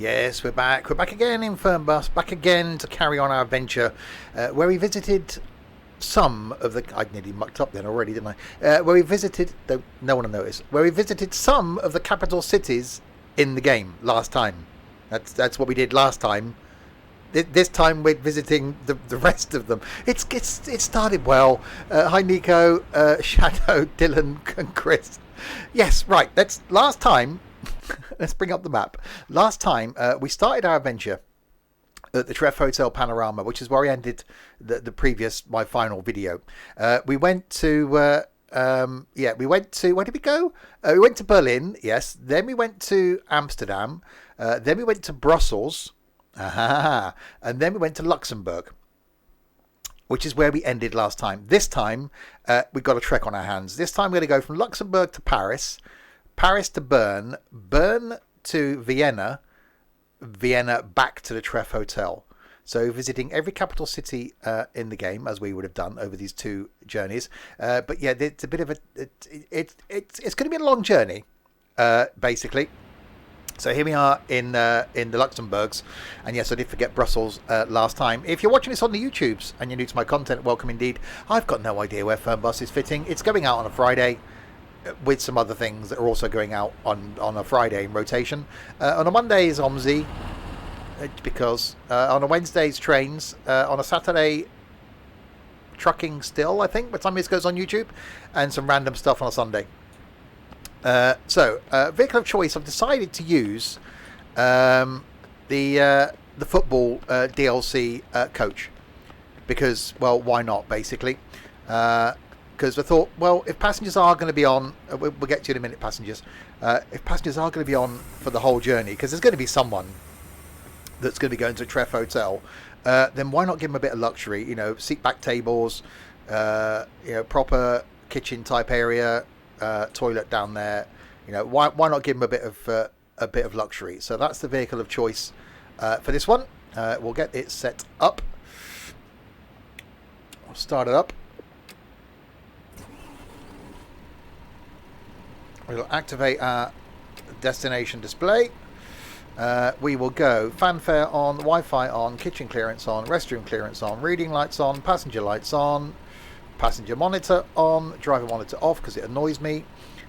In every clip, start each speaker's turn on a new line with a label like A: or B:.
A: Yes, we're back. We're back again in Fernbus, back again to carry on our adventure, where we visited some of the... I nearly mucked up then already, didn't I? Where we visited... No one will notice. Where we visited some of the capital cities in the game last time. That's what we did last time. This time we're visiting the rest of them. It started well. Hi Nico, Shadow, Dylan, and Chris. Yes, right. Last time... Let's bring up the map. Last time we started our adventure at the Treff Hotel Panorama, which is where we ended my final video. We went to where did we go? We went to Berlin, yes. Then we went to Amsterdam. Then we went to Brussels. And then we went to Luxembourg, which is where we ended last time. This time we've got a trek on our hands. This time we're going to go from Luxembourg to Paris. Paris to Bern, Bern to Vienna, Vienna back to the Treff Hotel. So visiting every capital city in the game, as we would have done over these two journeys. But yeah, it's a bit of it's going to be a long journey, basically. So here we are in the Luxembourgs, and yes, I did forget Brussels last time. If you're watching this on the YouTubes and you're new to my content, welcome indeed. I've got no idea where Fernbus is fitting. It's going out on a Friday, with some other things that are also going out on a Friday in rotation. On a Monday is OMSI, because on a Wednesday's trains, on a Saturday trucking still, I think, by the time this goes on YouTube, and some random stuff on a Sunday. So vehicle of choice, I've decided to use the football DLC coach, because, well, why not, basically. Because I thought, well, if passengers are going to be on, we'll get to in a minute, passengers. If passengers are going to be on for the whole journey, because there's going to be someone that's going to be going to a Treff Hotel, then why not give them a bit of luxury? You know, seat back tables, proper kitchen type area, toilet down there. You know, why not give them a bit of luxury? So that's the vehicle of choice for this one. We'll get it set up. I'll start it up. We'll activate our destination display. We will go fanfare on, Wi-Fi on, kitchen clearance on, restroom clearance on, reading lights on, passenger lights on, passenger monitor on, driver monitor off because it annoys me.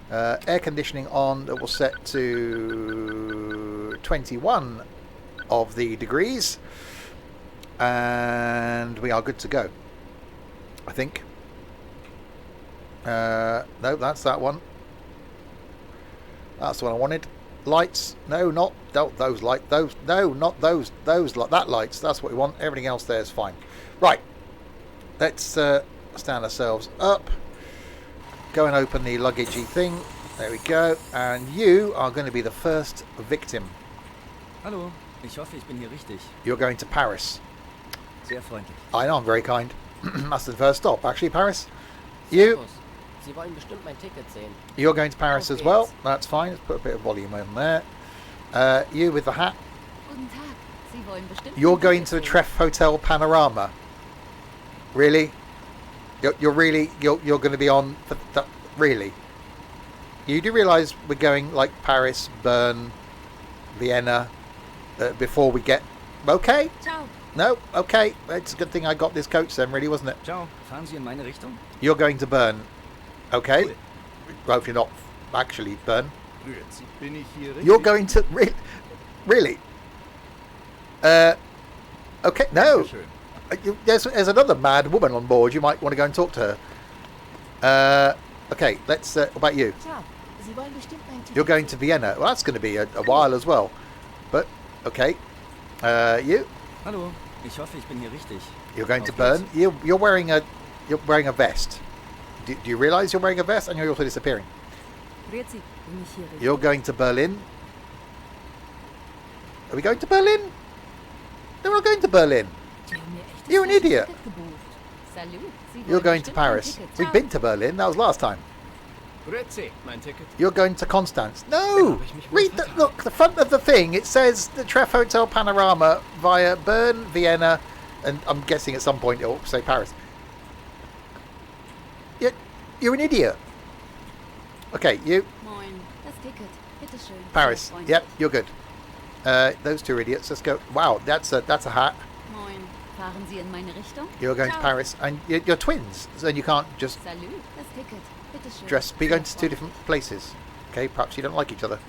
A: Air conditioning on, that will set to 21 of the degrees. And we are good to go, I think. No, that's that one. That's the one I wanted. Lights. No, not those lights. Those. No, not those. Those. That lights. That's what we want. Everything else there is fine. Right. Let's stand ourselves up. Go and open the luggagey thing. There we go. And you are going to be the first victim.
B: Hallo. Ich hoffe, ich bin hier richtig.
A: You're going to Paris.
B: Sehr freundlich.
A: I know, I'm very kind. That's the first stop, actually, Paris. You.
C: Sie wollen bestimmt mein Ticket sehen.
A: You're going to Paris as well. That's fine. Let's put a bit of volume on there. You with the hat.
C: Guten Tag. Sie wollen bestimmt
A: You're going to the Treff Hotel Panorama. Really? You're going to be on for that? Really? You do realise we're going like Paris, Bern, Vienna before we get... Okay?
C: Ciao.
A: No? Okay. It's a good thing I got this coach then, really, wasn't it?
B: Ciao. Fahren Sie in meine Richtung?
A: You're going to Bern. Okay.
B: Cool.
A: Well, if you're not actually Bern.
B: Bin ich hier richtig?
A: You're going to... Really? Okay. No. There's another mad woman on board. You might want to go and talk to her. Okay. Let's... what about you?
C: Ciao. Sie wollen bestimmt mein Ticket.
A: You're going to Vienna. Well, that's going to be a while as well. But, okay. You?
B: Hallo. Ich hoffe, ich bin hier richtig.
A: You're going to Bern. You're wearing a vest. Do you realise you're wearing a vest and you're also disappearing?
C: Grüezi. Bin ich hier richtig?
A: You're going to Berlin. Are we going to Berlin? No, we're not going to Berlin.
C: Die haben mir echtes
A: You're an idiot.
C: Ticket gebucht. Salut. Sie
A: You're
C: wollen
A: going to
C: bestimmt mein
A: Paris.
C: Ticket.
A: We've
C: Ciao.
A: been to Berlin. That was last time.
B: Grüezi, mein Ticket.
A: You're going to Constance. No! Read the... Look, the front of the thing. It says the Treff Hotel Panorama via Bern, Vienna, and I'm guessing at some point it'll say Paris. You're an idiot. Okay, you...
C: Moin. Das Ticket. Bitte schön.
A: Paris.
C: Sehr freundlich.
A: Yep, you're good. Those two idiots. Let's go. Wow, that's a hat.
C: Moin. Fahren Sie in meine Richtung?
A: You're going to
C: Ciao.
A: Paris, and you're twins, so you can't just
C: Salut. Das Ticket. Bitte schön.
A: be going to two different places. Okay, perhaps you don't like each other.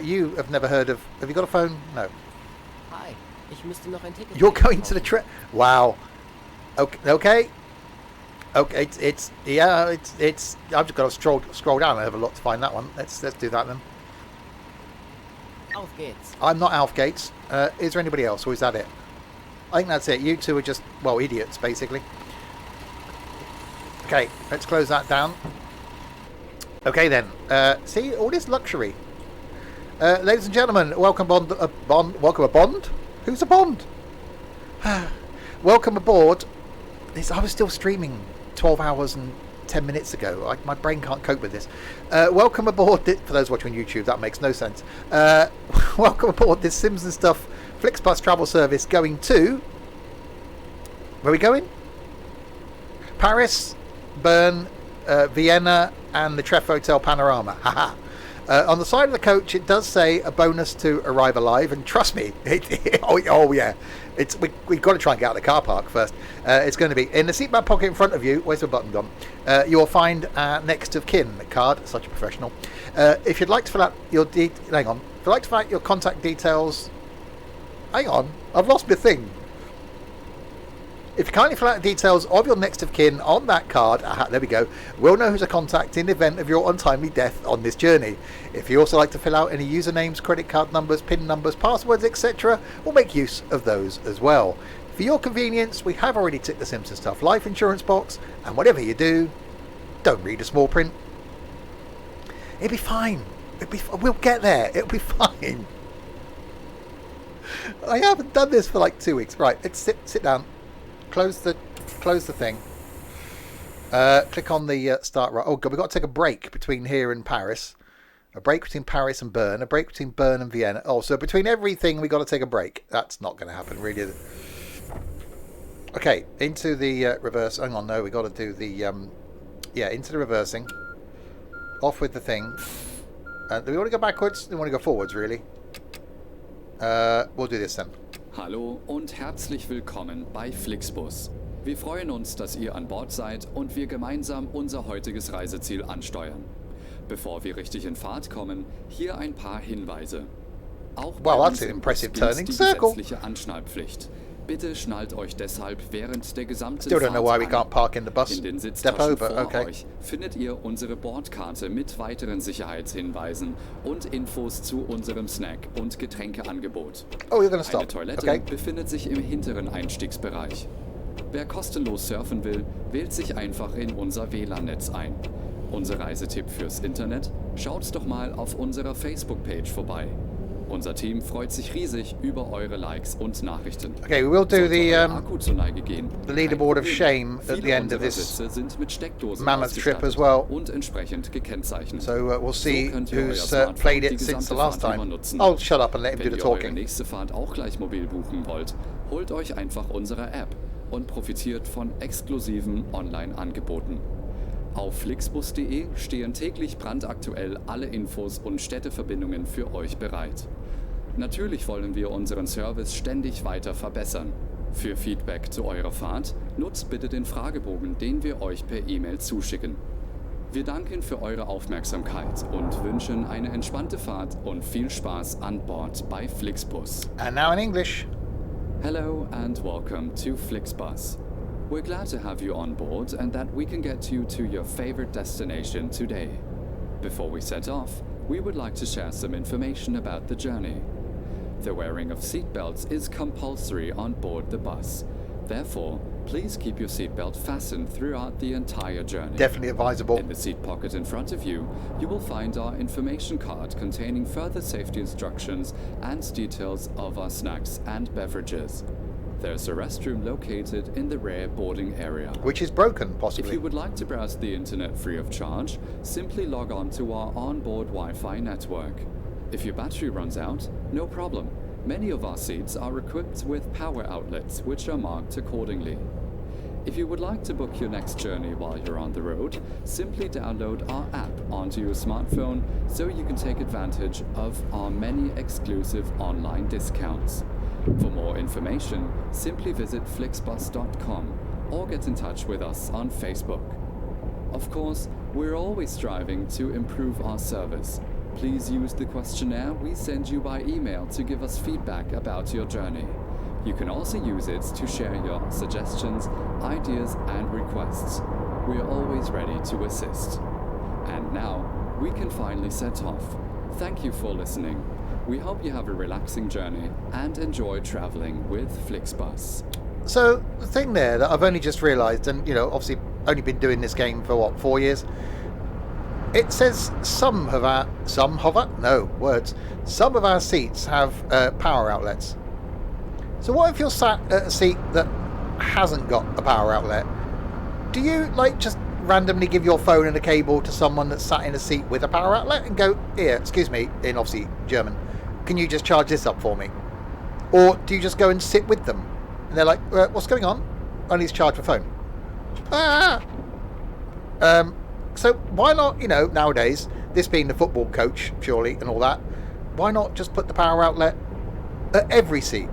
A: You have never heard of... Have you got a phone? No.
D: Hi, ich müsste noch ein Ticket.
A: You're going to the trip. Wow. Okay. It's I've just got to scroll down and have a look to find that one. Let's do that then.
D: Auf geht's.
A: I'm not Alf Gates. Is there anybody else, or is that it? I think that's it. You two are just, well, idiots, basically. Okay, let's close that down. Okay then. See, all this luxury. Ladies and gentlemen, welcome welcome a Bond? Who's a Bond? Welcome aboard. I was still streaming 12 hours and 10 minutes ago. My brain can't cope with this. Welcome aboard. For those watching on YouTube, that makes no sense. Welcome aboard this Sims and Stuff Flixbus travel service going to... Where are we going? Paris, Bern, Vienna, and the Treff Hotel Panorama. Haha. On the side of the coach, it does say a bonus to arrive alive, and trust me, oh yeah, we've got to try and get out of the car park first. It's going to be in the seatbelt pocket in front of you. Where's the button gone? You will find next of kin card. Such a professional. If you'd like to fill out your If you'd like to fill out your contact details, hang on, I've lost my thing. If you kindly fill out the details of your next of kin on that card, there we go, we'll know who to contact in the event of your untimely death on this journey. If you also like to fill out any usernames, credit card numbers, PIN numbers, passwords, etc., we'll make use of those as well. For your convenience, we have already ticked the Simpson Stuff life insurance box, and whatever you do, don't read the small print. It'll be fine. We'll get there. It'll be fine. I haven't done this for like 2 weeks. Right, let's sit down. Close the thing. Click on the start. Right. Oh god, we've got to take a break between here and Paris. A break between Paris and Bern. A break between Bern and Vienna. Oh, so between everything we've got to take a break. That's not going to happen, really, is it? Okay, into the reverse. Hang on, no, we've got to do the... into the reversing. Off with the thing. Do we want to go backwards? Do we want to go forwards, really? We'll do this then.
E: Hallo und herzlich willkommen bei Flixbus. Wir freuen uns, dass ihr an Bord seid und wir gemeinsam unser heutiges Reiseziel ansteuern. Bevor wir richtig in Fahrt kommen, hier ein paar Hinweise. Auch bei uns im Bus gilt die gesetzliche Anschnallpflicht. Bitte schnallt euch deshalb während der gesamten
A: Still don't know why we
E: Fahrt
A: can't park in the bus.
E: In den
A: Step
E: Sitztaschen
A: over.
E: vor
A: Okay.
E: euch findet ihr unsere Bordkarte mit weiteren Sicherheitshinweisen und Infos zu unserem Snack- und Getränkeangebot.
A: Oh, you're gonna stop.
E: Eine Toilette
A: Okay.
E: befindet sich im hinteren Einstiegsbereich. Wer kostenlos surfen will, wählt sich einfach in unser WLAN-Netz ein. Unser Reisetipp fürs Internet? Schaut doch mal auf unserer Facebook-Page vorbei. Unser Team freut sich riesig über eure Likes und Nachrichten.
A: Okay, we will do
E: Sollte euer Akku zur Neige gehen,
A: the leaderboard of
E: kein
A: shame
E: Problem.
A: at the end of
E: Viele
A: this
E: unserer Sitze sind mit Steckdosen
A: mammoth trip as
E: ausgestattet
A: well.
E: und entsprechend gekennzeichnet.
A: So we'll see
E: So könnt ihr euer
A: who's
E: Smartphone
A: played
E: die
A: it since the
E: gesamte
A: last
E: Fahrt
A: time.
E: über nutzen.
A: I'll shut up and let him do
E: Wenn
A: the
E: ihr eure
A: talking.
E: nächste Fahrt auch gleich mobil buchen wollt, holt euch einfach unsere App und profitiert von exklusiven Online-Angeboten. Auf flixbus.de stehen täglich brandaktuell alle Infos und Städteverbindungen für euch bereit. Natürlich wollen wir unseren Service ständig weiter verbessern. Für Feedback zu eurer Fahrt nutzt bitte den Fragebogen, den wir euch per E-Mail zuschicken. Wir danken für eure Aufmerksamkeit und wünschen eine entspannte Fahrt und viel Spaß an Bord bei Flixbus.
A: And now in English.
E: Hello and welcome to Flixbus. We're glad to have you on board and that we can get you to your favorite destination today. Before we set off, we would like to share some information about the journey. The wearing of seatbelts is compulsory on board the bus. Therefore, please keep your seatbelt fastened throughout the entire journey.
A: Definitely advisable.
E: In the seat pocket in front of you, you will find our information card containing further safety instructions and details of our snacks and beverages. There's a restroom located in the rear boarding area.
A: Which is broken,
E: If
A: possibly.
E: you would like to browse the internet free of charge, simply log on to our onboard Wi-Fi network. If your battery runs out, no problem. Many of our seats are equipped with power outlets which are marked accordingly. If you would like to book your next journey while you're on the road, simply download our app onto your smartphone so you can take advantage of our many exclusive online discounts. For more information, simply visit flixbus.com or get in touch with us on Facebook. Of course, we're always striving to improve our service. Please use the questionnaire we send you by email to give us feedback about your journey. You can also use it to share your suggestions, ideas, and requests. We are always ready to assist. And now, we can finally set off. Thank you for listening. We hope you have a relaxing journey and enjoy traveling with Flixbus.
A: So, the thing there that I've only just realised, and, obviously only been doing this game for, 4 years? It says some of our seats have power outlets. So what if you're sat at a seat that hasn't got a power outlet? Do you just randomly give your phone and a cable to someone that's sat in a seat with a power outlet and go, here, excuse me, in obviously German, can you just charge this up for me? Or do you just go and sit with them? And they're like, what's going on? I need to charge my phone. So why not, nowadays, this being the football coach, surely, and all that, why not just put the power outlet at every seat?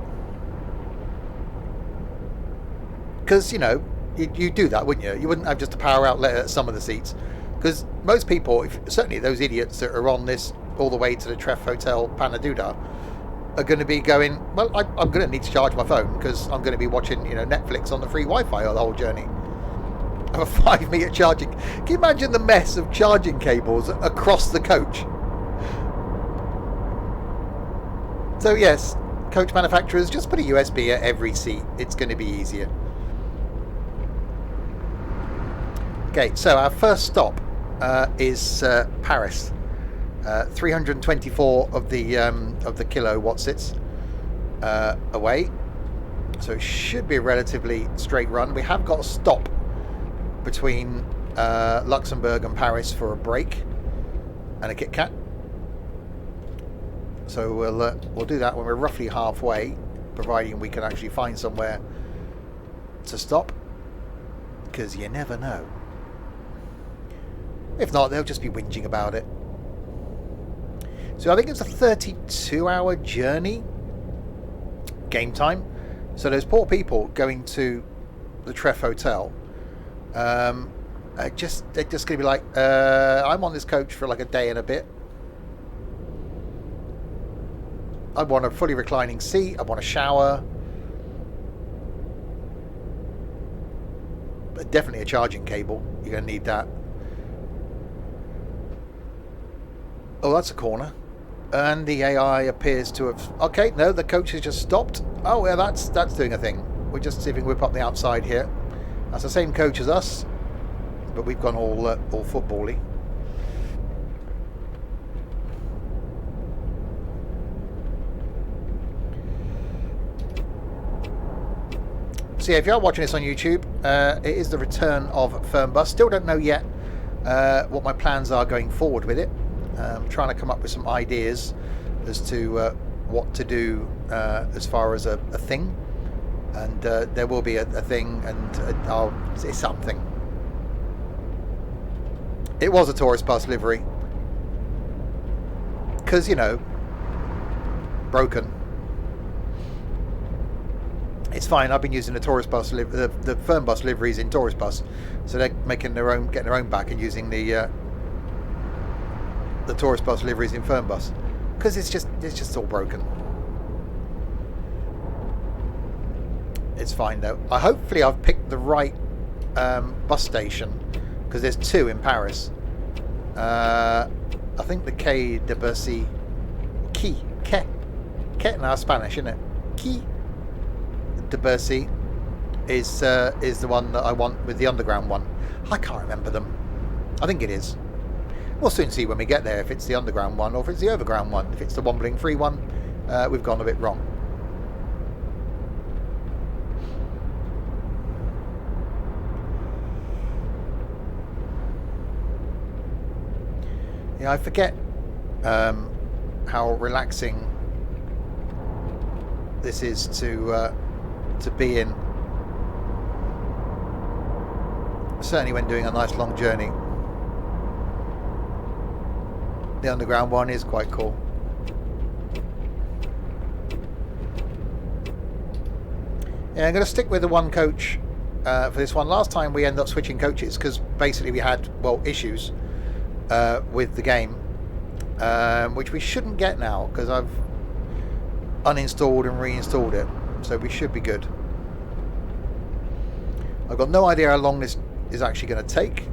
A: Because, you do that, wouldn't you? You wouldn't have just a power outlet at some of the seats. Because most people, certainly those idiots that are on this all the way to the Treff Hotel Panaduda, are going to be going, well, I'm going to need to charge my phone because I'm going to be watching, Netflix on the free Wi-Fi the whole journey. I have a 5-metre charging. Can you imagine the mess of charging cables across the coach? So yes, coach manufacturers, just put a USB at every seat. It's going to be easier. Okay, so our first stop is Paris. 324 of the kilowatts away, so it should be a relatively straight run. We have got a stop between Luxembourg and Paris for a break and a Kit Kat. So we'll do that when we're roughly halfway, providing we can actually find somewhere to stop, because you never know. If not, they'll just be whinging about it. So I think it's a 32-hour journey, game time. So those poor people going to the Treff Hotel, they're just going to be like, I'm on this coach for like a day and a bit. I want a fully reclining seat. I want a shower. But definitely a charging cable. You're going to need that. Oh, that's a corner. And the AI appears to have... Okay, no, the coach has just stopped. Oh, yeah, that's doing a thing. We're just see if we can whip up the outside here. That's the same coach as us, but we've gone all football-y. So yeah, if you are watching this on YouTube, it is the return of Fernbus. Still don't know yet what my plans are going forward with it. I'm trying to come up with some ideas as to what to do as far as a thing, and there will be a thing, and I'll say something. It was a tourist bus livery because, broken. It's fine. I've been using the tourist bus, the Fernbus liveries in tourist bus, so they're getting their own back and using the tourist bus liveries in Fernbus, because it's just all broken. It's fine though. Hopefully I've picked the right bus station, because there's two in Paris. I think the Quai de Bercy, Quai now Spanish, isn't it? Quai de Bercy is the one that I want with the underground one. I can't remember them. I think it is. We'll soon see when we get there if it's the underground one or if it's the overground one. If it's the wobbling free one, we've gone a bit wrong. Yeah, I forget how relaxing this is to be in. certainly when doing a nice long journey. The underground one is quite cool. Yeah, I'm going to stick with the one coach for this one. Last time we ended up switching coaches because basically we had, well, issues with the game, which we shouldn't get now because I've uninstalled and reinstalled it, so we should be good. I've got no idea how long this is actually going to take,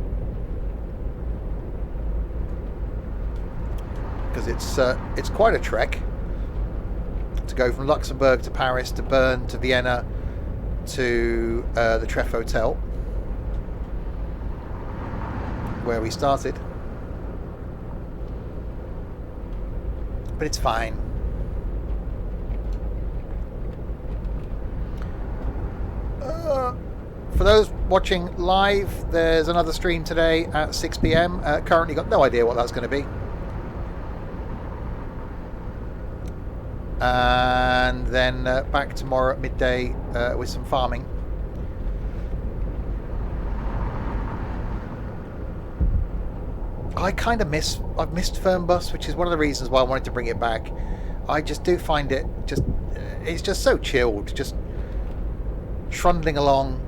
A: because it's quite a trek to go from Luxembourg to Paris to Bern to Vienna to the Treff Hotel where we started, but it's fine. For those watching live, there's another stream today at 6 PM. Currently got no idea what that's going to be. And then back tomorrow at midday with some farming. I've missed Fernbus, which is one of the reasons why I wanted to bring it back. I just do find it's just so chilled, just trundling along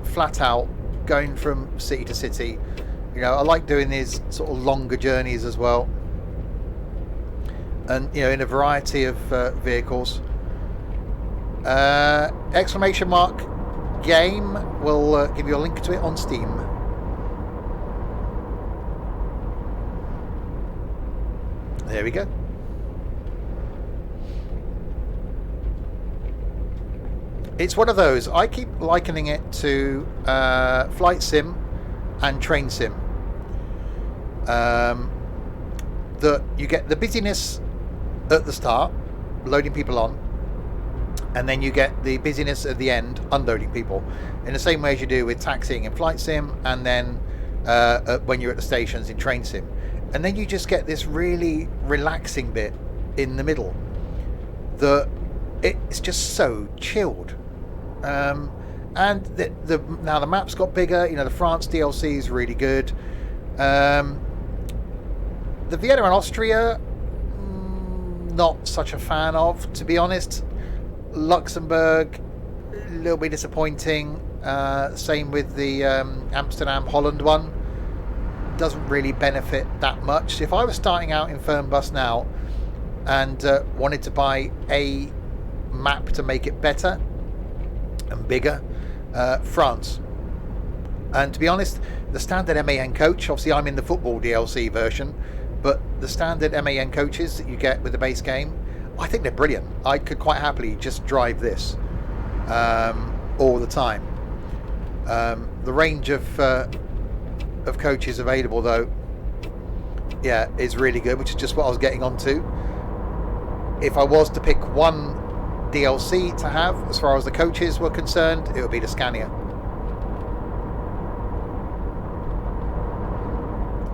A: flat out, going from city to city. You know, I like doing these sort of longer journeys as well, and you know, in a variety of vehicles. Exclamation mark game will give you a link to it on Steam. There we go. It's one of those, I keep likening it to flight sim and train sim. That you get the busyness at the start, loading people on, and then you get the busyness at the end, unloading people, in the same way as you do with taxiing in flight sim, and then when you're at the stations in train sim. And then you just get this really relaxing bit in the middle that it's just so chilled. And now the map's got bigger. You know, the France DLC is really good. The Vienna and Austria, not such a fan of, to be honest. Luxembourg, a little bit disappointing. Same with the Amsterdam Holland one. Doesn't really benefit that much. If I was starting out in Fernbus now and wanted to buy a map to make it better and bigger, France. And to be honest, the standard MAN coach, obviously I'm in the football DLC version, but the standard MAN coaches that you get with the base game, I think they're brilliant. I could quite happily just drive this all the time. The range of coaches available though, yeah, is really good, which is just what I was getting onto. If I was to pick one DLC to have as far as the coaches were concerned, it would be the Scania.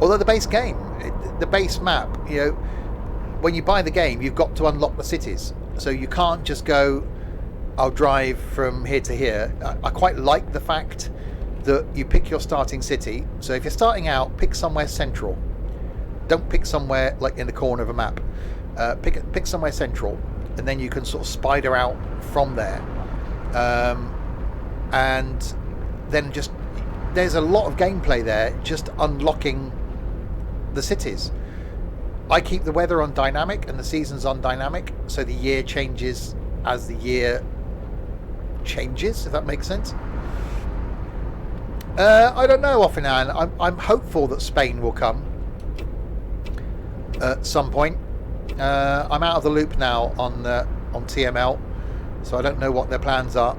A: Although the base game, the base map, you know, when you buy the game, you've got to unlock the cities, so you can't just go, I'll drive from here to here. I quite like the fact that you pick your starting city. So if you're starting out, pick somewhere central. Don't pick somewhere like in the corner of a map. Pick somewhere central, and then you can sort of spider out from there. And then just, there's a lot of gameplay there, just unlocking the cities. I keep the weather on dynamic and the seasons on dynamic, so the year changes as the year changes, if that makes sense. I don't know offhand. I'm hopeful that Spain will come at some point. I'm out of the loop now on TML, so I don't know what their plans are.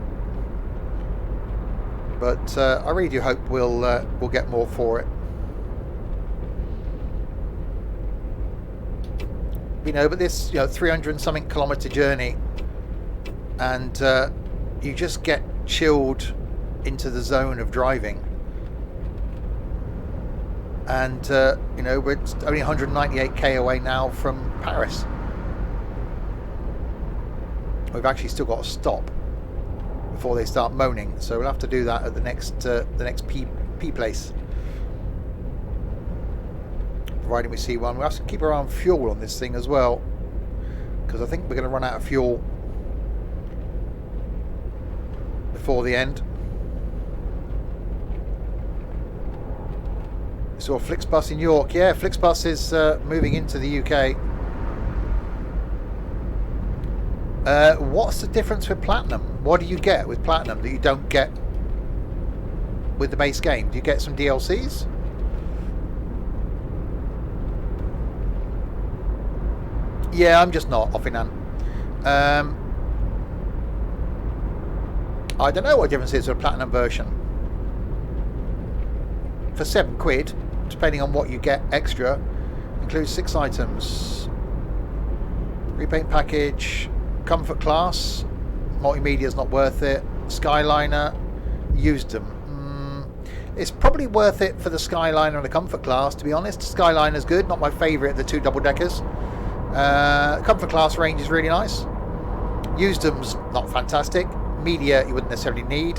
A: But I really do hope we'll get more for it. You know, but this 300 and something kilometre journey, and you just get chilled into the zone of driving. And we're only 198k away now from Paris. We've actually still got to stop before they start moaning, so we'll have to do that at the next P-place. Providing we see one. We have to keep our eye on fuel on this thing as well, because I think we're going to run out of fuel before the end. Saw Flixbus in York. Yeah, Flixbus is moving into the UK. What's the difference with Platinum? What do you get with Platinum that you don't get with the base game? Do you get some DLCs? Yeah, I'm just not off in hand. I don't know what difference is with a Platinum version. For £7, depending on what you get extra, includes 6 items. Repaint package, comfort class, multimedia is not worth it. Skyliner, used them. It's probably worth it for the Skyliner and the comfort class, to be honest. Skyliner's good, not my favourite of the 2 double deckers. Comfort class range is really nice. Used them's not fantastic. Media you wouldn't necessarily need.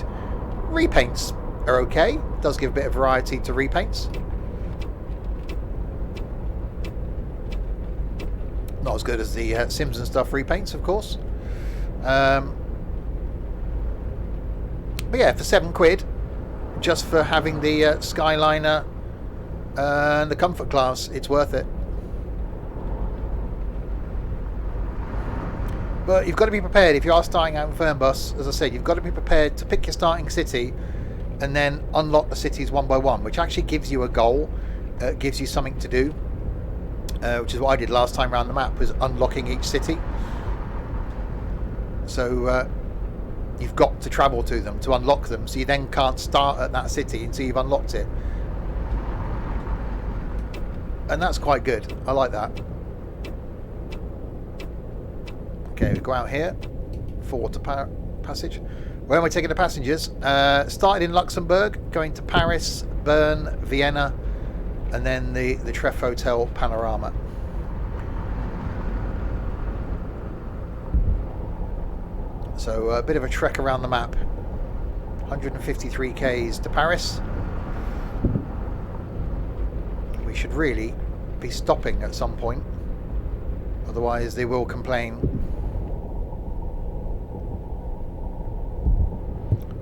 A: Repaints are okay. Does give a bit of variety to repaints. Not as good as the Sims and stuff repaints, of course. But yeah, for £7, just for having the Skyliner and the comfort class, it's worth it. But you've got to be prepared if you are starting out in Fernbus. As I said, you've got to be prepared to pick your starting city and then unlock the cities one by one, which actually gives you a goal, gives you something to do, which is what I did last time around the map, was unlocking each city. So you've got to travel to them to unlock them, so you then can't start at that city until you've unlocked it. And that's quite good. I like that. Okay, we go out here. Forward to passage. Where am I taking the passengers? Started in Luxembourg, going to Paris, Bern, Vienna, and then the Treff Hotel Panorama. So a bit of a trek around the map. 153 k's to Paris. We should really be stopping at some point, otherwise they will complain.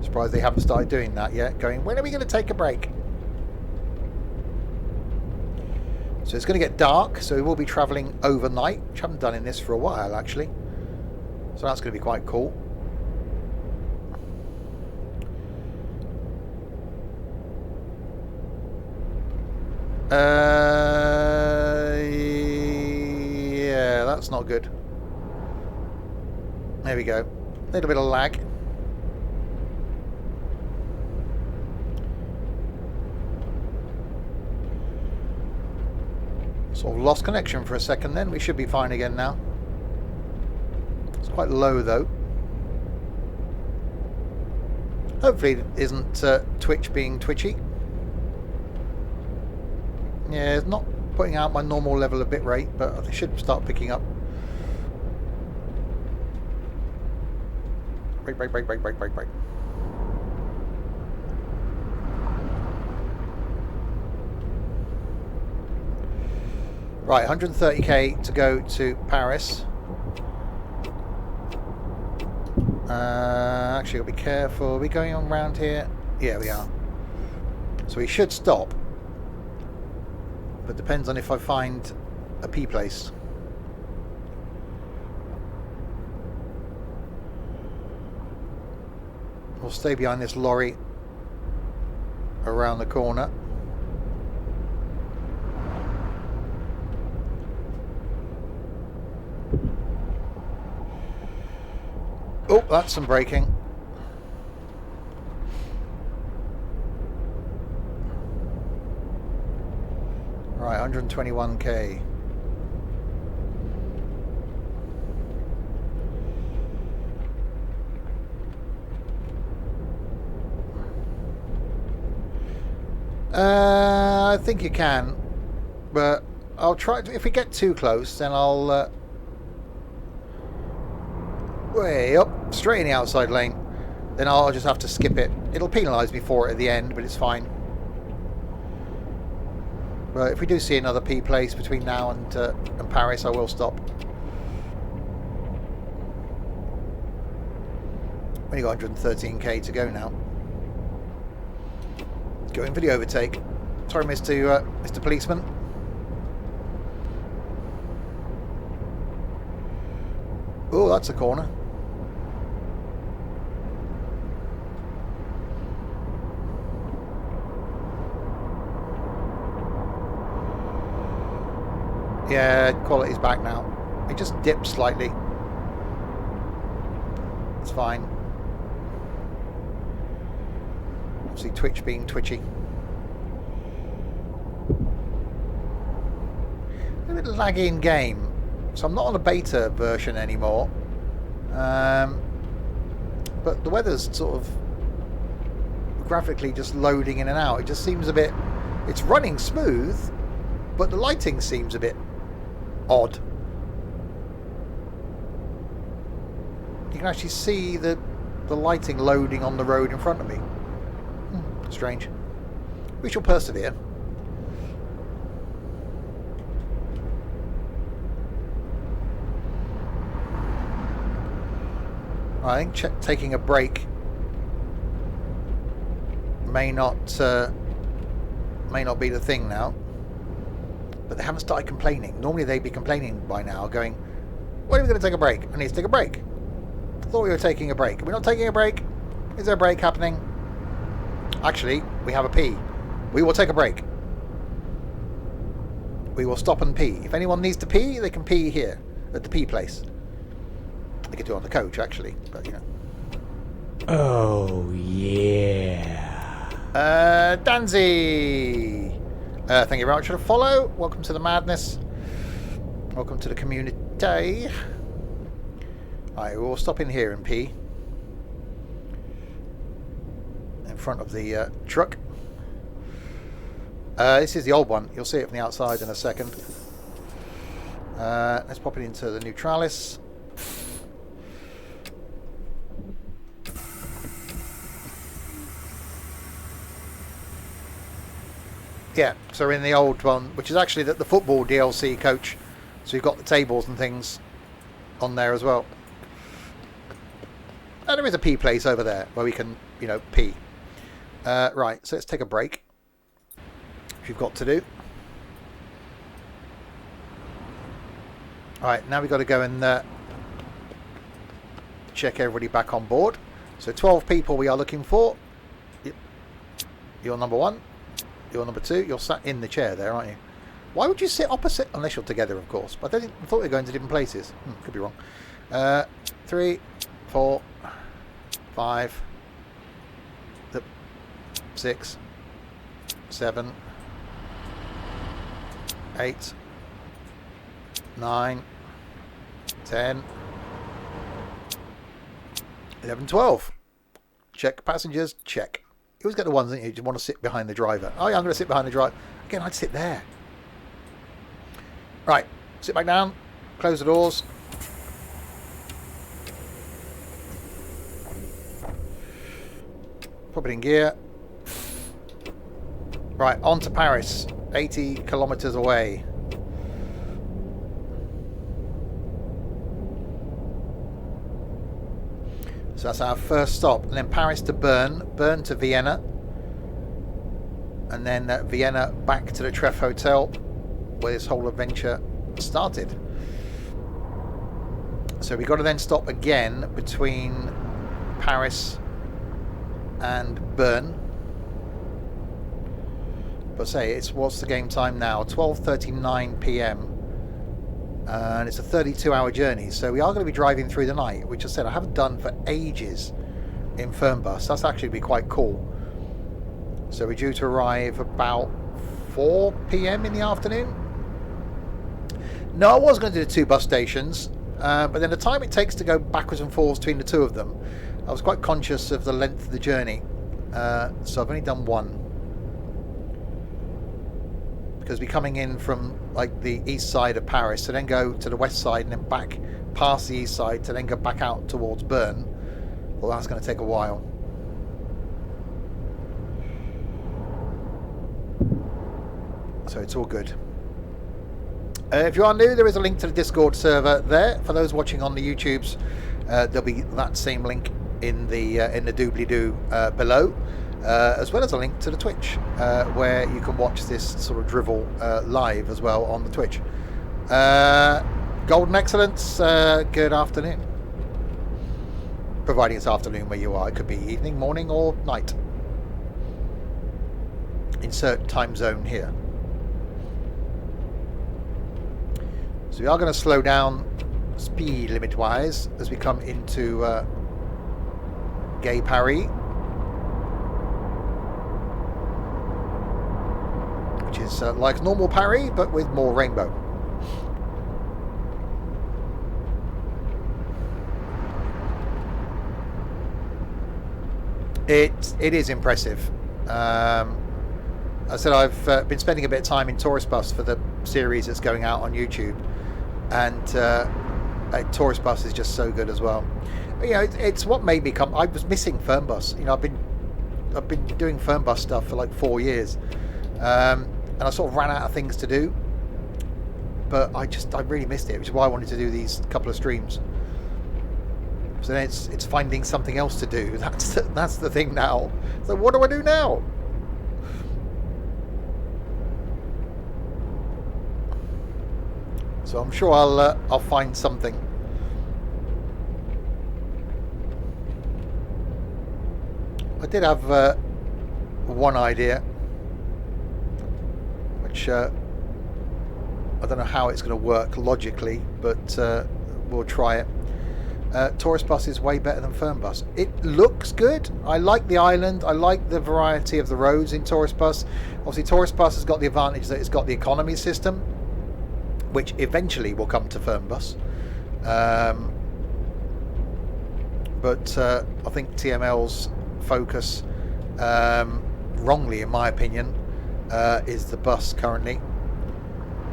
A: Surprised they haven't started doing that yet, going, when are we going to take a break? So it's going to get dark, so we will be travelling overnight, which I haven't done in this for a while actually, so that's going to be quite cool. Yeah, that's not good. There we go. A little bit of lag. Sort of lost connection for a second then. We should be fine again now. It's quite low though. Hopefully it isn't Twitch being twitchy. Yeah, it's not putting out my normal level of bitrate, but they should start picking up. Brake. Right, 130k to go to Paris. Actually, I'll be careful. Are we going on round here? Yeah, we are. So we should stop. But depends on if I find a P place. We'll stay behind this lorry around the corner. Oh, that's some braking. Right, 121k. I think you can, but I'll try to, if we get too close, then I'll way up, straight in the outside lane. Then I'll just have to skip it. It'll penalise me for it at the end, but it's fine. But if we do see another P place between now and Paris, I will stop. Only got 113k to go now. Going for the overtake. Sorry, Mr. Policeman. Oh, that's a corner. Yeah, quality's back now. It just dipped slightly. It's fine. Obviously Twitch being twitchy. A bit laggy in game. So I'm not on a beta version anymore. But the weather's sort of graphically just loading in and out. It just seems a bit... It's running smooth, but the lighting seems a bit odd. You can actually see the lighting loading on the road in front of me. Strange. We shall persevere. I think taking a break may not be the thing now. But they haven't started complaining. Normally they'd be complaining by now, going, when are we going to take a break? I need to take a break. I thought we were taking a break. Are we not taking a break? Is there a break happening? Actually, we have a pee. We will take a break. We will stop and pee. If anyone needs to pee, they can pee here, at the pee place. They could do it on the coach, actually, but you know.
F: Oh, yeah.
A: Danzy! Thank you very much for the follow. Welcome to the madness. Welcome to the community. Alright, we'll stop in here and pee. In front of the truck. This is the old one. You'll see it from the outside in a second. Let's pop it into the Neutralis. Yeah, so we're in the old one, which is actually the football DLC coach. So you've got the tables and things on there as well. And there is a pee place over there where we can, you know, pee. Right, so let's take a break. Which you've got to do. Alright, now we've got to go and check everybody back on board. So 12 people we are looking for. You're number 1. You're number 2. You're sat in the chair there, aren't you? Why would you sit opposite? Unless you're together, of course. But I thought we were going to different places. Could be wrong. 3, 4, 5, 6, 7, 8, 9, 10, 11, 12. Check passengers. Check. You always get the ones that you just want to sit behind the driver. Oh yeah, I'm going to sit behind the driver. Again, I'd sit there. Right, sit back down. Close the doors. Pop it in gear. Right, on to Paris. 80 kilometers away. So that's our first stop. And then Paris to Bern. Bern to Vienna. And then Vienna back to the Treff Hotel, where this whole adventure started. So we've got to then stop again between Paris and Bern. But say, what's the game time now? 12:39 p.m. And it's a 32-hour journey, so we are going to be driving through the night, which I said I haven't done for ages in Fernbus. That's actually be quite cool. So we're due to arrive about 4 p.m. in the afternoon. No, I was going to do the 2 bus stations, but then the time it takes to go backwards and forwards between the 2 of them, I was quite conscious of the length of the journey. So I've only done 1. Because we're coming in from like the east side of Paris to then go to the west side and then back past the east side to then go back out towards Bern. Well, that's going to take a while. So it's all good. If you are new, there is a link to the Discord server there. For those watching on the YouTubes, there'll be that same link in the doobly-doo below, as well as a link to the Twitch, where you can watch this sort of drivel live as well on the Twitch. Golden Excellence, good afternoon. Providing it's afternoon where you are, it could be evening, morning, or night. Insert time zone here. So we are going to slow down speed limit wise as we come into Gay Paris, which is like normal Paris but with more rainbow. It is impressive. I said I've been spending a bit of time in Tourist Bus for the series that's going out on YouTube, and Tourist Bus is just so good as well. But, you know, it's what made me come. I was missing Fernbus. You know, I've been doing Fernbus stuff for like 4 years, and I sort of ran out of things to do. But I really missed it, which is why I wanted to do these couple of streams. So then it's finding something else to do. That's the thing now. So what do I do now? So I'm sure I'll find something. I did have one idea, which I don't know how it's going to work logically, but we'll try it. Tourist Bus is way better than Fernbus. It looks good. I like the island. I like the variety of the roads in Tourist Bus. Obviously, Tourist Bus has got the advantage that it's got the economy system, which eventually will come to Fernbus. But I think TML's focus, wrongly in my opinion, is the bus currently.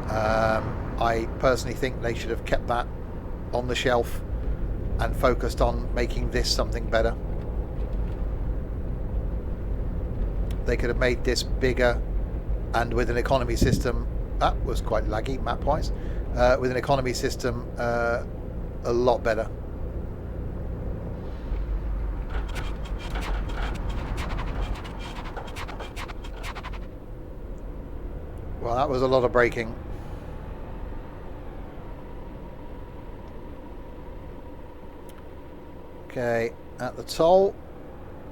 A: I personally think they should have kept that on the shelf and focused on making this something better. They could have made this bigger and with an economy system. That was quite laggy map-wise. With an economy system, a lot better. Well, that was a lot of braking. Okay, at the toll.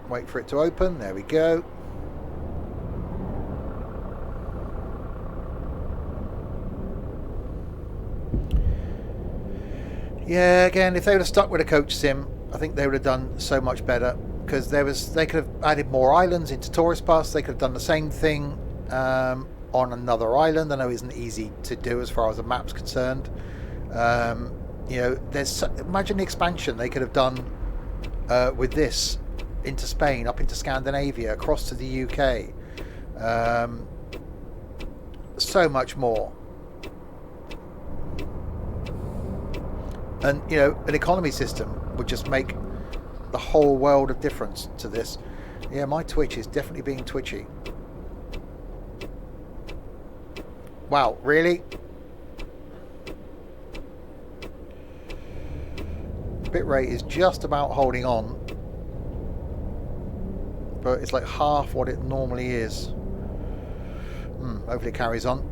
A: Wait for it to open. There we go. Yeah, again, if they would have stuck with a coach sim, I think they would have done so much better, because they could have added more islands into Tourist Bus. They could have done the same thing on another island. I know it isn't easy to do as far as the map's concerned. You know, imagine the expansion they could have done with this into Spain, up into Scandinavia, across to the UK. So much more. And, you know, an economy system would just make the whole world of difference to this. Yeah, my Twitch is definitely being twitchy. Wow, really? Bitrate is just about holding on, but it's like half what it normally is. Hopefully it carries on.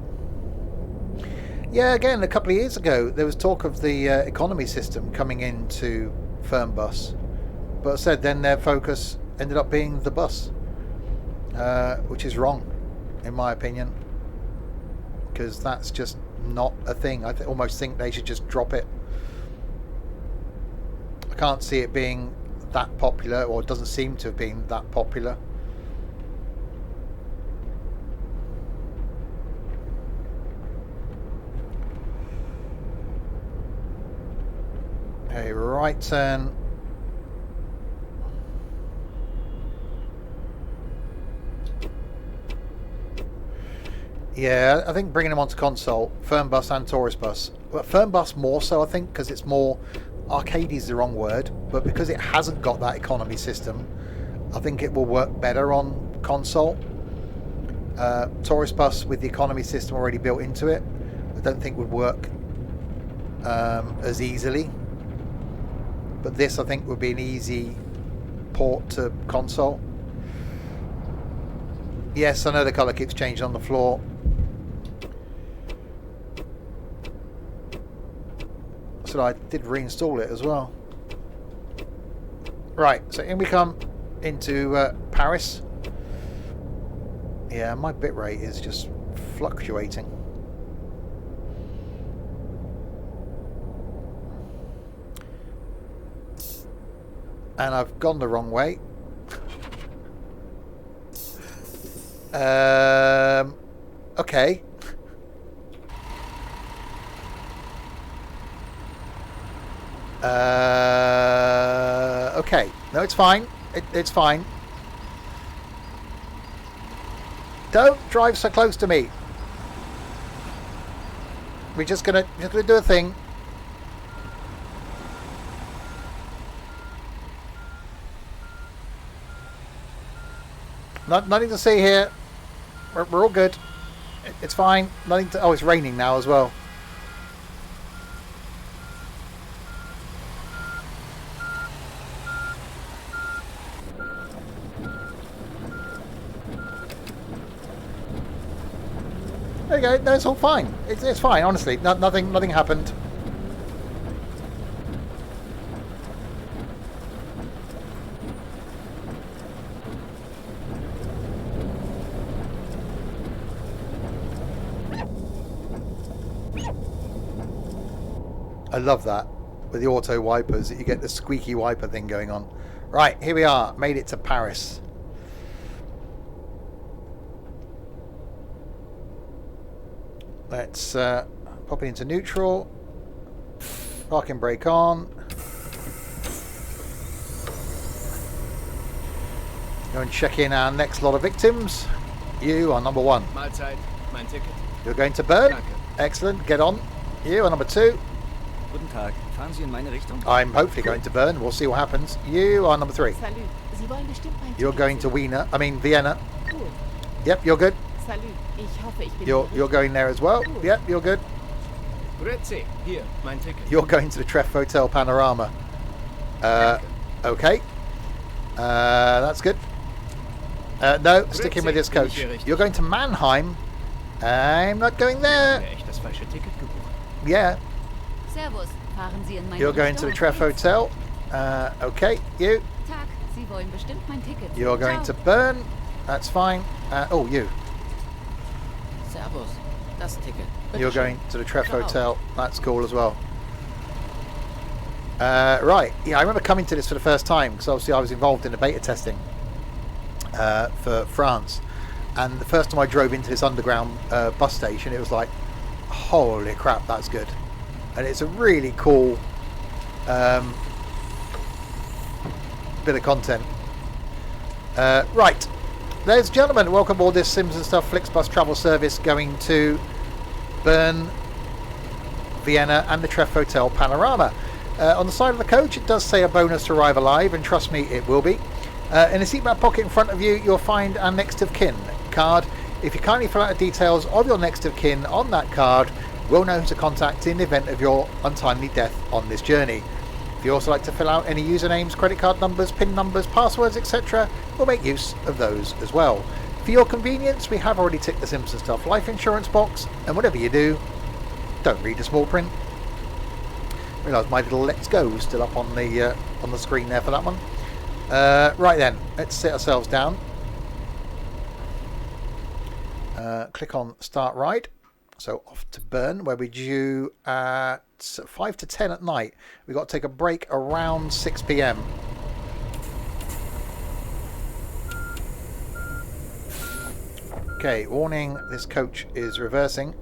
A: Yeah, again, a couple of years ago, there was talk of the economy system coming into Fernbus, but I said then their focus ended up being the bus, which is wrong, in my opinion, because that's just not a thing. I almost think they should just drop it. I can't see it being that popular, or it doesn't seem to have been that popular. A right turn. Yeah, I think bringing them onto console, Fernbus and Tourist Bus. Well, Fernbus more so, I think, because it's more arcadey is the wrong word, but because it hasn't got that economy system, I think it will work better on console. Tourist bus with the economy system already built into it, I don't think would work as easily. But this, I think, would be an easy port to console. Yes, I know the colour keeps changing on the floor. So I did reinstall it as well. Right, so in we come into Paris. Yeah, my bitrate is just fluctuating. And I've gone the wrong way. Okay. Okay. No, it's fine. It's fine. Don't drive so close to me. We're just gonna do a thing. Nothing to see here. We're all good. It's fine. Nothing to. Oh, it's raining now as well. There you go. No, it's all fine. It's fine. Honestly, nothing happened. I love that with the auto wipers that you get the squeaky wiper thing going on. Right, here we are. Made it to Paris. Let's pop it into neutral. Parking brake on. Go and check in our next lot of victims. You are number 1.
B: Mahlzeit, mein Ticket.
A: You're going to Bern.
B: Danke.
A: Excellent. Get on. You are number 2.
B: Guten Tag. Fahren Sie in meine Richtung?
A: I'm hopefully going to Bern. We'll see what happens. You are number 3.
D: Salut. Sie wollen bestimmt mein
A: You're
D: Ticket
A: going to
D: sehen.
A: Vienna.
D: Cool.
A: Yep, you're good.
D: Salut. Ich hoffe, ich bin
A: You're going there as well. Yep, you're good.
B: Grüezi. Hier, mein Ticket.
A: You're going to the Treff Hotel Panorama. Okay. That's good. No, sticking with this coach. You're going to Mannheim. I'm not going there.
B: Echt das falsche Ticket gebucht.
A: Yeah.
C: Servus, fahren Sie in meine
A: You're going to the
C: Richtung?
A: Treff Hotel. Okay, you.
C: Tag, Sie wollen bestimmt mein Ticket.
A: You're going to
C: Ciao.
A: Bern. That's fine. Oh, you.
D: Servus. Das Ticket. Bitte
A: You're
D: schön.
A: going to the Treff
D: Ciao.
A: Hotel. That's cool as well. Right. Yeah, I remember coming to this for the first time because obviously I was involved in the beta testing for France. And the first time I drove into this underground bus station, it was like, holy crap, that's good. And it's a really cool bit of content. Right. Ladies and gentlemen, welcome aboard this Sims and Stuff Flixbus travel service going to Bern, Vienna and the Treff Hotel Panorama. On the side of the coach it does say a bonus to arrive alive, and trust me, it will be. In the seatbelt pocket in front of you you'll find our next of kin card. If you kindly fill out the details of your next of kin on that card, we'll know who to contact in the event of your untimely death on this journey. If you also like to fill out any usernames, credit card numbers, PIN numbers, passwords, etc., we'll make use of those as well. For your convenience, we have already ticked the Sims and Stuff life insurance box, and whatever you do, don't read the small print. I realise my little "Let's Go" is still up on the screen there for that one. Right then, let's sit ourselves down. Click on Start Ride. So off to Bern, where we're due at 5 to 10 at night. We've got to take a break around 6 p.m. Okay, warning, this coach is reversing.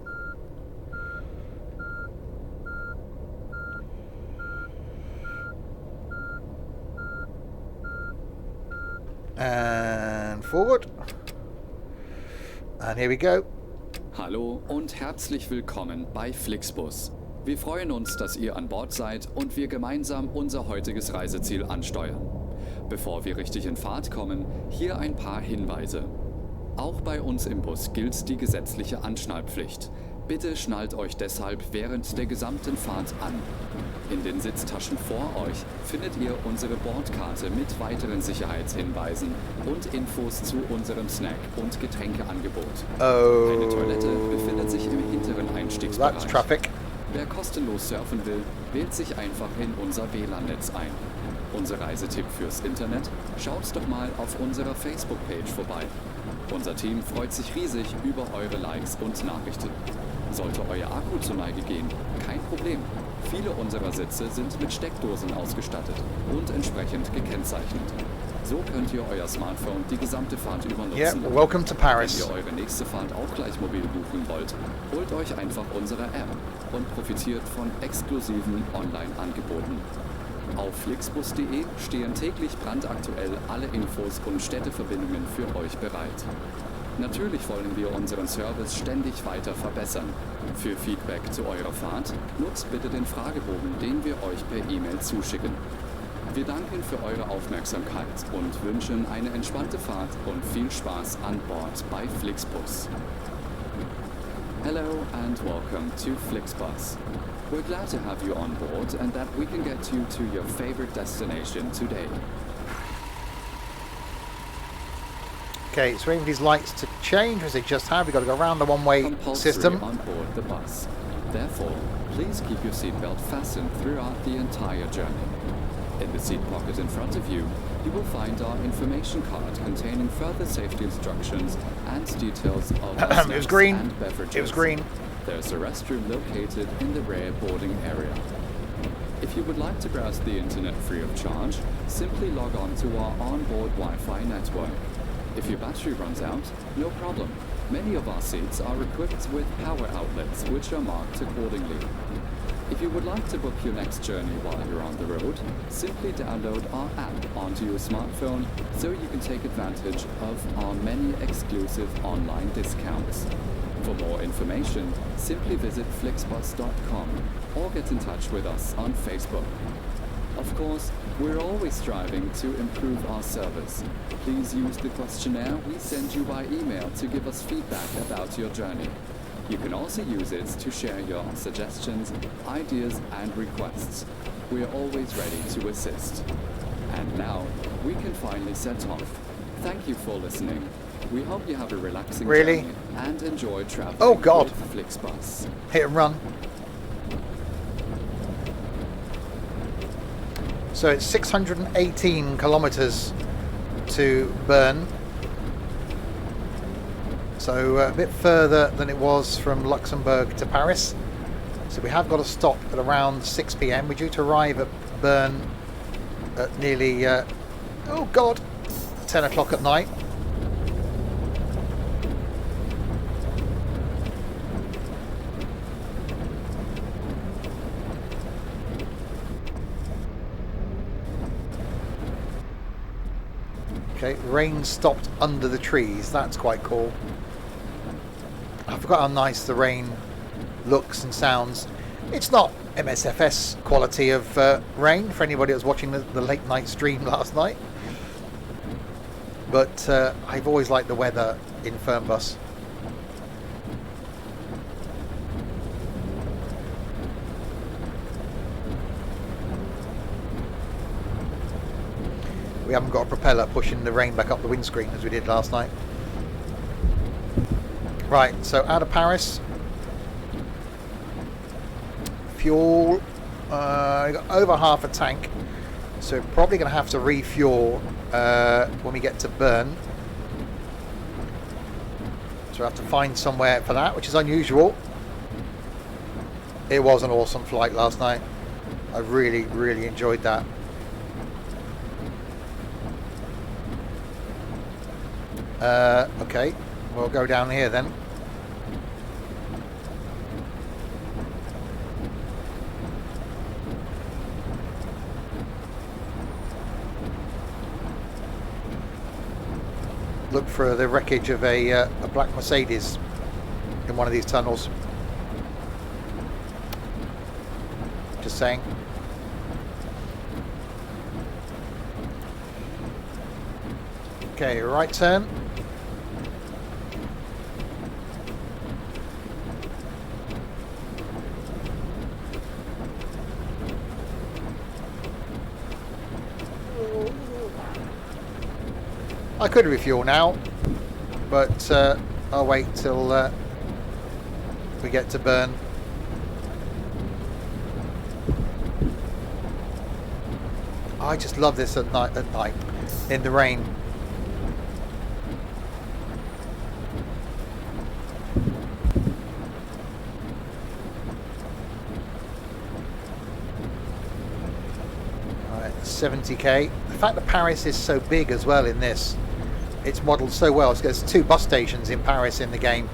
A: And forward. And here we go.
E: Hallo und herzlich willkommen bei Flixbus. Wir freuen uns, dass ihr an Bord seid und wir gemeinsam unser heutiges Reiseziel ansteuern. Bevor wir richtig in Fahrt kommen, hier ein paar Hinweise. Auch bei uns im Bus gilt die gesetzliche Anschnallpflicht. Bitte schnallt euch deshalb während der gesamten Fahrt an. In den Sitztaschen vor euch findet ihr unsere Bordkarte mit weiteren Sicherheitshinweisen und Infos zu unserem Snack- und Getränkeangebot. Eine Toilette befindet sich im hinteren
A: That's
E: Einstiegsbereich.
A: traffic.
E: Wer kostenlos surfen will, wählt sich einfach in unser WLAN-Netz ein. Unser Reisetipp fürs Internet? Schaut doch mal auf unserer Facebook-Page vorbei. Unser Team freut sich riesig über eure Likes und Nachrichten. Sollte euer Akku zur Neige gehen, kein Problem. Viele unserer Sitze sind mit Steckdosen ausgestattet und entsprechend gekennzeichnet. So könnt ihr euer Smartphone die gesamte Fahrt über nutzen.
A: Yeah, welcome to Paris.
E: Wenn ihr eure nächste Fahrt auch gleich mobil buchen wollt, holt euch einfach unsere App und profitiert von exklusiven Online-Angeboten. Auf flixbus.de stehen täglich brandaktuell alle Infos und Städteverbindungen für euch bereit. Natürlich wollen wir unseren Service ständig weiter verbessern. Für Feedback zu eurer Fahrt nutzt bitte den Fragebogen, den wir euch per E-Mail zuschicken. Wir danken für eure Aufmerksamkeit und wünschen eine entspannte Fahrt und viel Spaß an Bord bei Flixbus. Hello and welcome to Flixbus. We're glad to have you on board and that we can get you to your favorite destination today.
A: Okay, so waiting for these lights to change as they just have. We've got to go around the one-way
E: Compulsory
A: system.
E: on board the bus. Therefore, please keep your seatbelt fastened throughout the entire journey. In the seat pocket in front of you, you will find our information card containing further safety instructions and details of our
A: It was
E: snacks
A: green.
E: and beverages.
A: It was green.
E: There's a restroom located in the rear boarding area. If you would like to browse the internet free of charge, simply log on to our onboard Wi-Fi network. If your battery runs out, no problem. Many of our seats are equipped with power outlets, which are marked accordingly. If you would like to book your next journey while you're on the road, simply download our app onto your smartphone so you can take advantage of our many exclusive online discounts. For more information, simply visit flixbus.com or get in touch with us on Facebook. Of course, we're always striving to improve our service. Please use the questionnaire we send you by email to give us feedback about your journey. You can also use it to share your suggestions, ideas and requests. We are always ready to assist. And now, we can finally set off. Thank you for listening. We hope you have a relaxing
A: Really?
E: journey and enjoy traveling
A: Oh, God.
E: with Flixbus.
A: Hit and run. So it's 618 kilometres to Bern. So a bit further than it was from Luxembourg to Paris. So we have got to stop at around 6 p.m. We're due to arrive at Bern at nearly, 10 o'clock at night. Okay, rain stopped under the trees. That's quite cool. I forgot how nice the rain looks and sounds. It's not MSFS quality of rain for anybody that was watching the late night stream last night. But I've always liked the weather in Fernbus. We haven't got a propeller pushing the rain back up the windscreen as we did last night. Right, so out of Paris. Fuel. Got over half a tank. So we're probably going to have to refuel when we get to Bern. So we have to find somewhere for that, which is unusual. It was an awesome flight last night. I really, really enjoyed that. Okay, we'll go down here then. Look for the wreckage of a black Mercedes in one of these tunnels. Just saying. Okay, right turn. I could refuel now, but I'll wait till we get to Bern. I just love this at night in the rain. Alright, 70k. The fact that Paris is so big as well in this, it's modelled so well. There's 2 bus stations in Paris in the game.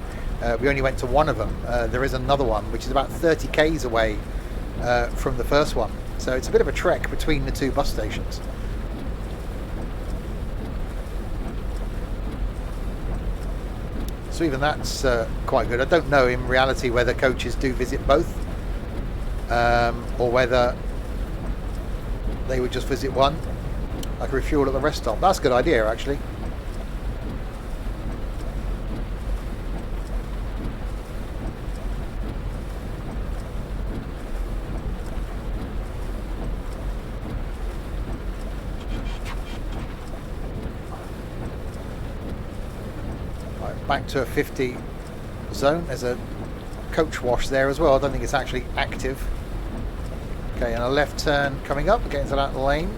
A: We only went to one of them. There is another one which is about 30 k's away from the first one. So it's a bit of a trek between the 2 bus stations. So even that's quite good. I don't know in reality whether coaches do visit both or whether they would just visit one. I could refuel at the rest stop. That's a good idea actually. Back to a 50 zone. There's a coach wash there as well. I don't think it's actually active. Okay, and a left turn coming up, getting to that lane.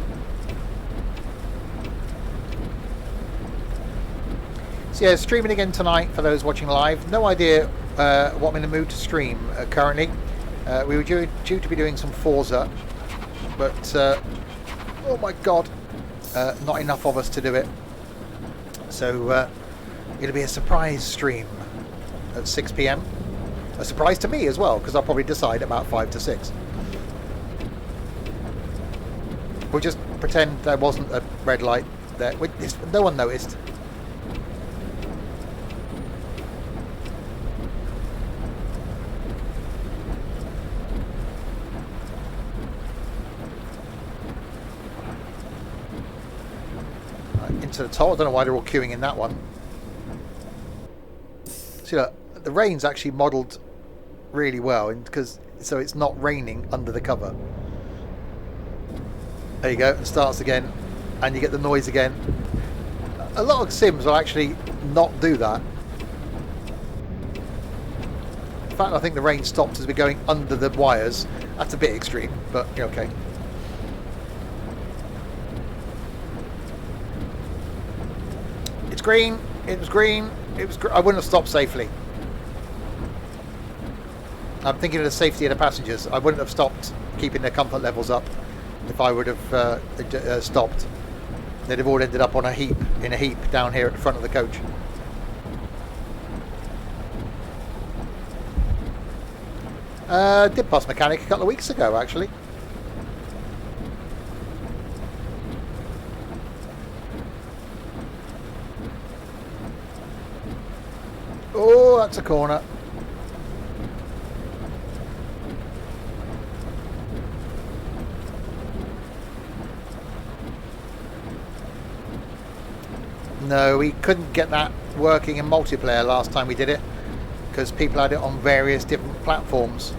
A: So yeah, streaming again tonight for those watching live. No idea what I'm in the mood to stream currently. We were due to be doing some Forza, but oh my god, not enough of us to do it. So it'll be a surprise stream at 6 PM. A surprise to me as well, because I'll probably decide about 5 to 6. We'll just pretend there wasn't a red light there. No one noticed. Right, into the toll. I don't know why they're all queuing in that one. See, look, the rain's actually modelled really well, so it's not raining under the cover. There you go, it starts again, and you get the noise again. A lot of sims will actually not do that. In fact, I think the rain stops as we're going under the wires. That's a bit extreme, but okay. It's green. It was green. I wouldn't have stopped safely. I'm thinking of the safety of the passengers. I wouldn't have stopped keeping their comfort levels up if I would have stopped. They'd have all ended up on in a heap down here at the front of the coach. Did bus mechanic a couple of weeks ago actually. Oh, that's a corner. No, we couldn't get that working in multiplayer last time we did it because people had it on various different platforms.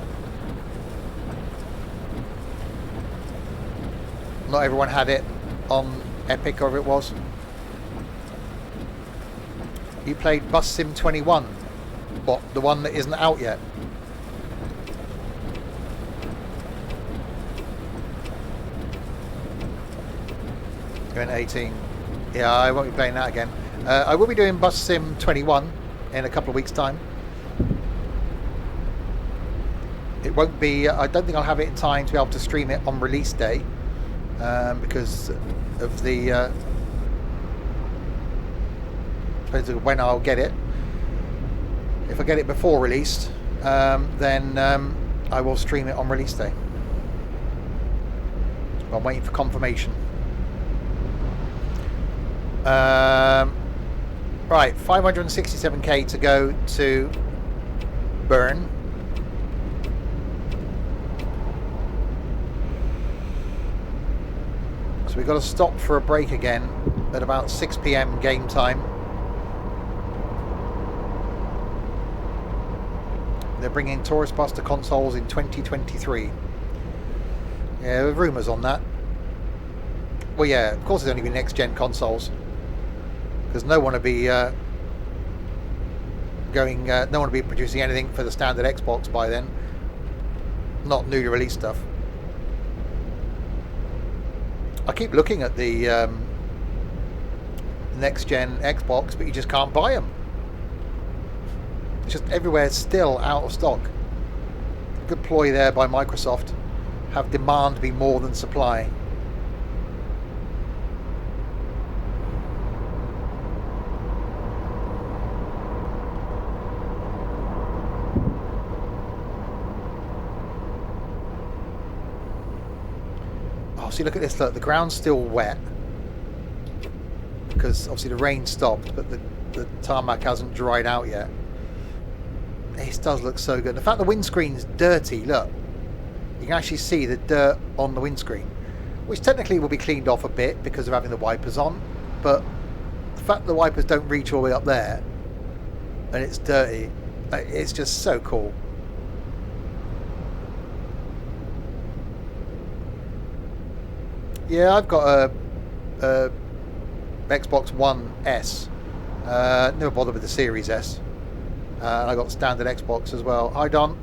A: Not everyone had it on Epic, or it was. You played Bus Sim 21, what, the one that isn't out yet? You're in 18. Yeah, I won't be playing that again. I will be doing Bus Sim 21 in a couple of weeks' time. It won't be, I don't think I'll have it in time to be able to stream it on release day because of the depends on when I'll get it. If I get it before released, then I will stream it on release day. I'm waiting for confirmation. Right, 567k to go to Bern. So we've got to stop for a break again at about 6 PM game time. They're bringing Tourist Bus to consoles in 2023. Yeah, there were rumours on that. Well, yeah, of course it's only been next-gen consoles. because no one will be no one will be producing anything for the standard Xbox by then. Not newly released stuff. I keep looking at the next gen Xbox, but you just can't buy them. It's just everywhere still out of stock. Good ploy there by Microsoft. Have demand be more than supply. Oh, see, look at this. Look, the ground's still wet because obviously the rain stopped, but the tarmac hasn't dried out yet. This does look so good. The fact the windscreen's dirty, look. You can actually see the dirt on the windscreen, which technically will be cleaned off a bit because of having the wipers on, but the fact the wipers don't reach all the way up there and it's dirty, it's just so cool. Yeah, I've got a Xbox One S. Never bothered with the Series S. I got standard Xbox as well. Hi, Don.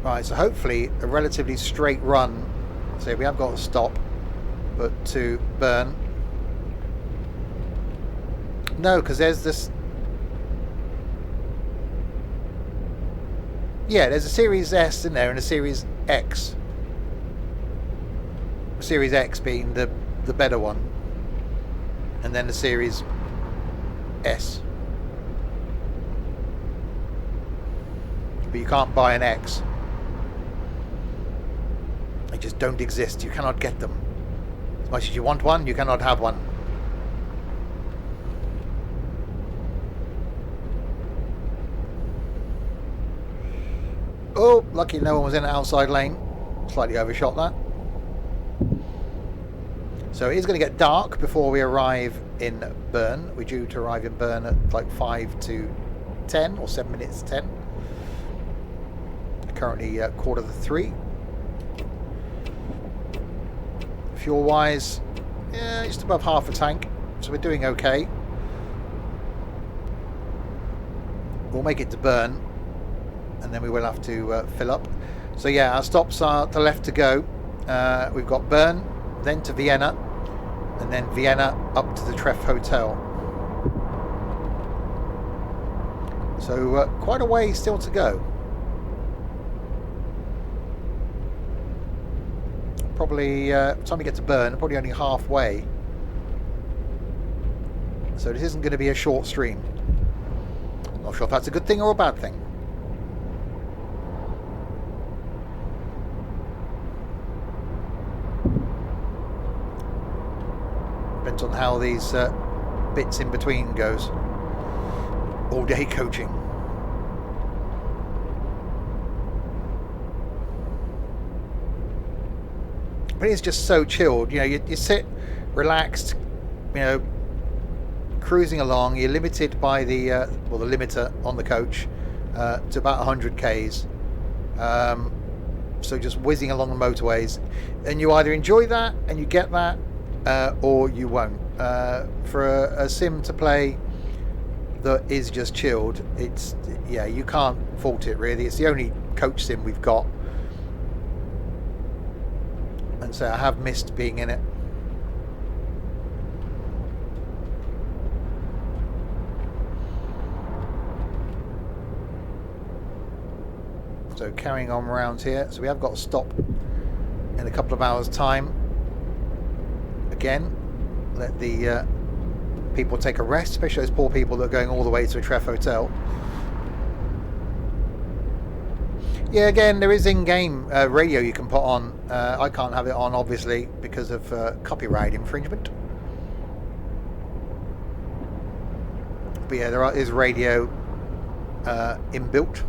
A: Right, so hopefully a relatively straight run. So we have got to stop, but to burn. No, because there's this. Yeah, there's a Series S in there and a Series X. Series X being the better one, and then the Series S. But you can't buy an X. They just don't exist. You cannot get them. As much as you want one, you cannot have one. Oh, lucky no one was in the outside lane. Slightly overshot that. So it is going to get dark before we arrive in Bern. We're due to arrive in Bern at like 5 to 10 or 7 minutes to 10. Currently quarter to 3. Fuel wise, yeah, just above half a tank. So we're doing okay. We'll make it to Bern and then we will have to fill up. So yeah, our stops are to left to go. We've got Bern, then to Vienna, and then Vienna up to the Treff Hotel. So quite a way still to go. Probably, by the time we get to Bern, probably only halfway. So this isn't going to be a short stream. Not sure if that's a good thing or a bad thing. Depends on how these bits in between goes. All day coaching. But it's just so chilled. You know, you sit relaxed, you know, cruising along. You're limited by the the limiter on the coach to about 100 k's. So just whizzing along the motorways, and you either enjoy that and you get that, or you won't. For a sim to play that is just chilled, it's, yeah, you can't fault it really. It's the only coach sim we've got, and so I have missed being in it. So carrying on around here, so we have got to stop in a couple of hours time. Again, let the people take a rest, especially those poor people that are going all the way to a Treff Hotel. Yeah, again, there is in-game radio you can put on. I can't have it on, obviously, because of copyright infringement. But yeah, there is radio inbuilt.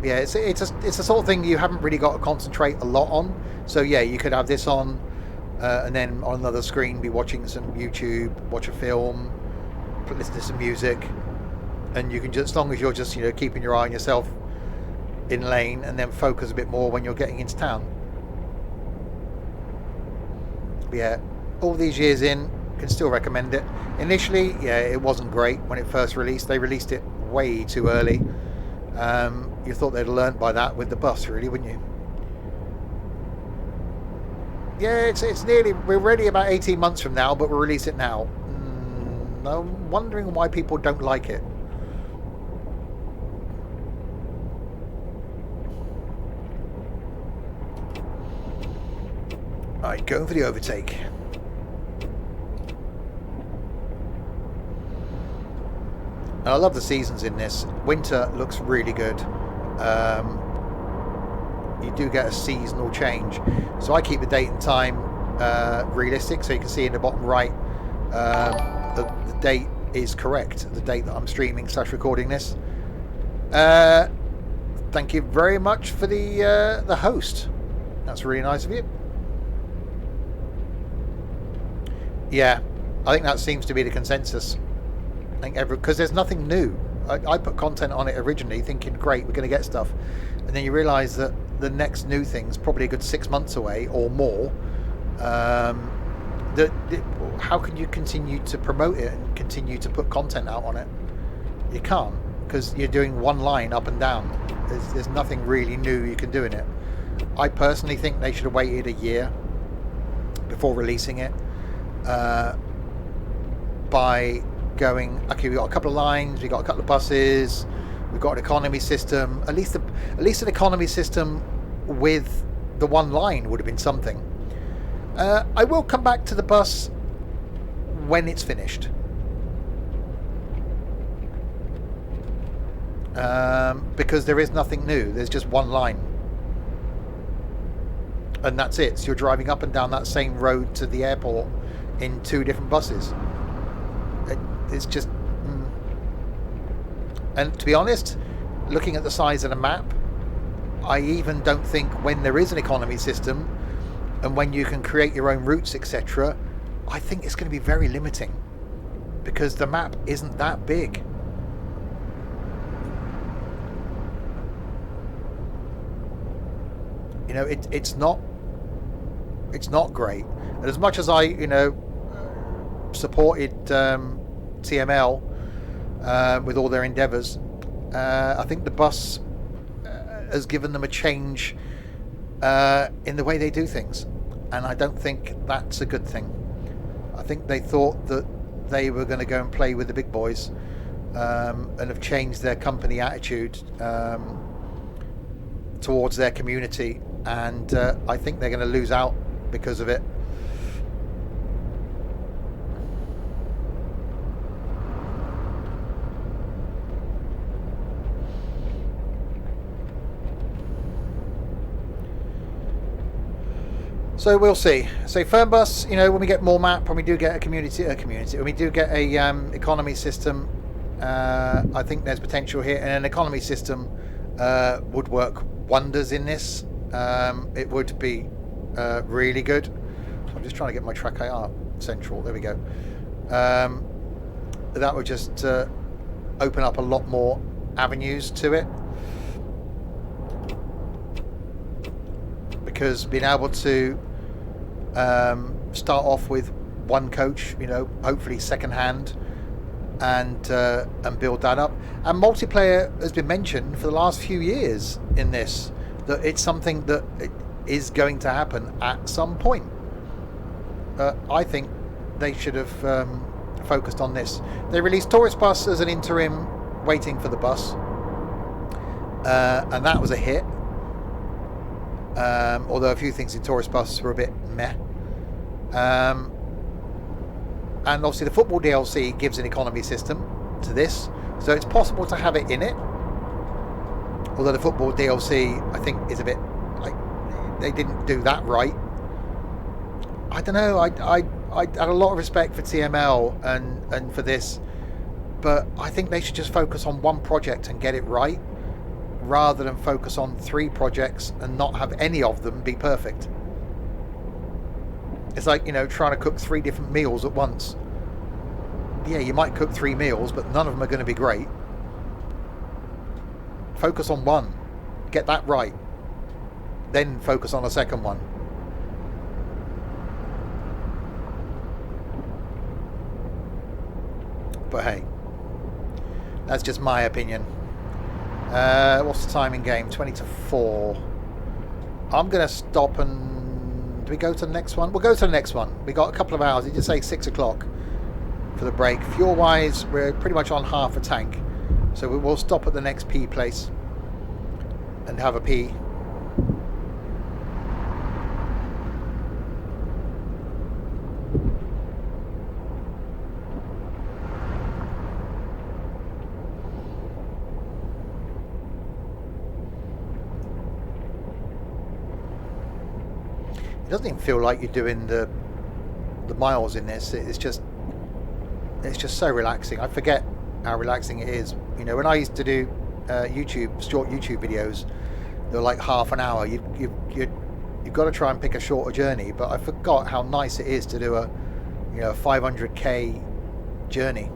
A: Yeah, it's a sort of thing you haven't really got to concentrate a lot on. So yeah, you could have this on, and then on another screen be watching some YouTube, watch a film, listen to some music. and you can just, as long as you're just keeping your eye on yourself in lane, and then focus a bit more when you're getting into town. But yeah, all these years in, can still recommend it. Initially, yeah, it wasn't great when it first released. They released it way too early. You thought they'd learnt by that with the bus, really, wouldn't you? Yeah, it's nearly, we're ready about 18 months from now, but we'll release it now. I'm wondering why people don't like it. Alright, going for the overtake. And I love the seasons in this. Winter looks really good. You do get a seasonal change. So I keep the date and time realistic, so you can see in the bottom right the date is correct. The date that I'm streaming / recording this. Thank you very much for the host. That's really nice of you. Yeah, I think that seems to be the consensus. I think because there's nothing new. I put content on it originally thinking, great, we're going to get stuff, and then you realise that the next new thing's probably a good 6 months away or more. How can you continue to promote it and continue to put content out on it? You can't, because you're doing one line up and down. There's nothing really new you can do in it. I personally think they should have waited a year before releasing it. By going, okay, we've got a couple of lines, we've got a couple of buses, we've got an economy system. At least an economy system with the one line would have been something. I will come back to the bus when it's finished. Because there is nothing new. There's just one line. And that's it. So you're driving up and down that same road to the airport in 2 different buses. It's just... And to be honest, looking at the size of the map, I even don't think when there is an economy system and when you can create your own routes, etc., I think it's going to be very limiting because the map isn't that big. It's not great. And as much as I supported TML with all their endeavours, I think the bus has given them a change in the way they do things, and I don't think that's a good thing. I think they thought that they were going to go and play with the big boys, and have changed their company attitude towards their community, and I think they're going to lose out because of it. So we'll see. So Fernbus, when we get more map, when we do get a community, when we do get a economy system, I think there's potential here, and an economy system would work wonders in this. It would be really good. I'm just trying to get my track IR central. There we go. That would just open up a lot more avenues to it, because being able to start off with one coach, hopefully second hand, and build that up. And multiplayer has been mentioned for the last few years in this, that it's something that is going to happen at some point. I think they should have focused on this. They released Tourist Bus as an interim, waiting for the bus, and that was a hit. Although a few things in Tourist Bus were a bit meh. And obviously the football DLC gives an economy system to this, so it's possible to have it in it. Although the football DLC, I think, is a bit like they didn't do that right. I don't know. I had a lot of respect for TML and for this, but I think they should just focus on one project and get it right, rather than focus on 3 projects and not have any of them be perfect. It's like, trying to cook 3 different meals at once. Yeah, you might cook 3 meals, but none of them are going to be great. Focus on one. Get that right. Then focus on a second one. But hey, that's just my opinion. What's the time in game? 20 to 4. I'm going to stop and... Do we go to the next one? We'll go to the next one. We got a couple of hours. It just say 6 o'clock for the break. Fuel-wise, we're pretty much on half a tank. So we will stop at the next P place and have a pee. It doesn't even feel like you're doing the miles in this. It's just so relaxing. I forget how relaxing it is. You know, when I used to do short YouTube videos, they're like half an hour. You've got to try and pick a shorter journey. But I forgot how nice it is to do a 500k journey.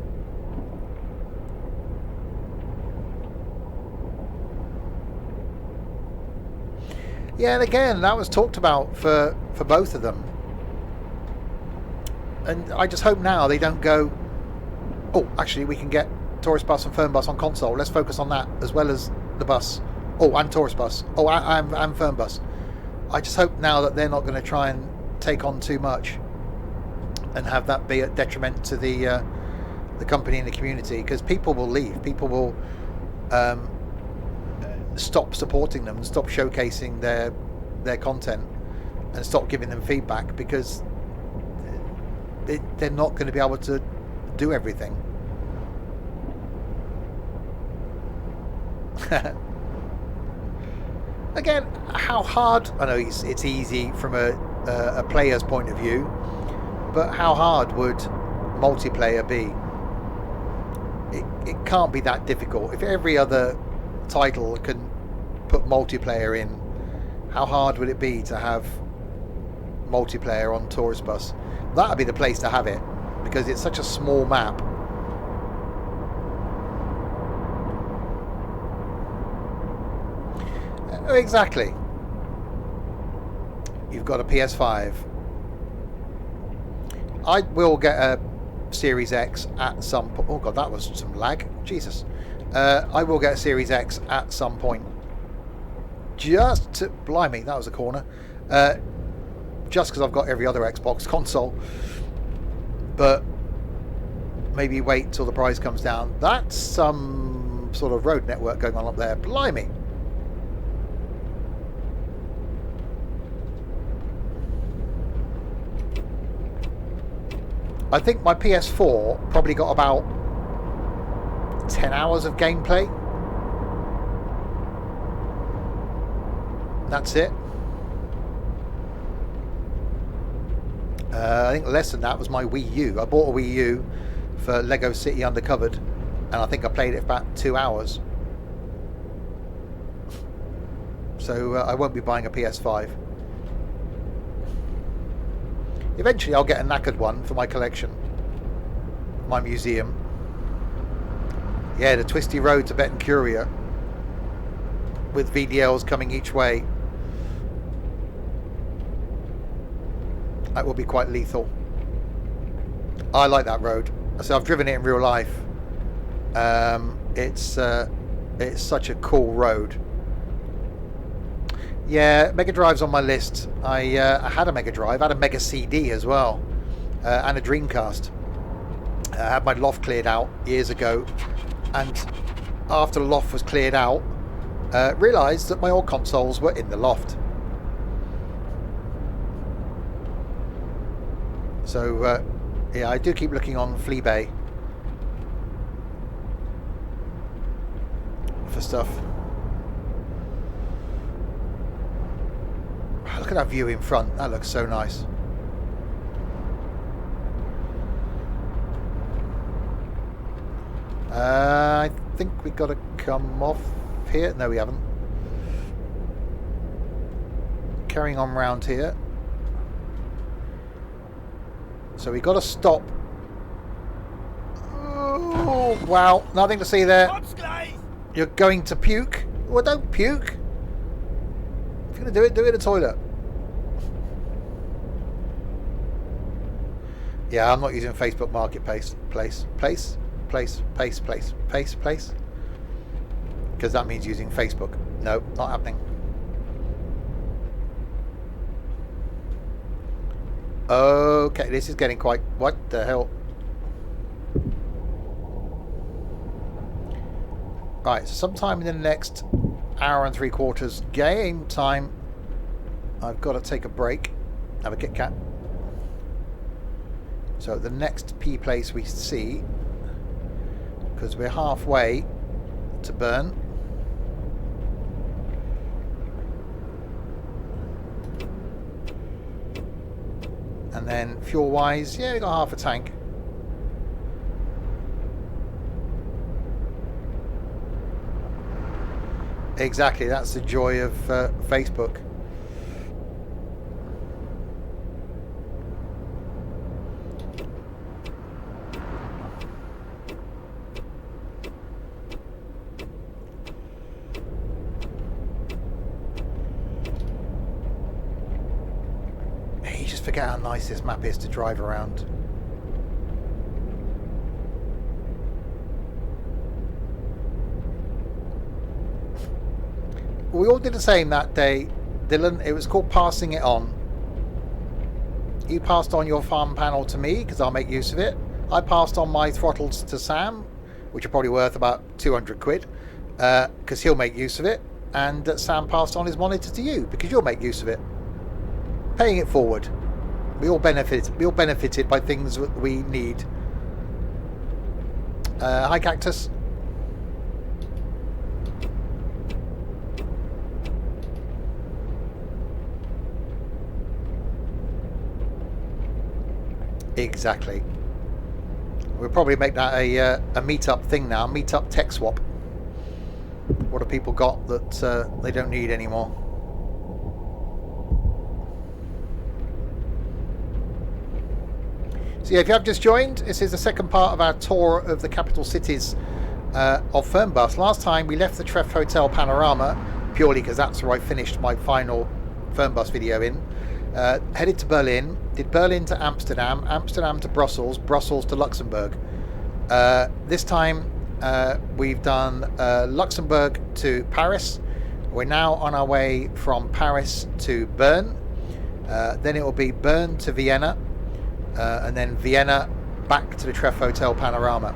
A: Yeah, and again, that was talked about for both of them. And I just hope now they don't go, oh, actually, we can get Tourist Bus and Fernbus on console. Let's focus on that as well as the bus. Oh, and Tourist Bus. Oh, and Fernbus. I just hope now that they're not going to try and take on too much and have that be a detriment to the company and the community, because people will leave. People will... stop supporting them, stop showcasing their content, and stop giving them feedback, because they're not going to be able to do everything. Again, how hard, I know it's easy from a player's point of view, but how hard would multiplayer be? It can't be that difficult. If every other title can put multiplayer in, how hard would it be to have multiplayer on Tourist Bus? That would be the place to have it, because it's such a small map. Exactly. You've got a PS5. I will get a Series X at some point. Oh god, that was some lag. Jesus. I will get a Series X at some point. Just to... Blimey, that was a corner. Just because I've got every other Xbox console. But maybe wait till the price comes down. That's some sort of road network going on up there. Blimey. I think my PS4 probably got about 10 hours of gameplay. That's it. I think less than that was my Wii U. I bought a Wii U for Lego City Undercovered, and I think I played it for about 2 hours. So I won't be buying a PS5. Eventually I'll get a knackered one for my collection, my museum. Yeah, the twisty road to Betancuria with VDLs coming each way. That will be quite lethal. I like that road. So I've driven it in real life. It's such a cool road. Yeah, Mega Drive's on my list. I had a Mega Drive, I had a Mega CD as well, and a Dreamcast. I had my loft cleared out years ago, and after the loft was cleared out, realised that my old consoles were in the loft. So, yeah, I do keep looking on Fleabay for stuff. Look at that view in front. That looks so nice. I think we got to come off here. No, we haven't. Carrying on round here. So we got to stop. Oh, wow. Nothing to see there. You're going to puke. Well, don't puke. If you're going to do it in the toilet. Yeah, I'm not using Facebook Marketplace. Place. Because that means using Facebook. No, not happening. Okay, this is getting quite... What the hell? Right, so sometime in the next hour and 3/4 game time, I've got to take a break. Have a Kit Kat. So the next P place we see, because we're halfway to Bern. And then fuel wise, yeah, we got half a tank. Exactly, that's the joy of Facebook. You just forget how nice this map is to drive around. We all did the same that day, Dylan. It was called passing it on. You passed on your farm panel to me because I'll make use of it. I passed on my throttles to Sam, which are probably worth about 200 quid, because he'll make use of it. And Sam passed on his monitor to you because you'll make use of it. Paying it forward. We all benefit. We all benefited by things that we need. Hi, Cactus. Exactly. We'll probably make that a meetup thing now. Meetup tech swap. What have people got that they don't need anymore? So yeah, if you have just joined, this is the second part of our tour of the capital cities of Fernbus. Last time we left the Treff Hotel Panorama, purely because that's where I finished my final Fernbus video in. Headed to Berlin, did Berlin to Amsterdam, Amsterdam to Brussels, Brussels to Luxembourg. This time we've done Luxembourg to Paris. We're now on our way from Paris to Bern. Then it will be Bern to Vienna, and then Vienna back to the Treff Hotel Panorama.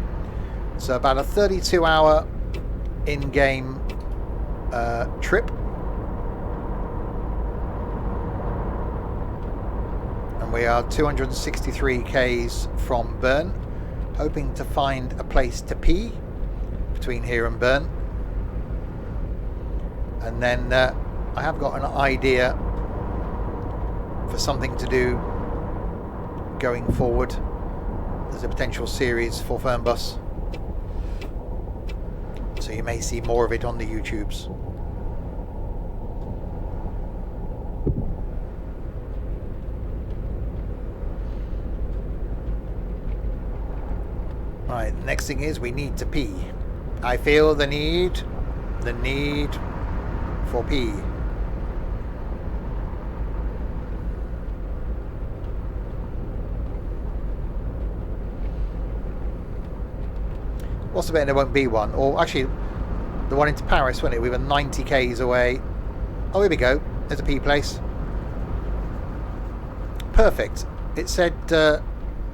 A: So about a 32-hour in-game trip. We are 263 k's from Bern, hoping to find a place to pee between here and Bern. And then I have got an idea for something to do going forward. There's a potential series for Fernbus, so you may see more of it on the YouTubes. Right, the next thing is we need to pee. I feel the need for pee. What's the bet there won't be one? Or actually, the one into Paris, wasn't it? We were 90 k's away. Oh, here we go. There's a pee place. Perfect. It said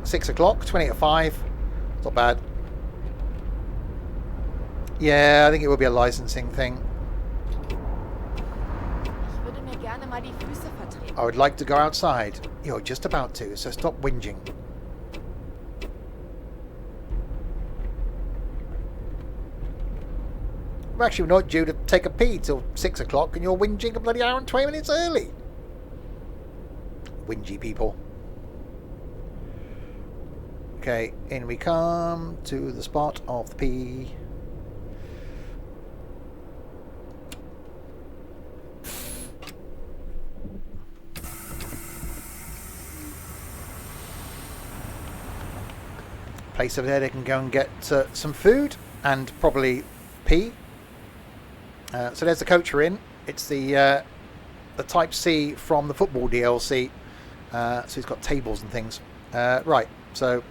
A: 6 o'clock, 20 to 5. Not bad. Yeah, I think it will be a licensing thing. I would like to go outside. You're just about to, so stop whinging. We're actually not due to take a pee till 6 o'clock and you're whinging a bloody hour and 20 minutes early. Whingy people. Okay, in we come to the spot of the pee. Place over there they can go and get some food and probably pee. So there's the coach we're in. It's the Type C from the football DLC. So it's got tables and things. Right, so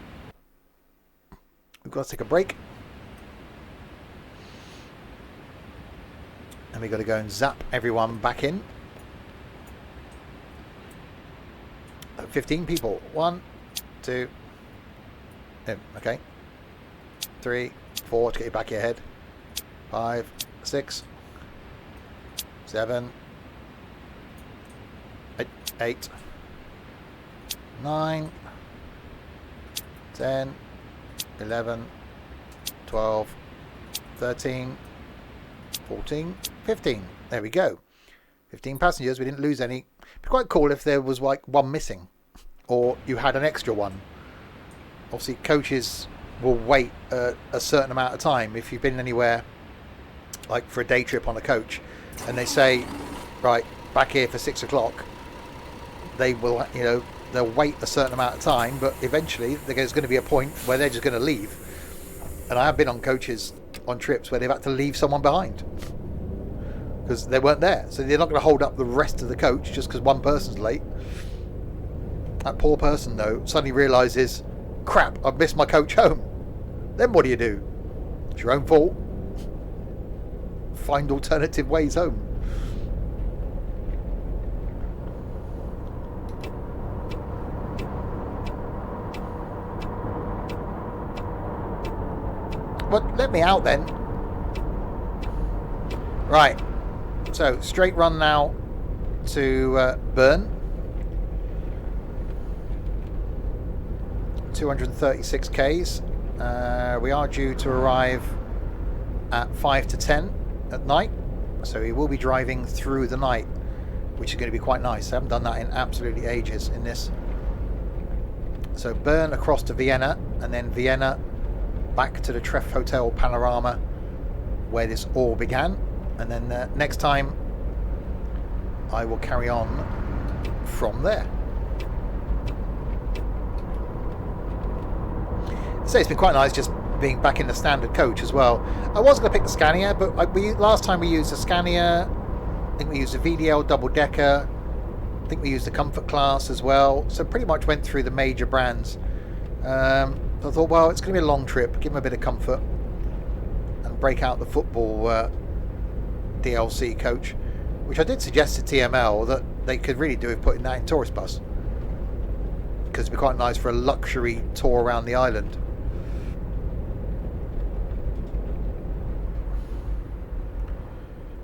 A: we've got to take a break. And we've got to go and zap everyone back in. 15 people. 1, 2. Okay. 3, 4 to get you back your head. 5, 6, 7, 8, 9, 10, 11, 12, 13, 14, 15. There we go. 15 passengers. We didn't lose any. It'd be quite cool if there was like one missing, or you had an extra one. Obviously, coaches will wait a certain amount of time. If you've been anywhere, like for a day trip on a coach, and they say, right, back here for 6 o'clock, they will, you know, they'll wait a certain amount of time, but eventually there's going to be a point where they're just going to leave. And I have been on coaches on trips where they've had to leave someone behind because they weren't there. So they're not going to hold up the rest of the coach just because one person's late. That poor person, though, suddenly realises, crap, I've missed my coach home. Then what do? It's your own fault. Find alternative ways home. Well, let me out then. Right. So, straight run now to Bern. 236 Ks. We are due to arrive at 5 to 10 at night. So we will be driving through the night, which is going to be quite nice. I haven't done that in absolutely ages in this. So Bern across to Vienna, and then Vienna back to the Treff Hotel Panorama where this all began, and then next time I will carry on from there. So it's been quite nice just being back in the standard coach as well. I was going to pick the Scania, but last time we used the Scania. I think we used the VDL double decker. I think we used the comfort class as well. So pretty much went through the major brands. I thought, well, it's going to be a long trip. Give them a bit of comfort and break out the football DLC coach, which I did suggest to TML that they could really do with putting that in tourist bus, because it'd be quite nice for a luxury tour around the island.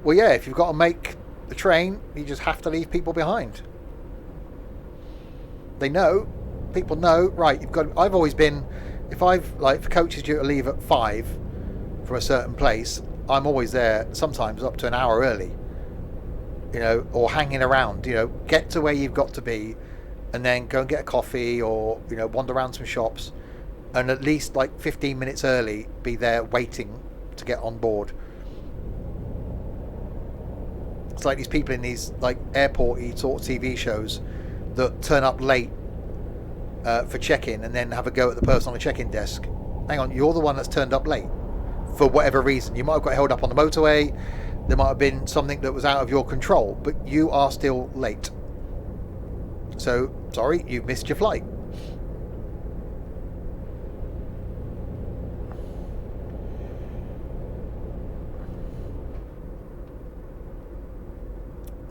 A: Well, yeah, if you've got to make the train, you just have to leave people behind. They know. People know, right, you've got. I've always been, if coaches due to leave at 5 from a certain place, I'm always there, sometimes up to an hour early, you know, or hanging around, you know, get to where you've got to be, and then go and get a coffee, or, you know, wander around some shops, and at least like 15 minutes early, be there waiting to get on board. It's like these people in these like airport-y sort of TV shows that turn up late for check-in and then have a go at the person on the check-in desk. Hang on, you're the one that's turned up late for whatever reason. You might have got held up on the motorway. There might have been something that was out of your control, but you are still late. So, sorry, you've missed your flight.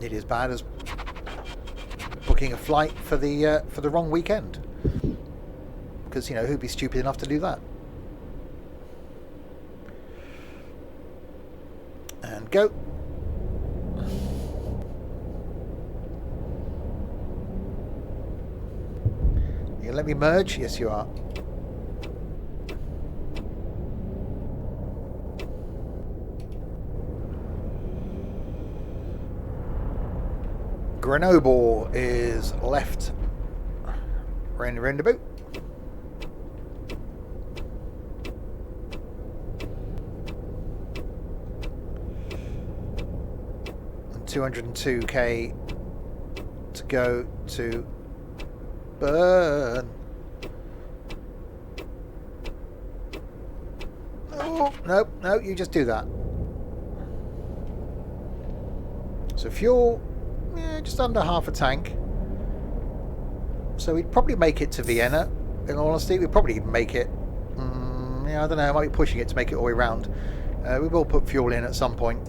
A: It is bad as booking a flight for the wrong weekend, because, you know, who'd be stupid enough to do that? And go. You gonna let me merge? Yes, you are. Grenoble is left. Roundabout. And 202k to go to Bern. Oh, no, you just do that. So fuel, just under half a tank. So we'd probably make it to Vienna. In all honesty, we'd probably even make it. I don't know. I might be pushing it to make it all the way round. We will put fuel in at some point.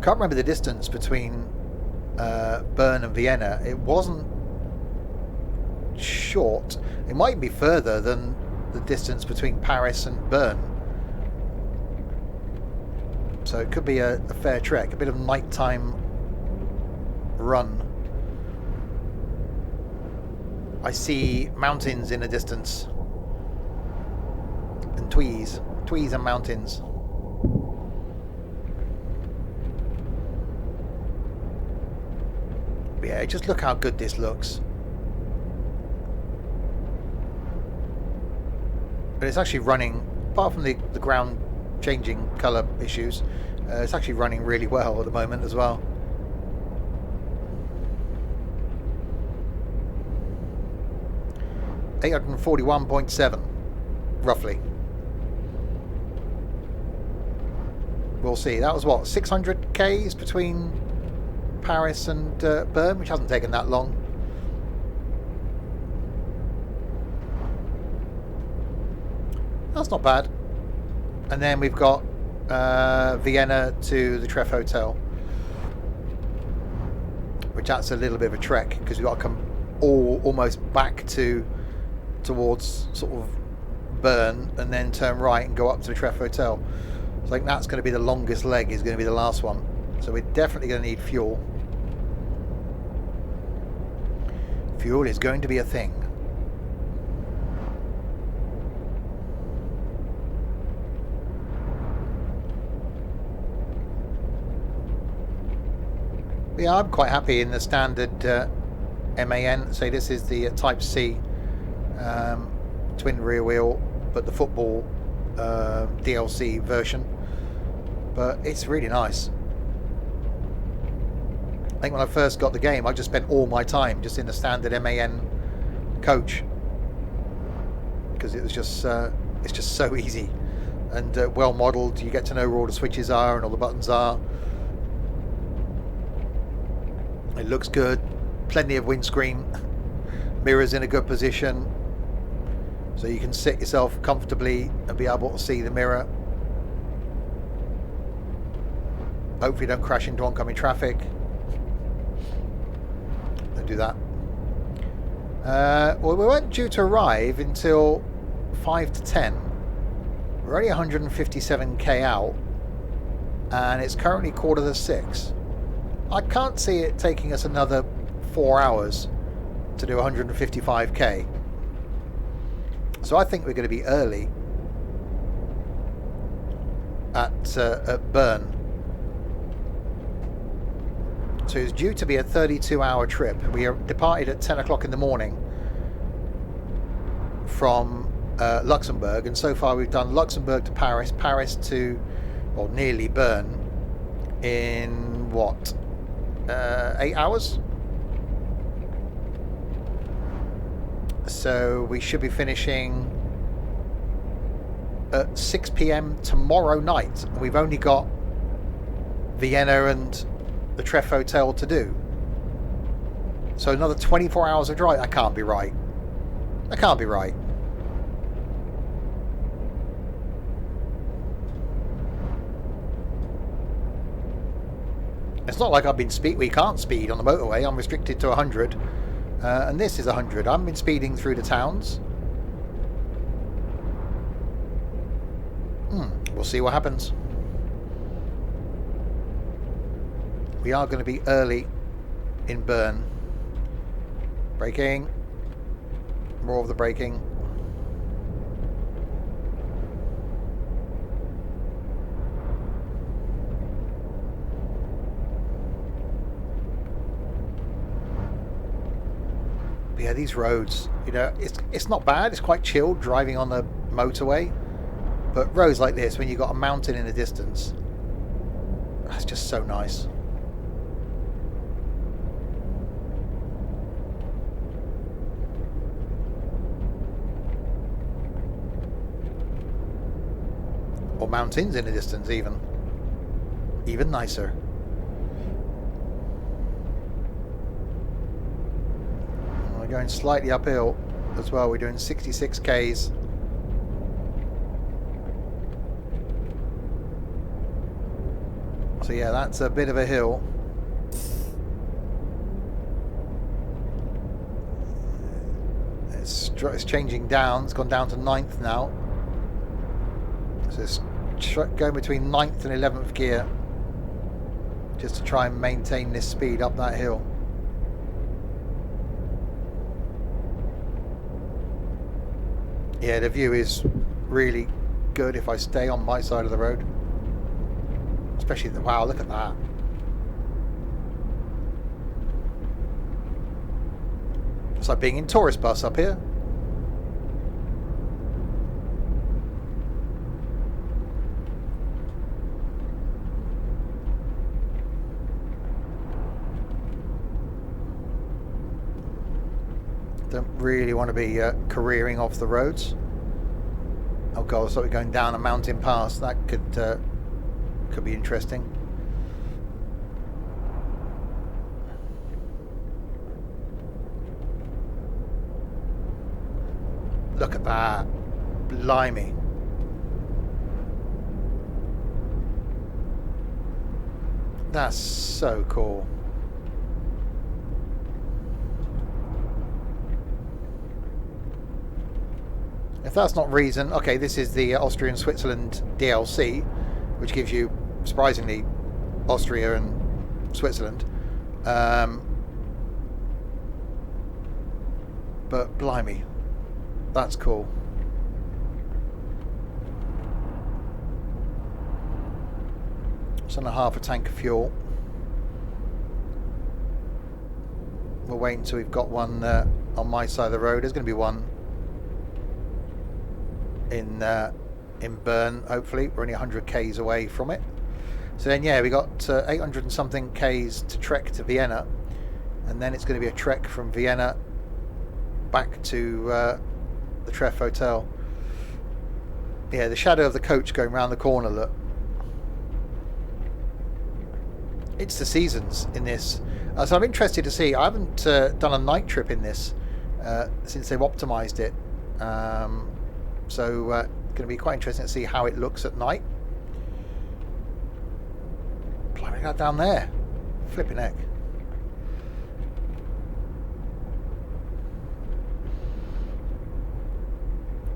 A: Can't remember the distance between Bern and Vienna. It wasn't short. It might be further than the distance between Paris and Bern. So it could be a fair trek, a bit of nighttime run. I see mountains in the distance and trees and mountains. But yeah, just look how good this looks. But it's actually running, apart from the ground changing colour issues, it's actually running really well at the moment as well. $841.7 roughly. We'll see. That was what, 600 k's between Paris and Bern, which hasn't taken that long. That's not bad. And then we've got Vienna to the Treff Hotel, which that's a little bit of a trek because we've got to come almost back towards sort of Bern and then turn right and go up to the Treff Hotel. So I think that's going to be the longest leg, is going to be the last one. So we're definitely going to need fuel. Fuel is going to be a thing. Yeah, I'm quite happy in the standard MAN. So this is the Type C twin rear wheel, but the football DLC version. But it's really nice. I think when I first got the game, I just spent all my time just in the standard MAN coach because it was just it's just so easy and well modelled. You get to know where all the switches are and all the buttons are. It looks good. Plenty of windscreen. Mirrors in a good position. So you can sit yourself comfortably and be able to see the mirror. Hopefully don't crash into oncoming traffic. Don't do that. Well, we weren't due to arrive until 5 to 10. We're only 157k out. And it's currently 5:45. I can't see it taking us another 4 hours to do 155k. So I think we're going to be early at Bern. So it's due to be a 32-hour trip. We are departed at 10 o'clock in the morning from Luxembourg, and so far we've done Luxembourg to Paris, Paris to, or nearly Bern, in what? 8 hours. So we should be finishing at 6 p.m. tomorrow night. We've only got Vienna and the Treff Hotel to do. So another 24 hours of drive. That can't be right. That can't be right. It's not like I've been we can't speed on the motorway. I'm restricted to 100. And this is 100. I've been speeding through the towns. We'll see what happens. We are going to be early in Bern. Braking. More of the braking. Yeah, these roads, you know, it's not bad. It's quite chilled driving on the motorway, but roads like this, when you've got a mountain in the distance, that's just so nice. Or mountains in the distance even. Even nicer. We're going slightly uphill as well. We're doing 66 Ks. So yeah, that's a bit of a hill. It's changing down. It's gone down to 9th now. So it's going between 9th and 11th gear just to try and maintain this speed up that hill. Yeah, the view is really good if I stay on my side of the road. Especially the, wow, look at that. It's like being in tourist bus up here. Don't really want to be careering off the roads. Oh god, so we're going down a mountain pass. That could be interesting. Look at that. Blimey. That's so cool. If that's not reason, okay, this is the Austrian Switzerland Dlc, which gives you, surprisingly, Austria and Switzerland. But blimey, that's cool. It's on a half a tank of fuel. We'll wait until we've got one on my side of the road. There's going to be one in Bern, hopefully. We're only 100 Ks away from it. So then, yeah, we got 800 and something Ks to trek to Vienna, and then it's going to be a trek from Vienna back to the Treff Hotel. Yeah, the shadow of the coach going round the corner, look. It's the seasons in this. So I'm interested to see. I haven't done a night trip in this since they've optimised it. So it's going to be quite interesting to see how it looks at night. Blimey, that down there. Flipping heck.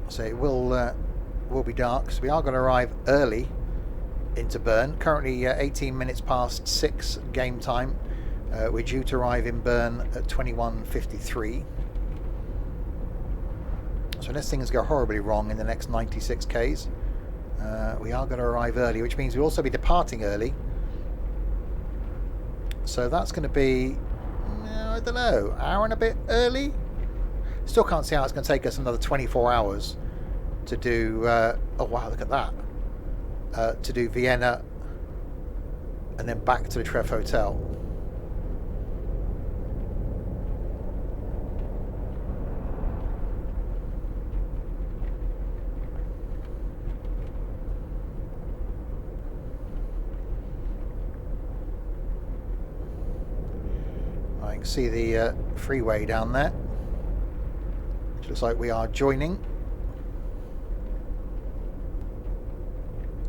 A: So it will be dark. So we are going to arrive early into Bern. Currently 18 minutes past 6 game time. We're due to arrive in Bern at 21:53. So unless things go horribly wrong in the next 96 Ks, we are going to arrive early, which means we'll also be departing early. So that's going to be, I don't know, hour and a bit early. Still can't see how it's going to take us another 24 hours to do, oh wow, look at that. To do Vienna and then back to the Treff Hotel. I can see the freeway down there, which looks like we are joining.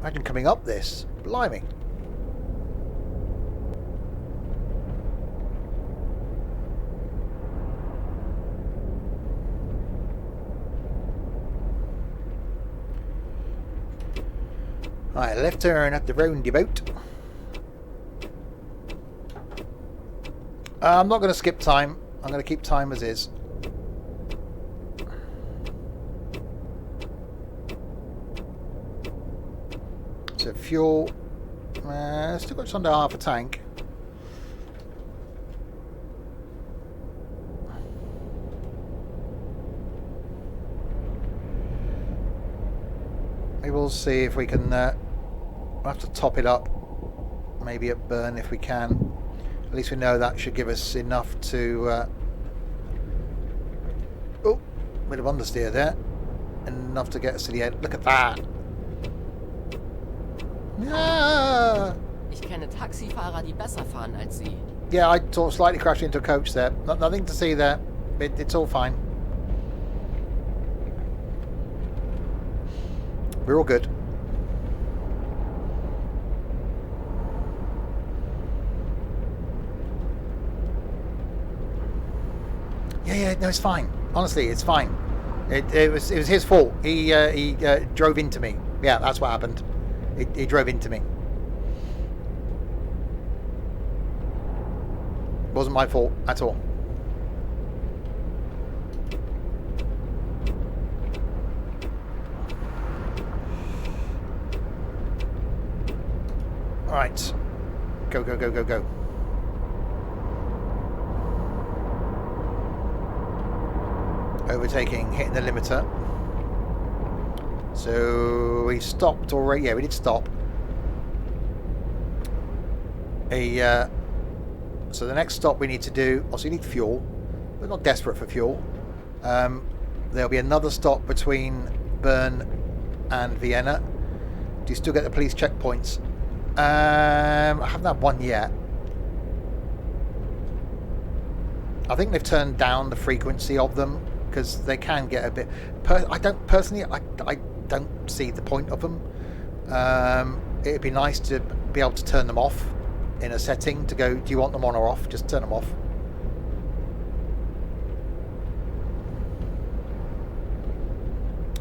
A: Imagine coming up this. Blimey. Right, left turn at the roundabout. I'm not going to skip time. I'm going to keep time as is. So fuel, still got just under half a tank. We will see if we can, we'll have to top it up, maybe at Bern if we can. At least we know that should give us enough to, oh, bit of understeer there, enough to get us to the end. Look at that. Ah.
D: Ich kenne Taxifahrer, die besser fahren als Sie.
A: Yeah, I sort of slightly crashed into a coach there. Nothing to see there. It's all fine. We're all good. Yeah, no, it's fine. Honestly, it's fine. It was his fault. He drove into me. Yeah, that's what happened. He drove into me. Wasn't my fault at all. All right, go, go, go, go, go. Overtaking, hitting the limiter. So we stopped already. Yeah, we did stop. So the next stop we need to do. Also, you need fuel. We're not desperate for fuel. There'll be another stop between Bern and Vienna. Do you still get the police checkpoints? I haven't had one yet. I think they've turned down the frequency of them because they can get a bit. I don't see the point of them. It'd be nice to be able to turn them off in a setting to go. Do you want them on or off? Just turn them off.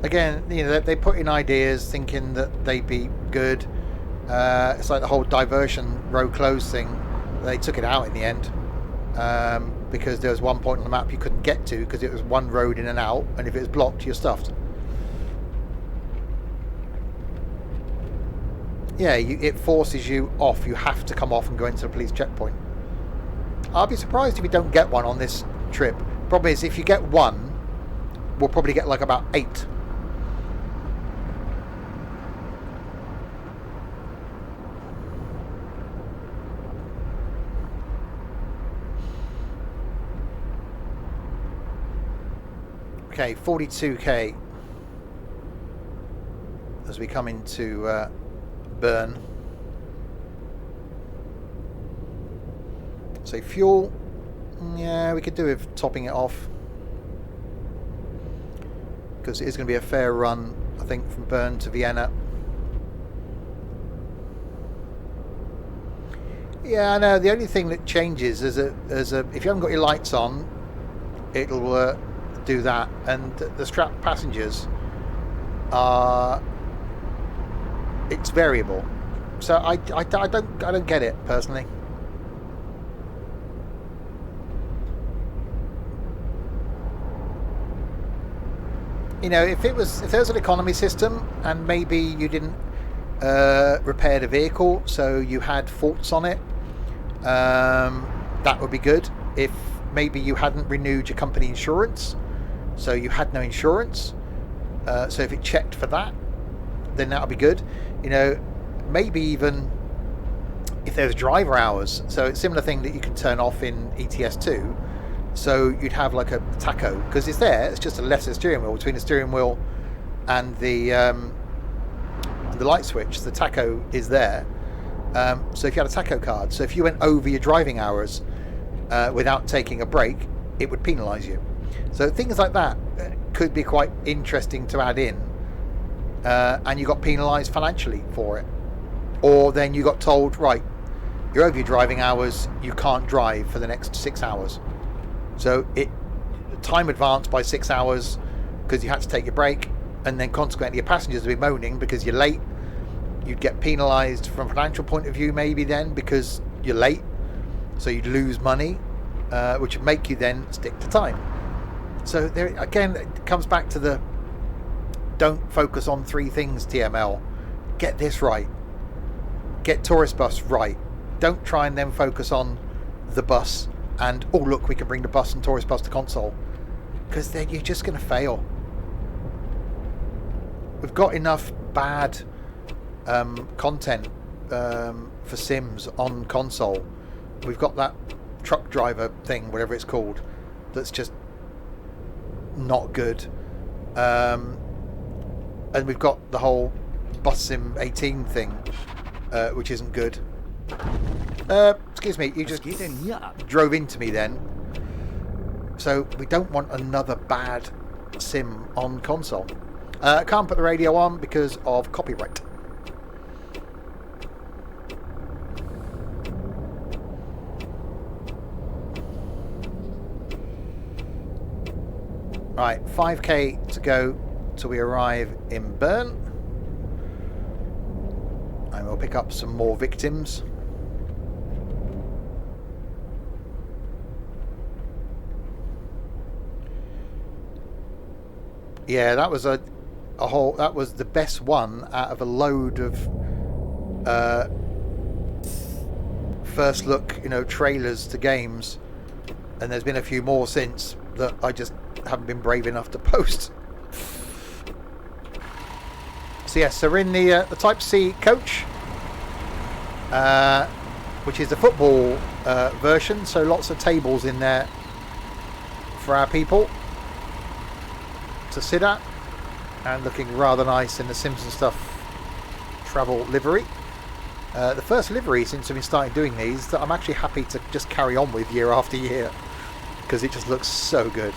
A: Again, you know, they put in ideas thinking that they'd be good. It's like the whole diversion road closed thing. They took it out in the end because there was one point on the map you couldn't get to because it was one road in and out, and if it was blocked, you're stuffed. Yeah, it forces you off. You have to come off and go into a police checkpoint. I'll be surprised if you don't get one on this trip. Problem is, if you get one, we'll probably get like about 8. Okay, 42k as we come into Bern. So fuel, yeah, we could do with topping it off because it is going to be a fair run, I think, from Bern to Vienna. Yeah, I know. The only thing that changes is if you haven't got your lights on, it'll do that, and the strapped passengers are. It's variable, so I don't get it personally. You know, if there was an economy system and maybe you didn't repair the vehicle, so you had faults on it, that would be good. If maybe you hadn't renewed your company insurance, so you had no insurance, so if it checked for that, then that would be good. You know, maybe even if there's driver hours, so it's a similar thing that you can turn off in ETS2. So you'd have like a tacho, because it's there. It's just a lesser steering wheel between the steering wheel and the light switch. The tacho is there. So if you had a tacho card, so if you went over your driving hours without taking a break, it would penalise you. So things like that could be quite interesting to add in. And you got penalised financially for it. Or then you got told, right, you're over your driving hours, you can't drive for the next 6 hours. So time advanced by 6 hours because you had to take your break, and then consequently your passengers would be moaning because you're late. You'd get penalised from a financial point of view maybe then because you're late. So you'd lose money, which would make you then stick to time. So there again, it comes back to the don't focus on 3 things, TML. Get this right. Get tourist bus right. Don't try and then focus on the bus and, oh look, we can bring the bus and tourist bus to console. Because then you're just going to fail. We've got enough bad content for Sims on console. We've got that truck driver thing, whatever it's called, that's just not good. And we've got the whole Bus Sim 18 thing, which isn't good. Excuse me, you
B: Was
A: just
B: geht denn hier ab?
A: drove into me then. So we don't want another bad sim on console. Can't put the radio on because of copyright. Right, 5k to go till we arrive in Bern. And we'll pick up some more victims. Yeah, that was a whole. That was the best one out of a load of first look, trailers to games, and there's been a few more since that I just haven't been brave enough to post. So yes, so we're in the Type C coach, which is the football version. So lots of tables in there for our people to sit at, and looking rather nice in the Simpson Stuff travel livery. The first livery since we've been starting doing these that I'm actually happy to just carry on with year after year, because it just looks so good.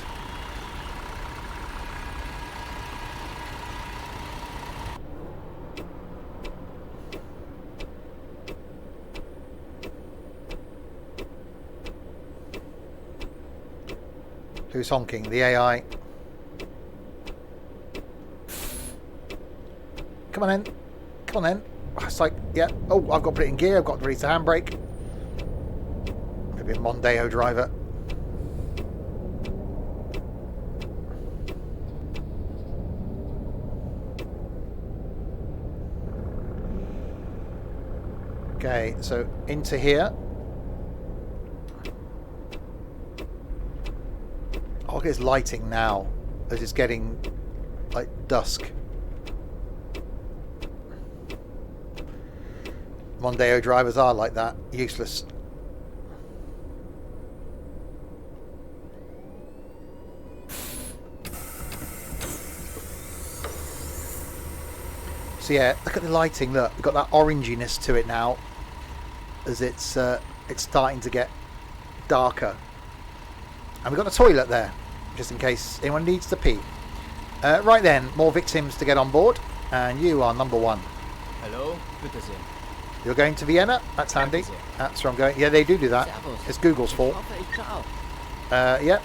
A: Who's honking? The AI. Come on then. Come on then. It's like, yeah. Oh, I've got to put it in gear. I've got to release the handbrake. Maybe a Mondeo driver. Okay, so into here. Oh, look at its lighting now as it's getting like dusk. Mondeo drivers are like that, useless. So yeah, look at the lighting. Look, we've got that oranginess to it now, as it's starting to get darker. And we've got a toilet there, just in case anyone needs to pee. Right then, more victims to get on board, and you are number one.
B: Hello, bitte sehr.
A: You're going to Vienna? That's handy. That's where I'm going. Yeah, they do that.
D: Servus.
A: It's Google's
D: Ich
A: fault.
D: hoffe, ich klar.
A: Yep.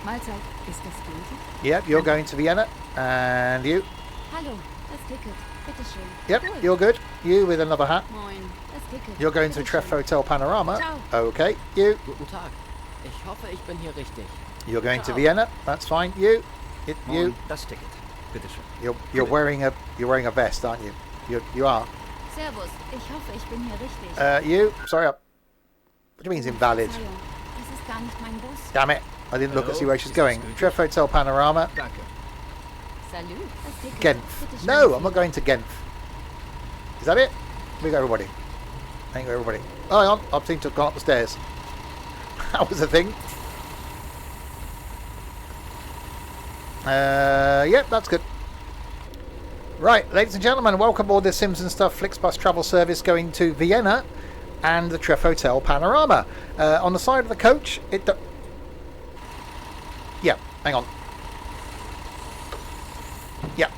C: Mahlzeit, ist das gültig?
A: Yep, you're going to Vienna. And you?
C: Hallo, das Ticket. Bitteschön.
A: Yep,
C: Gut.
A: you're good. You with another hat.
C: Moin, das Ticket.
A: You're going to
C: Bitteschön.
A: Treff Hotel Panorama.
C: Ciao.
A: Okay, you.
D: Guten Tag. Ich hoffe, ich bin hier richtig.
A: You're going to
D: Ciao.
A: Vienna. That's fine. You. You.
B: Moin, das Ticket. Bitteschön.
A: You're wearing a vest, aren't you? You are.
C: Servus, ich hoffe, ich bin hier richtig.
A: You. Sorry. What do you mean it's invalid?
C: Verzeihung, das ist gar nicht mein Bus.
A: Damn it! I didn't look and see where she's
B: Hello,
A: going.
B: is this
A: Treff Hotel Panorama.
B: Danke.
C: Salut, das Ticket.
A: Genf.
C: Bitteschön.
A: No, I'm not going to Genf. Is that it? We got everybody. Thank you, everybody. Oh, hang on. I seem to have gone up the stairs. That was a thing. Yep, that's good. Right, ladies and gentlemen, welcome aboard the Simpson Stuff Flixbus travel service going to Vienna and the Treff Hotel Panorama. On the side of the coach, yeah, hang on. Yeah.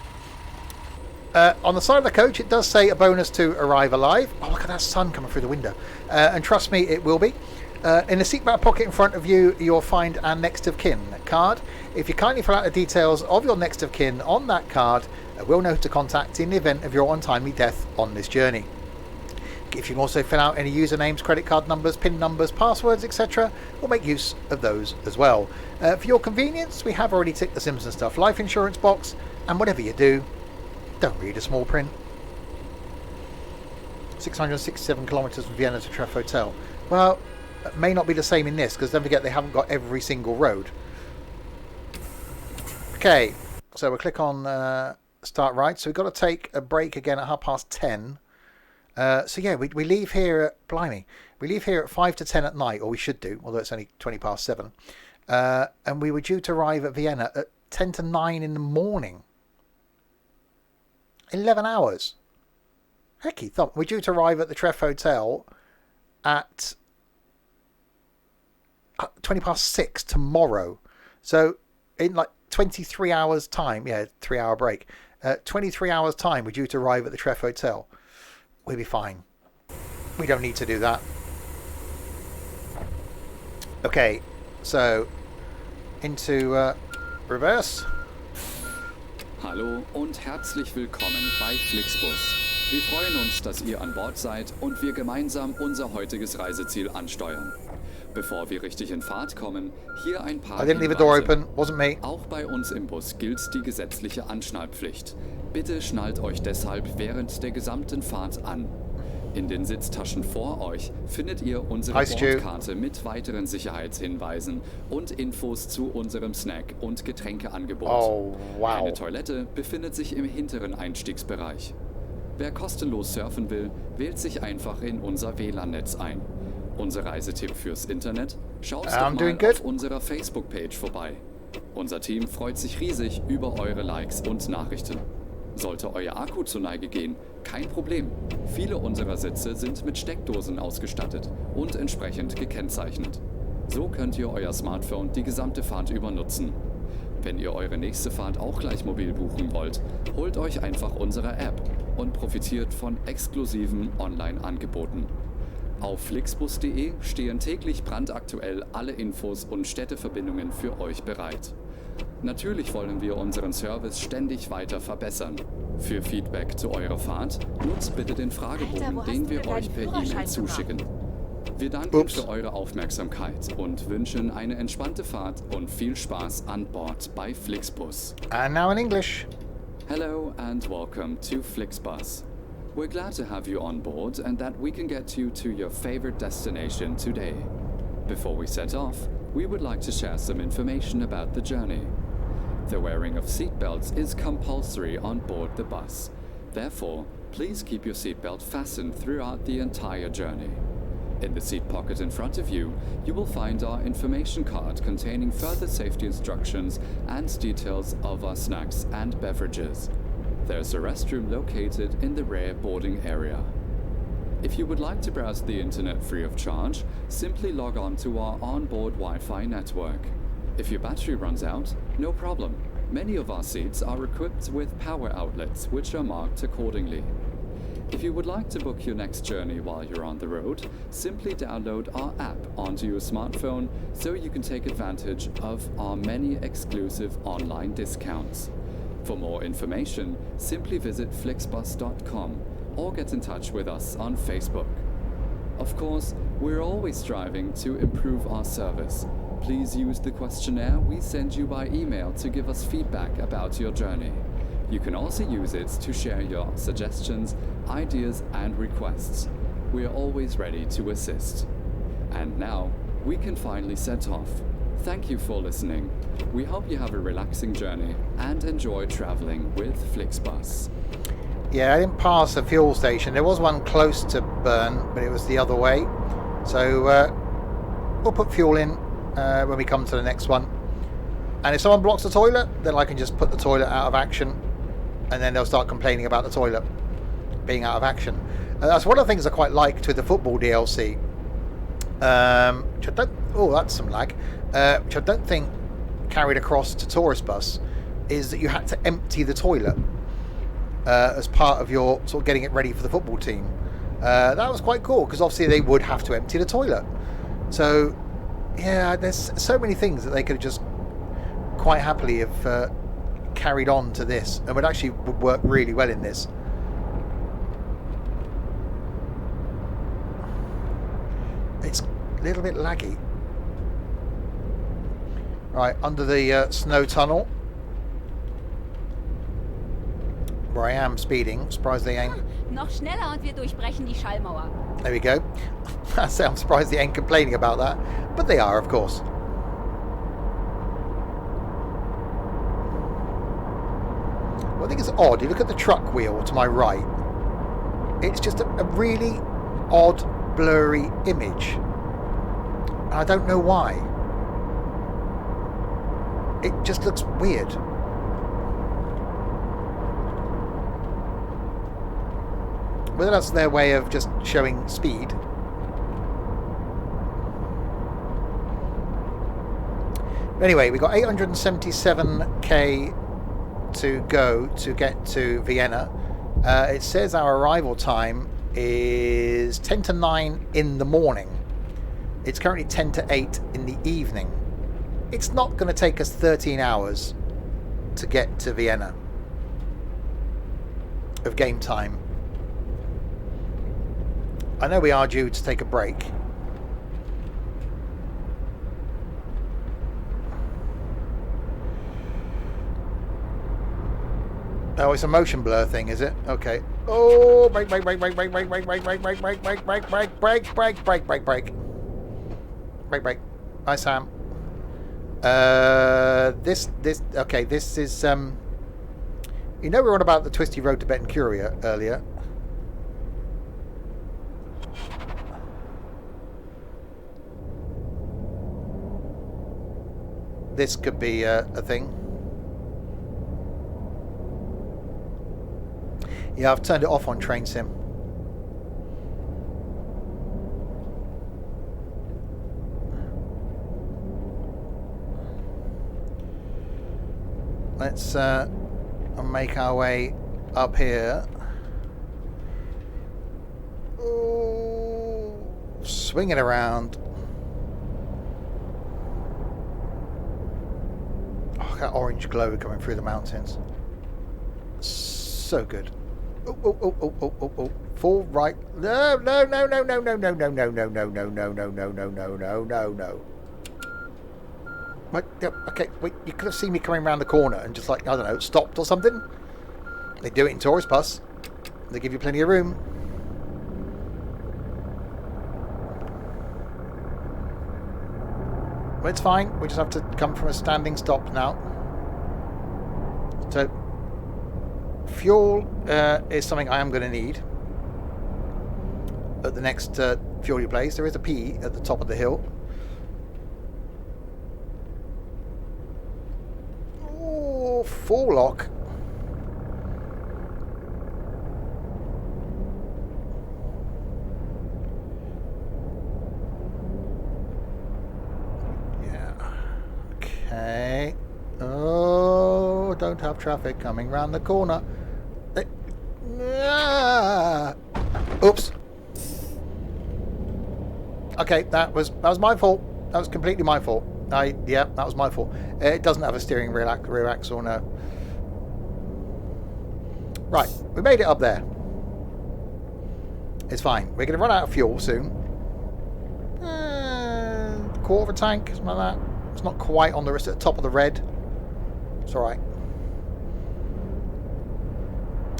A: On the side of the coach, it does say a bonus to arrive alive. Oh, look at that sun coming through the window. And trust me, it will be. In the seatbelt pocket in front of you, you'll find our next of kin card. If you kindly fill out the details of your next of kin on that card, we'll know who to contact in the event of your untimely death on this journey. If you can also fill out any usernames, credit card numbers, PIN numbers, passwords, etc., we'll make use of those as well. For your convenience, we have already ticked the Simpson Stuff life insurance box, and whatever you do, don't read a small print. 667 kilometres from Vienna to Treff Hotel. Well, it may not be the same in this, because don't forget they haven't got every single road. Okay, so we'll click on start ride. So we've got to take a break again at 10:30. So yeah, we leave here at, blimey, we leave here at 5 to 10 at night, or we should do, although it's only 7:20. And we were due to arrive at Vienna at 10 to 9 in the morning. 11 hours. Hecky thump. We're due to arrive at the Treff Hotel at 6:20 tomorrow. So in like 23 hours time, 3-hour break. 23 hours time, we're due to arrive at the Treff Hotel. We'll be fine. We don't need to do that. Okay, so into reverse.
E: Hallo und herzlich willkommen bei Flixbus. Wir freuen uns, dass ihr an Bord seid und wir gemeinsam unser heutiges Reiseziel ansteuern. Bevor wir richtig in Fahrt kommen, hier ein paar
A: I didn't leave the door
E: Hinweise.
A: open. Wasn't me.
E: Auch bei uns im Bus gilt die gesetzliche Anschnallpflicht. Bitte schnallt euch deshalb während der gesamten Fahrt an. In den Sitztaschen vor euch findet ihr unsere Bordkarte mit weiteren Sicherheitshinweisen und Infos zu unserem Snack- und Getränkeangebot.
A: Oh, wow.
E: Eine Toilette befindet sich im hinteren Einstiegsbereich. Wer kostenlos surfen will, wählt sich einfach in unser WLAN-Netz ein. Unser Reisetipp fürs Internet? Schaut doch mal auf unserer Facebook-Page vorbei. Unser Team freut sich riesig über eure Likes und Nachrichten. Sollte euer Akku zur Neige gehen, kein Problem. Viele unserer Sitze sind mit Steckdosen ausgestattet und entsprechend gekennzeichnet. So könnt ihr euer Smartphone die gesamte Fahrt über nutzen. Wenn ihr eure nächste Fahrt auch gleich mobil buchen wollt, holt euch einfach unsere App und profitiert von exklusiven Online-Angeboten. Auf flixbus.de stehen täglich brandaktuell alle Infos und Städteverbindungen für euch bereit. Natürlich wollen wir unseren Service ständig weiter verbessern. Für Feedback zu eurer Fahrt nutzt bitte den Fragebogen, den wir euch per E-Mail zuschicken. Wir danken für eure Aufmerksamkeit und wünschen eine entspannte Fahrt und viel Spaß an Bord bei Flixbus.
A: And now in English.
E: Hello and welcome to Flixbus. We're glad to have you on board and that we can get you to your favorite destination today. Before we set off, we would like to share some information about the journey. The wearing of seatbelts is compulsory on board the bus. Therefore, please keep your seatbelt fastened throughout the entire journey. In the seat pocket in front of you, you will find our information card containing further safety instructions and details of our snacks and beverages. There's a restroom located in the rear boarding area. If you would like to browse the internet free of charge, simply log on to our onboard Wi-Fi network. If your battery runs out, no problem. Many of our seats are equipped with power outlets, which are marked accordingly. If you would like to book your next journey while you're on the road, simply download our app onto your smartphone so you can take advantage of our many exclusive online discounts. For more information, simply visit flixbus.com or get in touch with us on Facebook. Of course, we're always striving to improve our service. Please use the questionnaire we send you by email to give us feedback about your journey. You can also use it to share your suggestions, ideas, and requests. We are always ready to assist. And now, we can finally set off. Thank you for listening. We hope you have a relaxing journey and enjoy traveling with Flixbus.
A: Yeah, I didn't pass a fuel station. There was one close to Bern, but it was the other way. So we'll put fuel in when we come to the next one. And if someone blocks the toilet, then I can just put the toilet out of action. And then they'll start complaining about the toilet being out of action. That's one of the things I quite liked with the football DLC. Which I don't... Oh, that's some lag. Which I don't think carried across to Tourist Bus, is that you had to empty the toilet as part of your sort of getting it ready for the football team. That was quite cool, because obviously they would have to empty the toilet. So, yeah, there's so many things that they could have just quite happily have carried on to this, and would work really well in this. It's a little bit laggy. Right, under the snow tunnel, where I am speeding. Surprised they ain't.
C: Noch schneller und wir durchbrechen die Schallmauer.
A: There we go. I say I'm surprised they ain't complaining about that, but they are, of course. Well, I think it's odd. You look at the truck wheel to my right. It's just a really odd, blurry image, and I don't know why. It just looks weird. Whether that's their way of just showing speed. Anyway, we got 877k to go to get to Vienna. It says our arrival time is 10 to 9 in the morning. It's currently 10 to 8 in the evening. It's not going to take us 13 hours to get to Vienna of game time. I know we are due to take a break. Oh, it's a motion blur thing, is it? Okay. Oh, brake. Hi, Sam. Okay, this is, you know we were on about the twisty road to Betancuria earlier. This could be a thing. Yeah, I've turned it off on Train Sim. Let's make our way up here. Ooh, swing it around. Oh, that orange glow coming through the mountains. So good. Oh. Full right. No. What? Okay, wait, you could have seen me coming around the corner and just like, I don't know, stopped or something. They do it in tourist bus. They give you plenty of room. Well, it's fine. We just have to come from a standing stop now. So, fuel is something I am going to need at the next fuel place. There is a P at the top of the hill. Oh, full lock. Yeah. Okay. Oh, don't have traffic coming round the corner. Oops. Okay, that was my fault. That was completely my fault. Yeah, that was my fault. It doesn't have a steering rear axle, no. Right, we made it up there. It's fine. We're going to run out of fuel soon. Quarter of a tank, something like that. It's not quite on the top of the red. It's all right.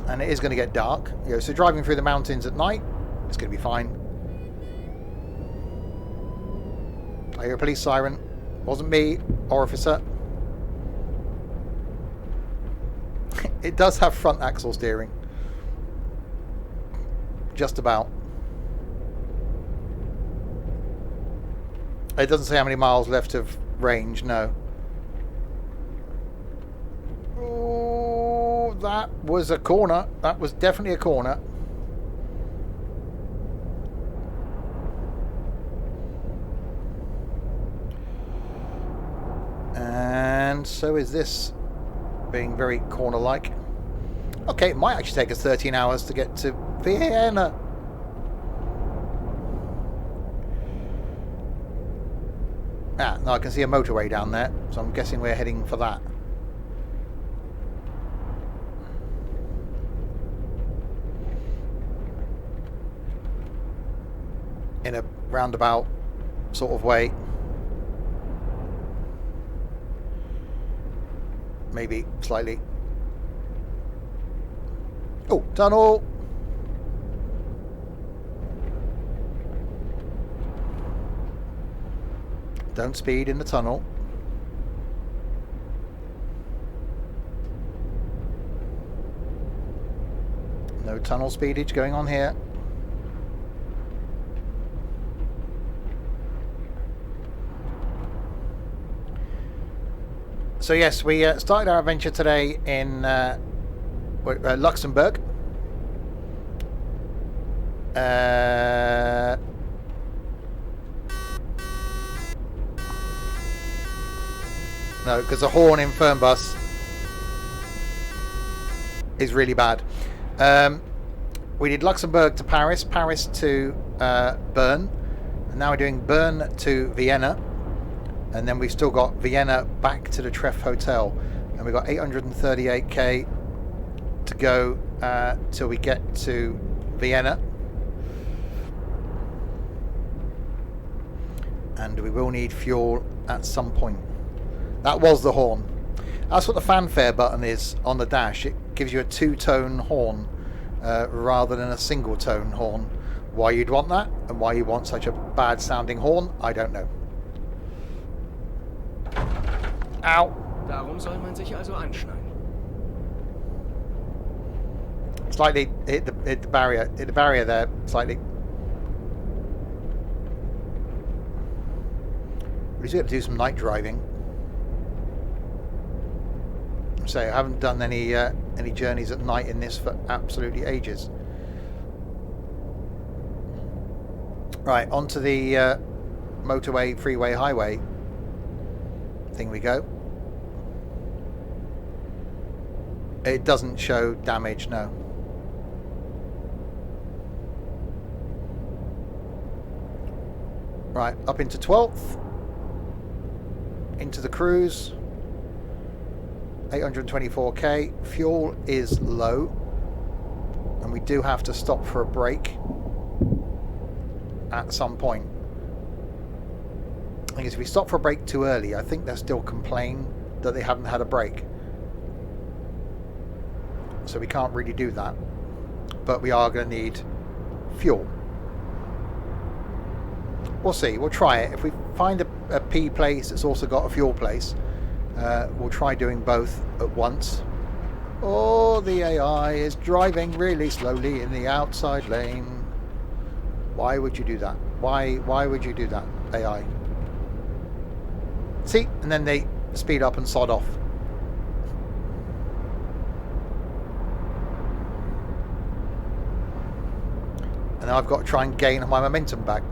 A: And it is going to get dark. You know, so driving through the mountains at night, it's going to be fine. I hear a police siren. Wasn't me, officer. It does have front axle steering. Just about. It doesn't say how many miles left of range, no. Ooh, that was a corner. That was definitely a corner. And so is this, being very corner-like. Okay, it might actually take us 13 hours to get to Vienna. Ah, no, I can see a motorway down there, so I'm guessing we're heading for that. In a roundabout sort of way. Maybe slightly. Oh, tunnel! Don't speed in the tunnel. No tunnel speedage going on here. So yes, we started our adventure today in Luxembourg. No, because the horn in Fernbus is really bad. We did Luxembourg to Paris, Paris to Bern, and now we're doing Bern to Vienna, and then we've still got Vienna back to the Treff Hotel, and we've got 838k to go till we get to Vienna, and we will need fuel at some point. That was the horn. That's what the fanfare button is on the dash. It gives you a two-tone horn rather than a single-tone horn. Why you'd want that and why you want such a bad-sounding horn, I don't know. Ow!
D: Darum soll man sich also anschneiden.
A: Slightly hit the barrier. Hit the barrier there slightly. We're just going to do some night driving. So I haven't done any journeys at night in this for absolutely ages. Right, onto the motorway, freeway, highway thing we go. It doesn't show damage, no. Right, up into 12th. Into the cruise. 824k. Fuel is low. And we do have to stop for a break at some point. I think if we stop for a break too early, I think they'll still complain that they haven't had a break. So we can't really do that. But we are going to need fuel. We'll see. We'll try it. If we find a P place that's also got a fuel place, we'll try doing both at once. Oh, the AI is driving really slowly in the outside lane. Why would you do that? Why would you do that, AI? See? And then they speed up and sod off. And now I've got to try and gain my momentum back.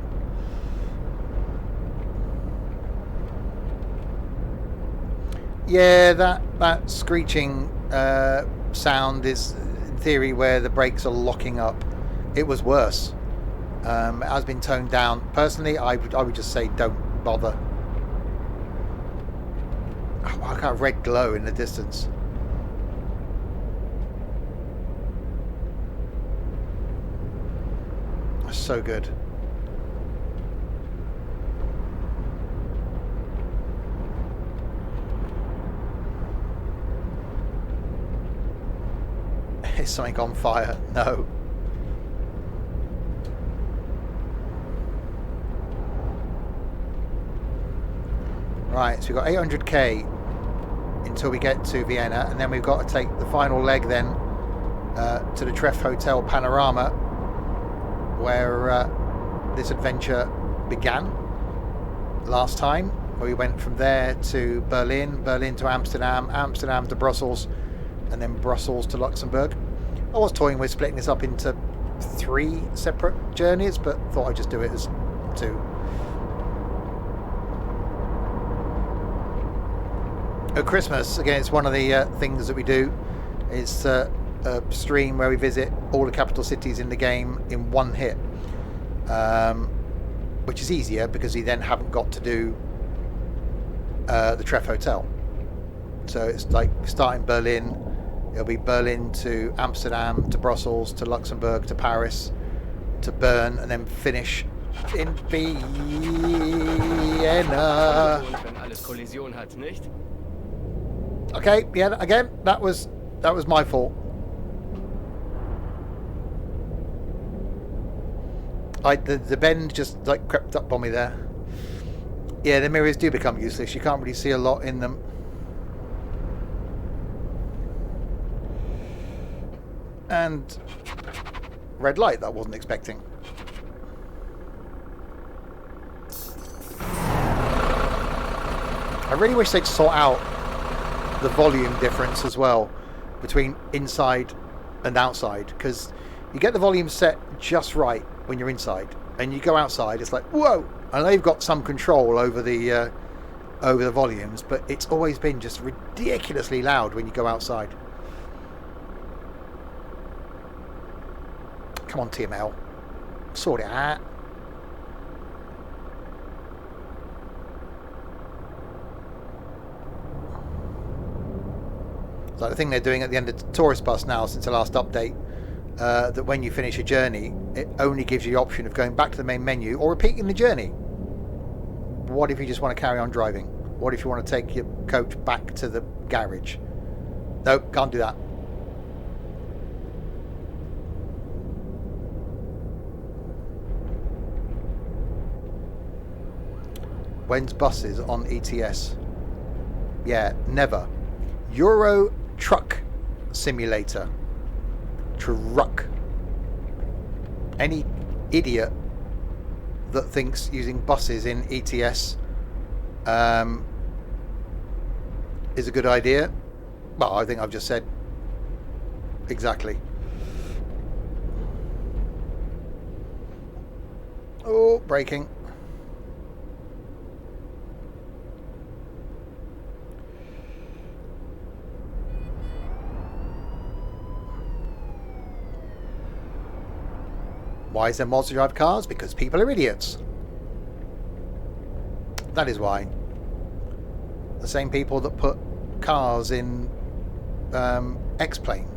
A: Yeah, that screeching sound is in theory where the brakes are locking up. It was worse. It has been toned down. Personally, I would just say don't bother. Oh, I got a red glow in the distance. That's so good. Is something on fire? No. Right, so we've got 800k until we get to Vienna, and then we've got to take the final leg then to the Treff Hotel Panorama, where this adventure began last time, where we went from there to Berlin, Berlin to Amsterdam, Amsterdam to Brussels, and then Brussels to Luxembourg. I was toying with splitting this up into 3 separate journeys, but thought I'd just do it as 2. At Christmas, again, it's one of the things that we do, is a stream where we visit all the capital cities in the game in one hit, which is easier because you then haven't got to do the Treff Hotel. So it's like start in Berlin. It'll be Berlin to Amsterdam to Brussels to Luxembourg to Paris to Bern, and then finish in Vienna.
D: Und wenn alles Kollision hat, nicht?
A: Okay, yeah, again, that was my fault. The bend just like crept up on me there. Yeah, the mirrors do become useless. You can't really see a lot in them. And red light that I wasn't expecting. I really wish they'd sort out the volume difference as well between inside and outside, because You get the volume set just right when you're inside, and you go outside, it's like, whoa! I know you've got some control over the volumes, but it's always been just ridiculously loud when you go outside. Come on, TML. Sort it out. It's like the thing they're doing at the end of the tourist bus now since the last update, that when you finish a journey, it only gives you the option of going back to the main menu or repeating the journey. What if you just want to carry on driving? What if you want to take your coach back to the garage? Nope, can't do that. When's buses on ETS? Yeah, never. Euro Truck Simulator. Truck. Any idiot that thinks using buses in ETS is a good idea, well, I think I've just said exactly. Oh, braking. Why is there mods to drive cars? Because people are idiots. That is why. The same people that put cars in X-Plane.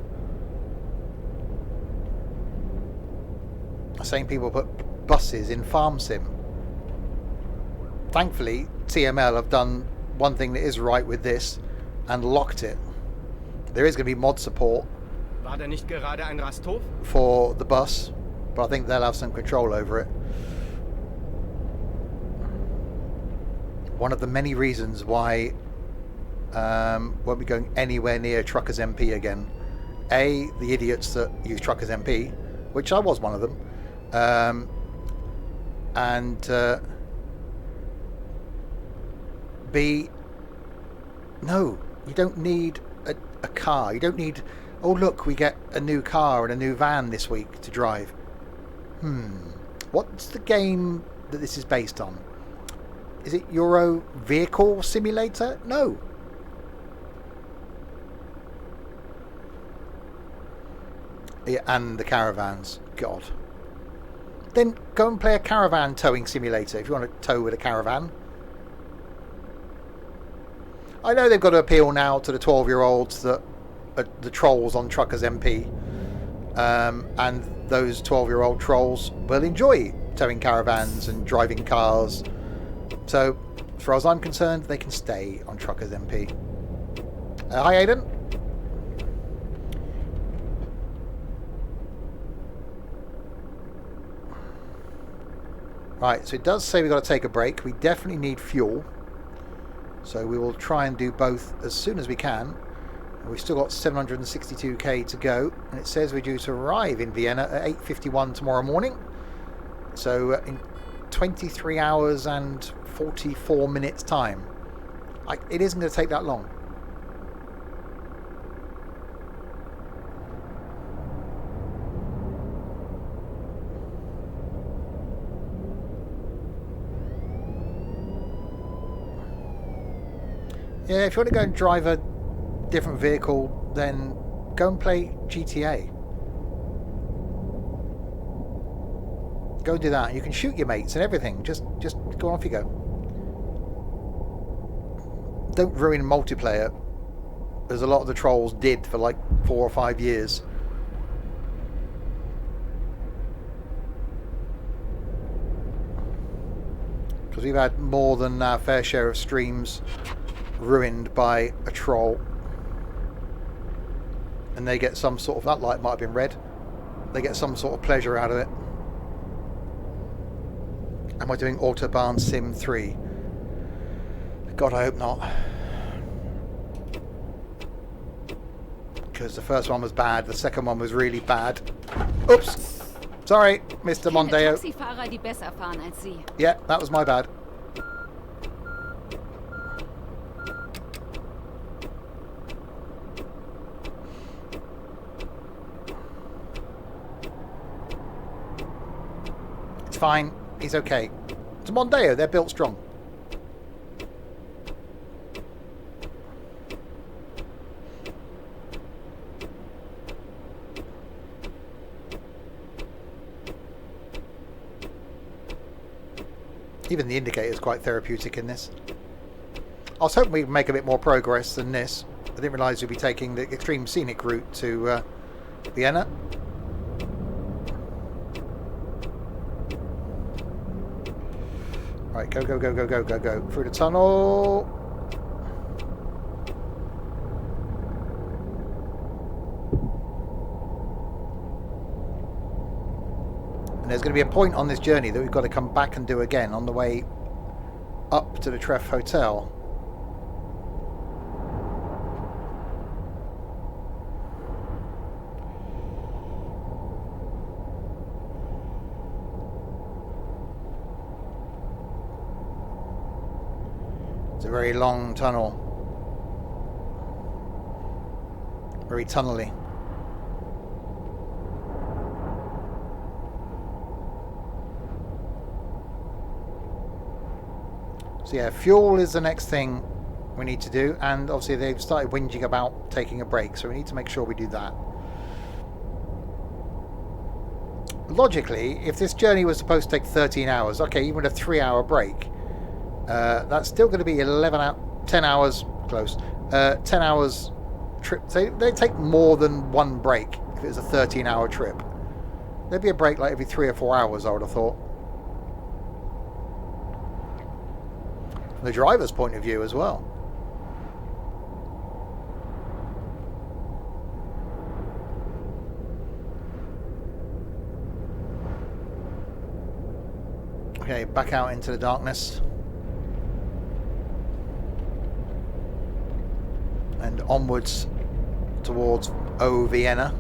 A: The same people put buses in Farm Sim. Thankfully, TML have done one thing that is right with this and locked it. There is going to be mod support
D: War da nicht gerade ein Rasthof?
A: for the bus, but I think they'll have some control over it. One of the many reasons why won't be going anywhere near Truckers MP again. A, the idiots that use Truckers MP, which I was one of them, and B, no, you don't need a car. You don't need, oh look, we get a new car and a new van this week to drive. What's the game that this is based on? Is it Euro Vehicle Simulator? No. Yeah, and the caravans. God. Then go and play a caravan towing simulator if you want to tow with a caravan. I know they've got to appeal now to the 12-year-olds that are the trolls on Truckers MP. And those 12-year-old trolls will enjoy towing caravans and driving cars. So, as far as I'm concerned, they can stay on Truckers MP. Hi, Aidan. Right, so it does say we've got to take a break. We definitely need fuel. So we will try and do both as soon as we can. We've still got 762k to go. And it says we're due to arrive in Vienna at 8:51 tomorrow morning. So in 23 hours and 44 minutes time. It isn't going to take that long. Yeah, if you want to go and drive a different vehicle, then go and play GTA. Go and do that. You can shoot your mates and everything. Just go off you go. Don't ruin multiplayer, as a lot of the trolls did for like 4 or 5 years. Because we've had more than our fair share of streams ruined by a troll, and they get some sort of, that light might have been red, they get some sort of pleasure out of it. Am I doing Autobahn Sim 3? God, I hope not, because the first one was bad, the second one was really bad. Oops, sorry, Mr. Mondeo.
C: Taxifahrer, die besser fahren als Sie.
A: Yeah, that was my bad. fine. He's okay. It's a Mondeo. They're built strong. Even the indicator is quite therapeutic in this. I was hoping we'd make a bit more progress than this. I didn't realise we'd be taking the extreme scenic route to Vienna. Right, go, go, go, go, go, go, go. Through the tunnel. And there's going to be a point on this journey that we've got to come back and do again on the way up to the Treff Hotel. It's a very long tunnel. Very tunnely. So yeah, fuel is the next thing we need to do, and obviously they've started whinging about taking a break, so we need to make sure we do that. Logically, if this journey was supposed to take 13 hours, okay, even a 3-hour break, that's still going to be 10 hours, close, 10 hours trip. So they take more than one break if it was a 13-hour trip. There'd be a break like every 3 or 4 hours, I would have thought. From the driver's point of view as well. Okay, back out into the darkness. And onwards towards O Vienna.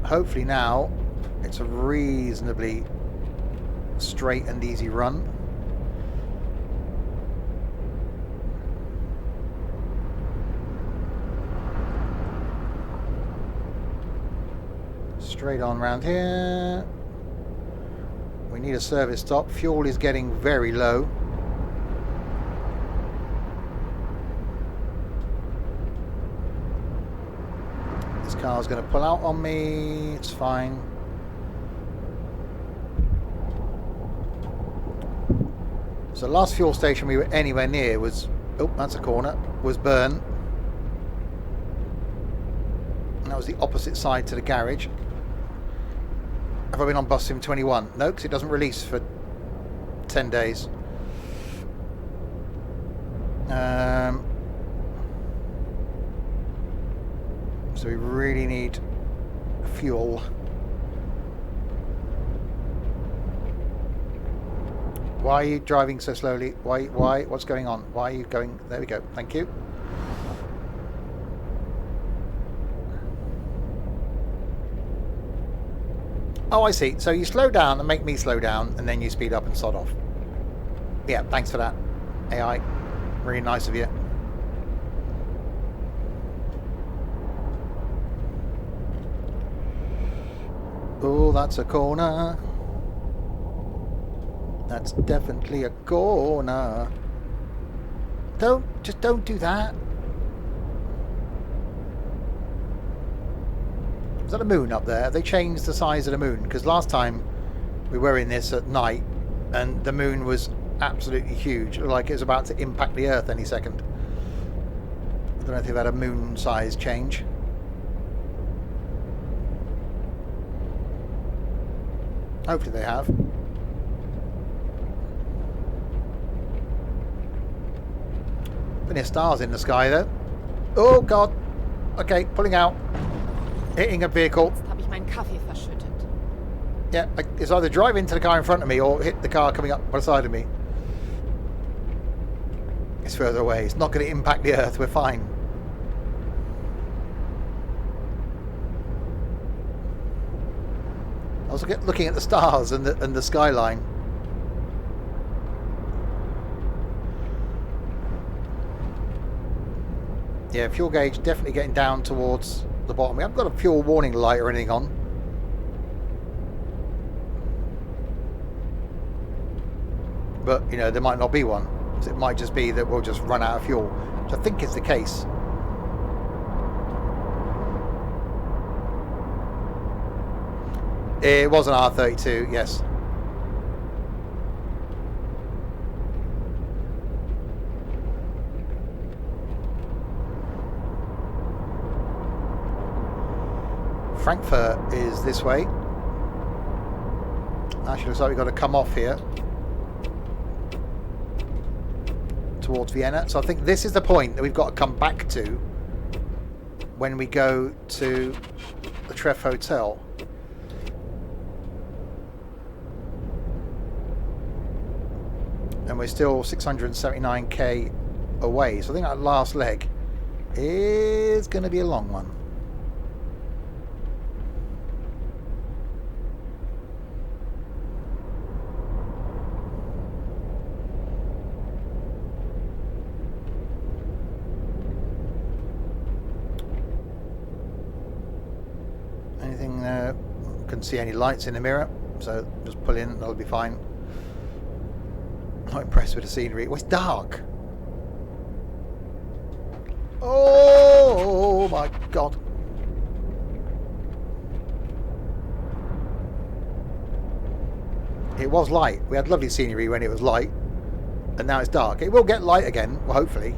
A: Hopefully now it's a reasonably straight and easy run. Straight on round here. We need a service stop. Fuel is getting very low. This car's going to pull out on me. It's fine. So the last fuel station we were anywhere near was, oh, that's a corner, was Bern. And that was the opposite side to the garage. Have I been on bus sim 21? No, because it doesn't release for 10 days. So we really need fuel. Why are you driving so slowly? Why? What's going on? Why are you going? There we go. Thank you. Oh, I see. So you slow down and make me slow down, and then you speed up and sod off. Yeah, thanks for that, AI. Really nice of you. Oh, that's a corner. That's definitely a corner. Just don't do that. Is that a moon up there? Have they changed the size of the moon? Because last time we were in this at night and the moon was absolutely huge. It looked like it was about to impact the Earth any second. I don't know if they've had a moon size change. Hopefully they have. Plenty of stars in the sky though. Oh god. Okay, pulling out. Hitting a vehicle.
C: Jetzt habe ich meinen Kaffee verschüttet.
A: Yeah, it's either drive into the car in front of me or hit the car coming up by the side of me. It's further away. It's not going to impact the Earth. We're fine. I was looking at the stars and the skyline. Yeah, fuel gauge definitely getting down towards the bottom. We haven't got a fuel warning light or anything on. But, you know, there might not be one. So it might just be that we'll just run out of fuel, which I think is the case. It was an R32, yes. Frankfurt is this way. Actually, looks like we've got to come off here towards Vienna. So I think this is the point that we've got to come back to when we go to the Treff Hotel. And we're still 679k away. So I think that last leg is going to be a long one. Couldn't see any lights in the mirror, so just pull in, that'll be fine. Not impressed with the scenery. Well, it's dark. Oh my god. It was light. We had lovely scenery when it was light, and now it's dark. It will get light again, well, hopefully.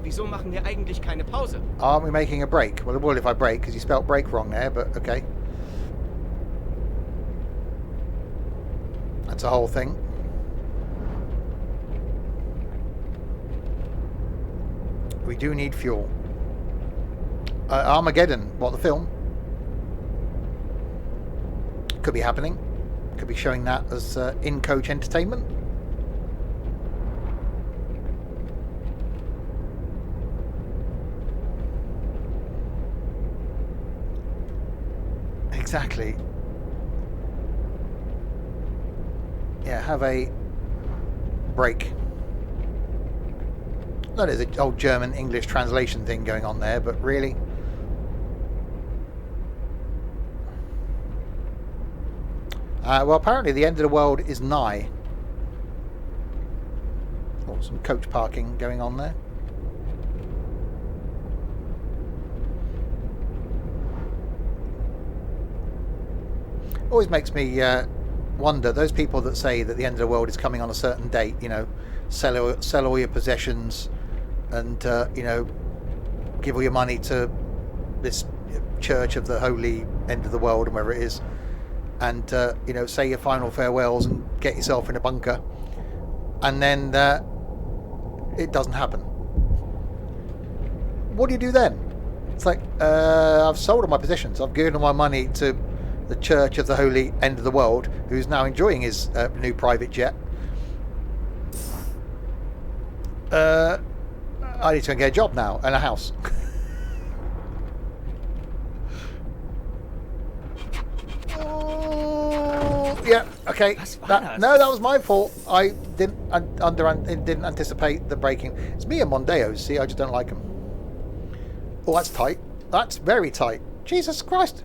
D: Wieso machen wir eigentlich keine Pause?
A: Aren't we making a break? Well, it will if I break, because you spelt break wrong there, but okay. That's a whole thing. We do need fuel. Armageddon, what, the film? Could be happening. Could be showing that as in-coach entertainment. Exactly. Yeah, have a break. That is an old German English translation thing going on there, but really. Well, apparently the end of the world is nigh. Oh, some coach parking going on there. Always makes me wonder, those people that say that the end of the world is coming on a certain date, you know, sell all your possessions and, you know, give all your money to this church of the holy end of the world and wherever it is, and, you know, say your final farewells and get yourself in a bunker, and then it doesn't happen. What do you do then? It's like, I've sold all my possessions, I've given all my money to the Church of the Holy End of the World, who's now enjoying his new private jet. I need to go and get a job now and a house. Oh, yeah, okay. That was my fault. I didn't didn't anticipate the braking. It's me and Mondeos. See, I just don't like them. Oh, that's tight. That's very tight. Jesus Christ.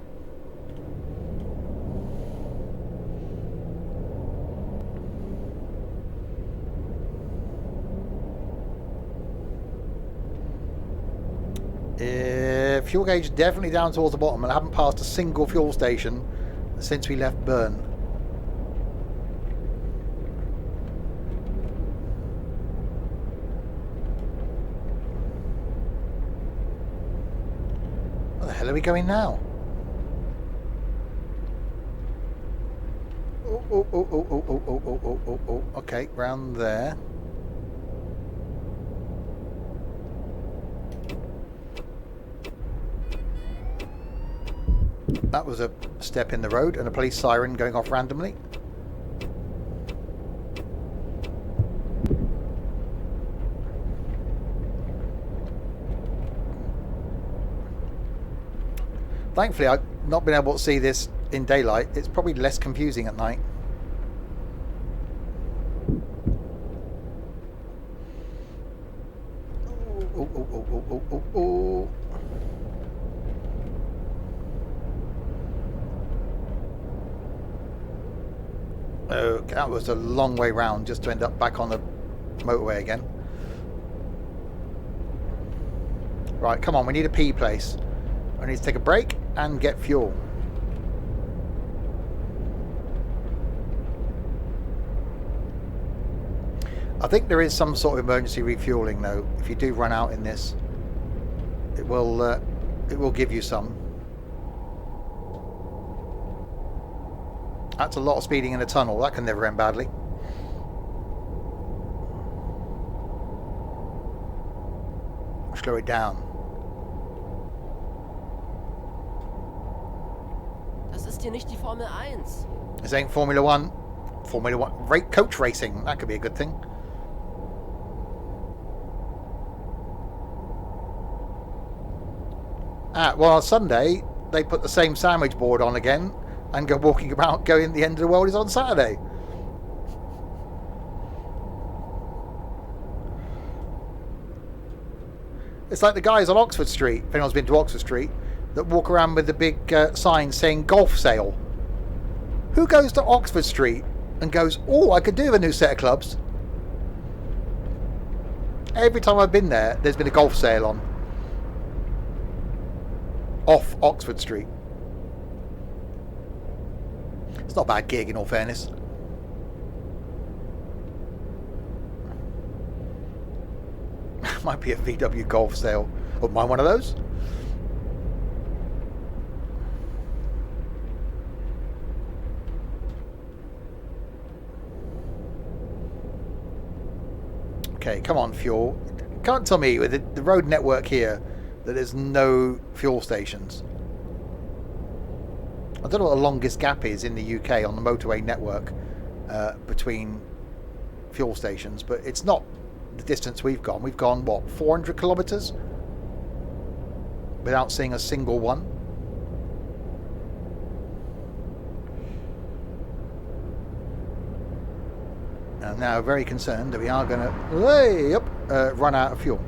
A: Fuel gauge definitely down towards the bottom, and I haven't passed a single fuel station since we left Bern. Where the hell are we going now? Oh. Okay, round there. That was a step in the road and a police siren going off randomly. Thankfully, I've not been able to see this in daylight. It's probably less confusing at night. Okay, that was a long way round just to end up back on the motorway again. Right, come on, we need a pee place. I need to take a break and get fuel. I think there is some sort of emergency refueling though. If you do run out in this, it will give you some. That's a lot of speeding in a tunnel. That can never end badly. Slow it down.
G: Das ist hier nicht die Formel 1.
A: This ain't Formula 1. Formula 1 coach racing. That could be a good thing. Well, on Sunday, they put the same sandwich board on again and go walking about going the end of the world is on Saturday. It's like the guys on Oxford Street, if anyone's been to Oxford Street, that walk around with the big sign saying golf sale. Who goes to Oxford Street and goes, oh, I could do with a new set of clubs? Every time I've been there, there's been a golf sale on. Off Oxford Street. It's not a bad gig in all fairness. Might be a VW golf sale. Wouldn't mind one of those. Okay, come on, fuel. Can't tell me with the road network here that there's no fuel stations. I don't know what the longest gap is in the UK on the motorway network between fuel stations, but it's not the distance we've gone. We've gone, what, 400 kilometres? Without seeing a single one. And now very concerned that we are going to run out of fuel.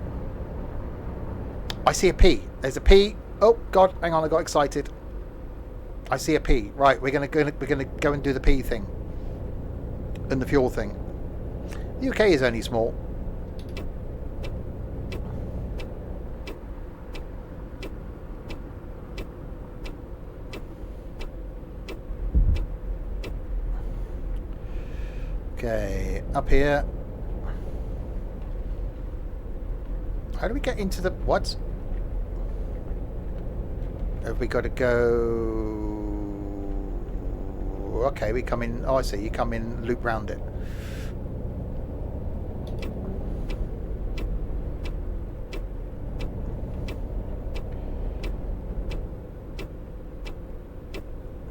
A: I see a P. There's a P. Oh God! Hang on, I got excited. I see a P. Right, we're gonna go and do the P thing and the fuel thing. The UK is only small. Okay, up here. How do we get into the what? Have we got to go? Okay, we come in. Oh, I see. You come in, loop round it.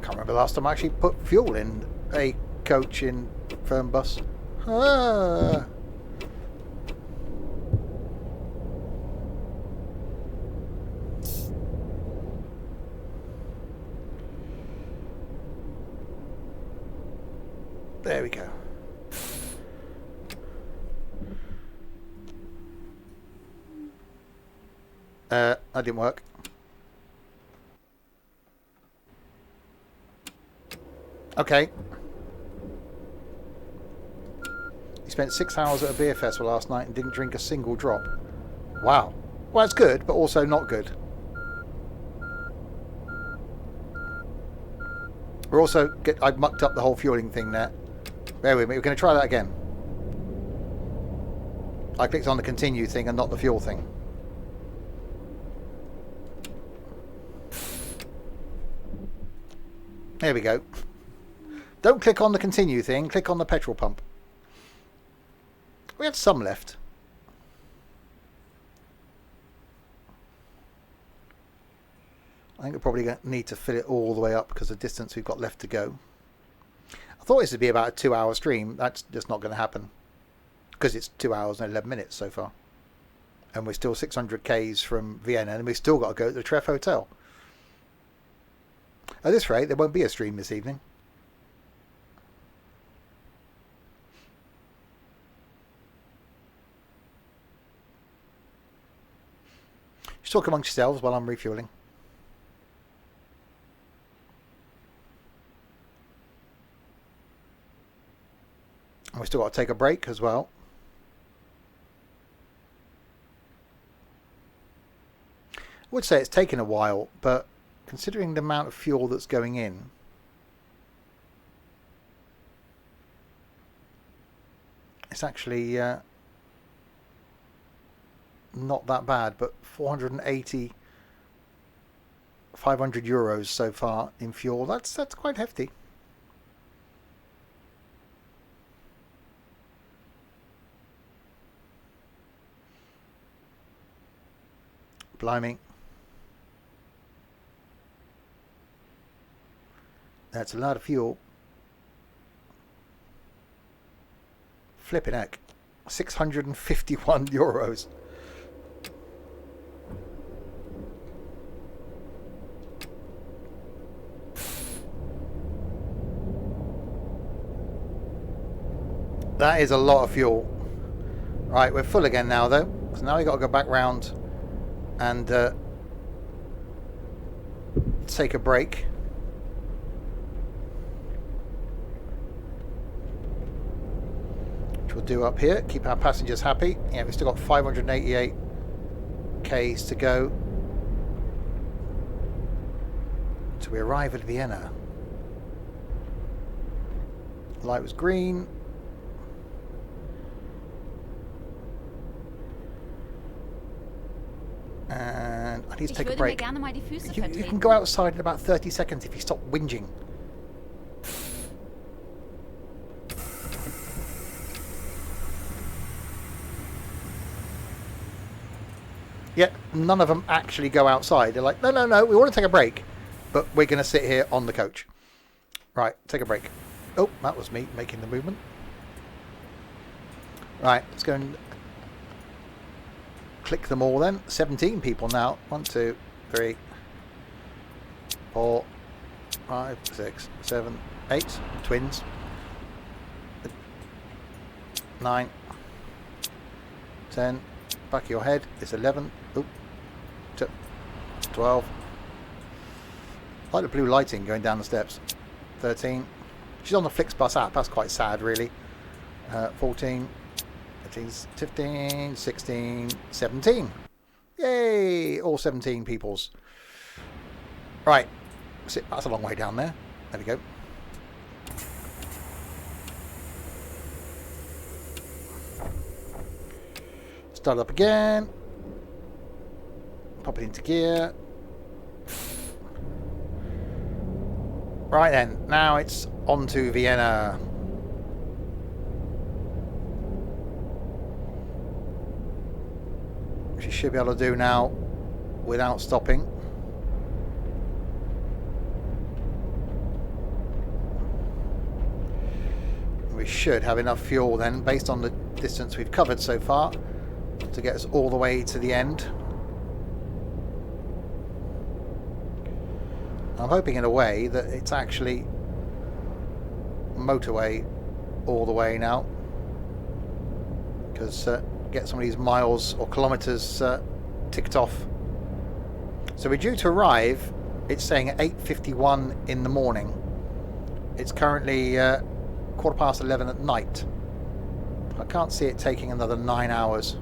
A: Can't remember the last time I actually put fuel in a coach in Fernbus. Ah. There we go. That didn't work. Okay. He spent 6 hours at a beer festival last night and didn't drink a single drop. Wow. Well, that's good, but also not good. We're also... I've mucked up the whole fueling thing there. Bear with me. We're going to try that again. I clicked on the continue thing and not the fuel thing. There we go. Don't click on the continue thing. Click on the petrol pump. We have some left. I think we're probably going to need to fill it all the way up because of the distance we've got left to go. I thought this would be about a 2-hour stream. That's just not going to happen because it's 2 hours and 11 minutes so far. And we're still 600 k's from Vienna and we've still got to go to the Treff Hotel. At this rate, there won't be a stream this evening. Just talk amongst yourselves while I'm refueling. And we've still got to take a break as well. I would say it's taken a while, but considering the amount of fuel that's going in, it's actually not that bad. But 480, 500 euros so far in fuel, that's quite hefty. Blimey. That's a lot of fuel. Flipping heck. 651 euros. That is a lot of fuel. Right, we're full again now though. So now we've got to go back round and take a break. Which we'll do up here. Keep our passengers happy. Yeah, we've still got 588 Ks to go. So we arrive at Vienna. Light was green. And I need to take a break. You can go outside in about 30 seconds if you stop whinging. Yet none of them actually go outside. They're like, no, no, no, we want to take a break, but we're going to sit here on the coach. Right, take a break. Oh, that was me making the movement. Right, let's go and click them all then. 17 people now. 1, 2, 3, 4, 5, 6, 7, 8. Twins. 9, 10. Back of your head. It's 11. Oop. 12. I like the blue lighting going down the steps. 13. She's on the Flixbus app. That's quite sad, really. 14. 15, 16, 17. Yay! All 17 peoples. Right. That's a long way down there. There we go. Start up again. Pop it into gear. Right then. Now it's on to Vienna. She should be able to do now without stopping. We should have enough fuel then, based on the distance we've covered so far, to get us all the way to the end. I'm hoping in a way that it's actually motorway all the way now, because get some of these miles or kilometers ticked off. So we're due to arrive, it's saying at 8:51 in the morning. It's currently 11:15 at night. I can't see it taking another 9 hours.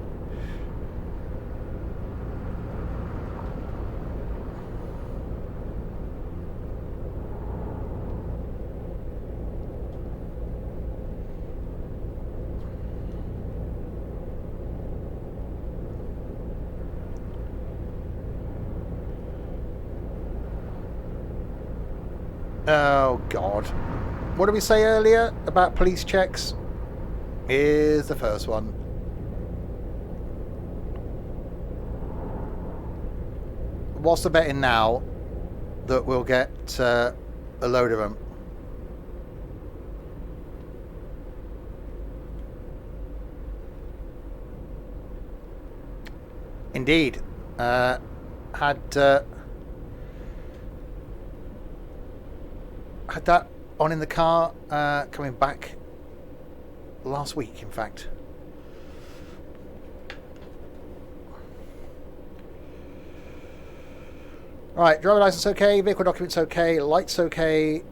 A: Oh God. What did we say earlier about police checks? Here's the first one. What's the betting now that we'll get a load of them? Indeed. Had that on in the car coming back last week, in fact. Right, driver license okay, vehicle documents okay, lights okay,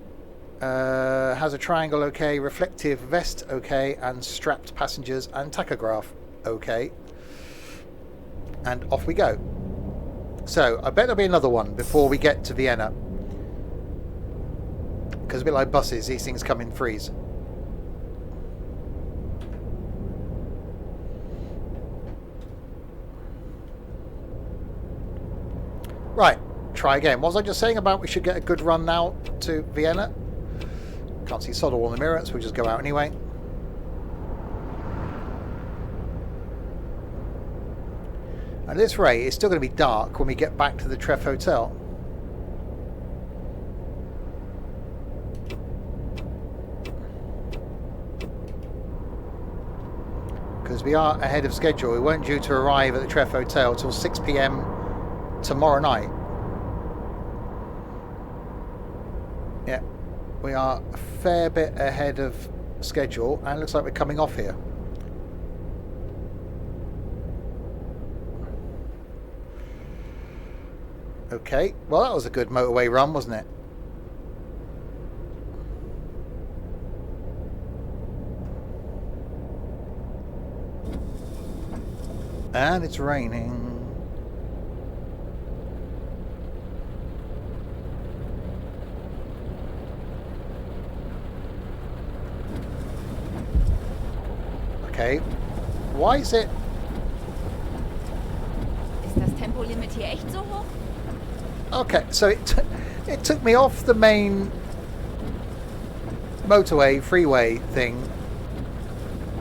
A: Has a triangle, okay. Reflective vest, okay. And strapped passengers and tachograph, okay. And off we go. So, I bet there'll be another one before we get to Vienna. Because a bit like buses, these things come in threes. Right, try again. What was I just saying about we should get a good run now to Vienna? Can't see sod all in the mirror, so we'll just go out anyway. At this rate, it's still going to be dark when we get back to the Treff Hotel. Because we are ahead of schedule. We weren't due to arrive at the Treff Hotel till 6 PM tomorrow night. Yeah, we are a fair bit ahead of schedule, and it looks like we're coming off here. Okay, well that was a good motorway run, wasn't it? And it's raining. Okay, why is it?
C: Ist das Tempolimit hier echt so hoch?
A: Okay, so it took me off the main motorway, freeway thing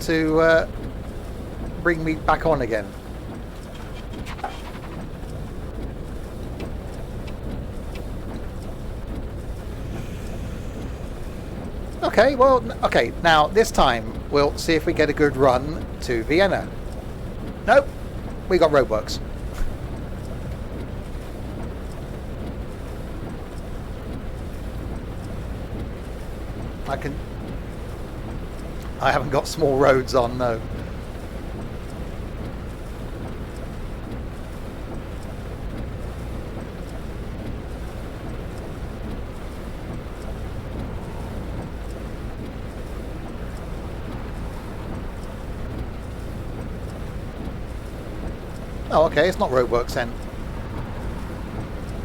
A: to bring me back on again. Okay, well, okay, now this time we'll see if we get a good run to Vienna. Nope, we got roadworks. I haven't got small roads on, no. Oh, okay, it's not roadworks then.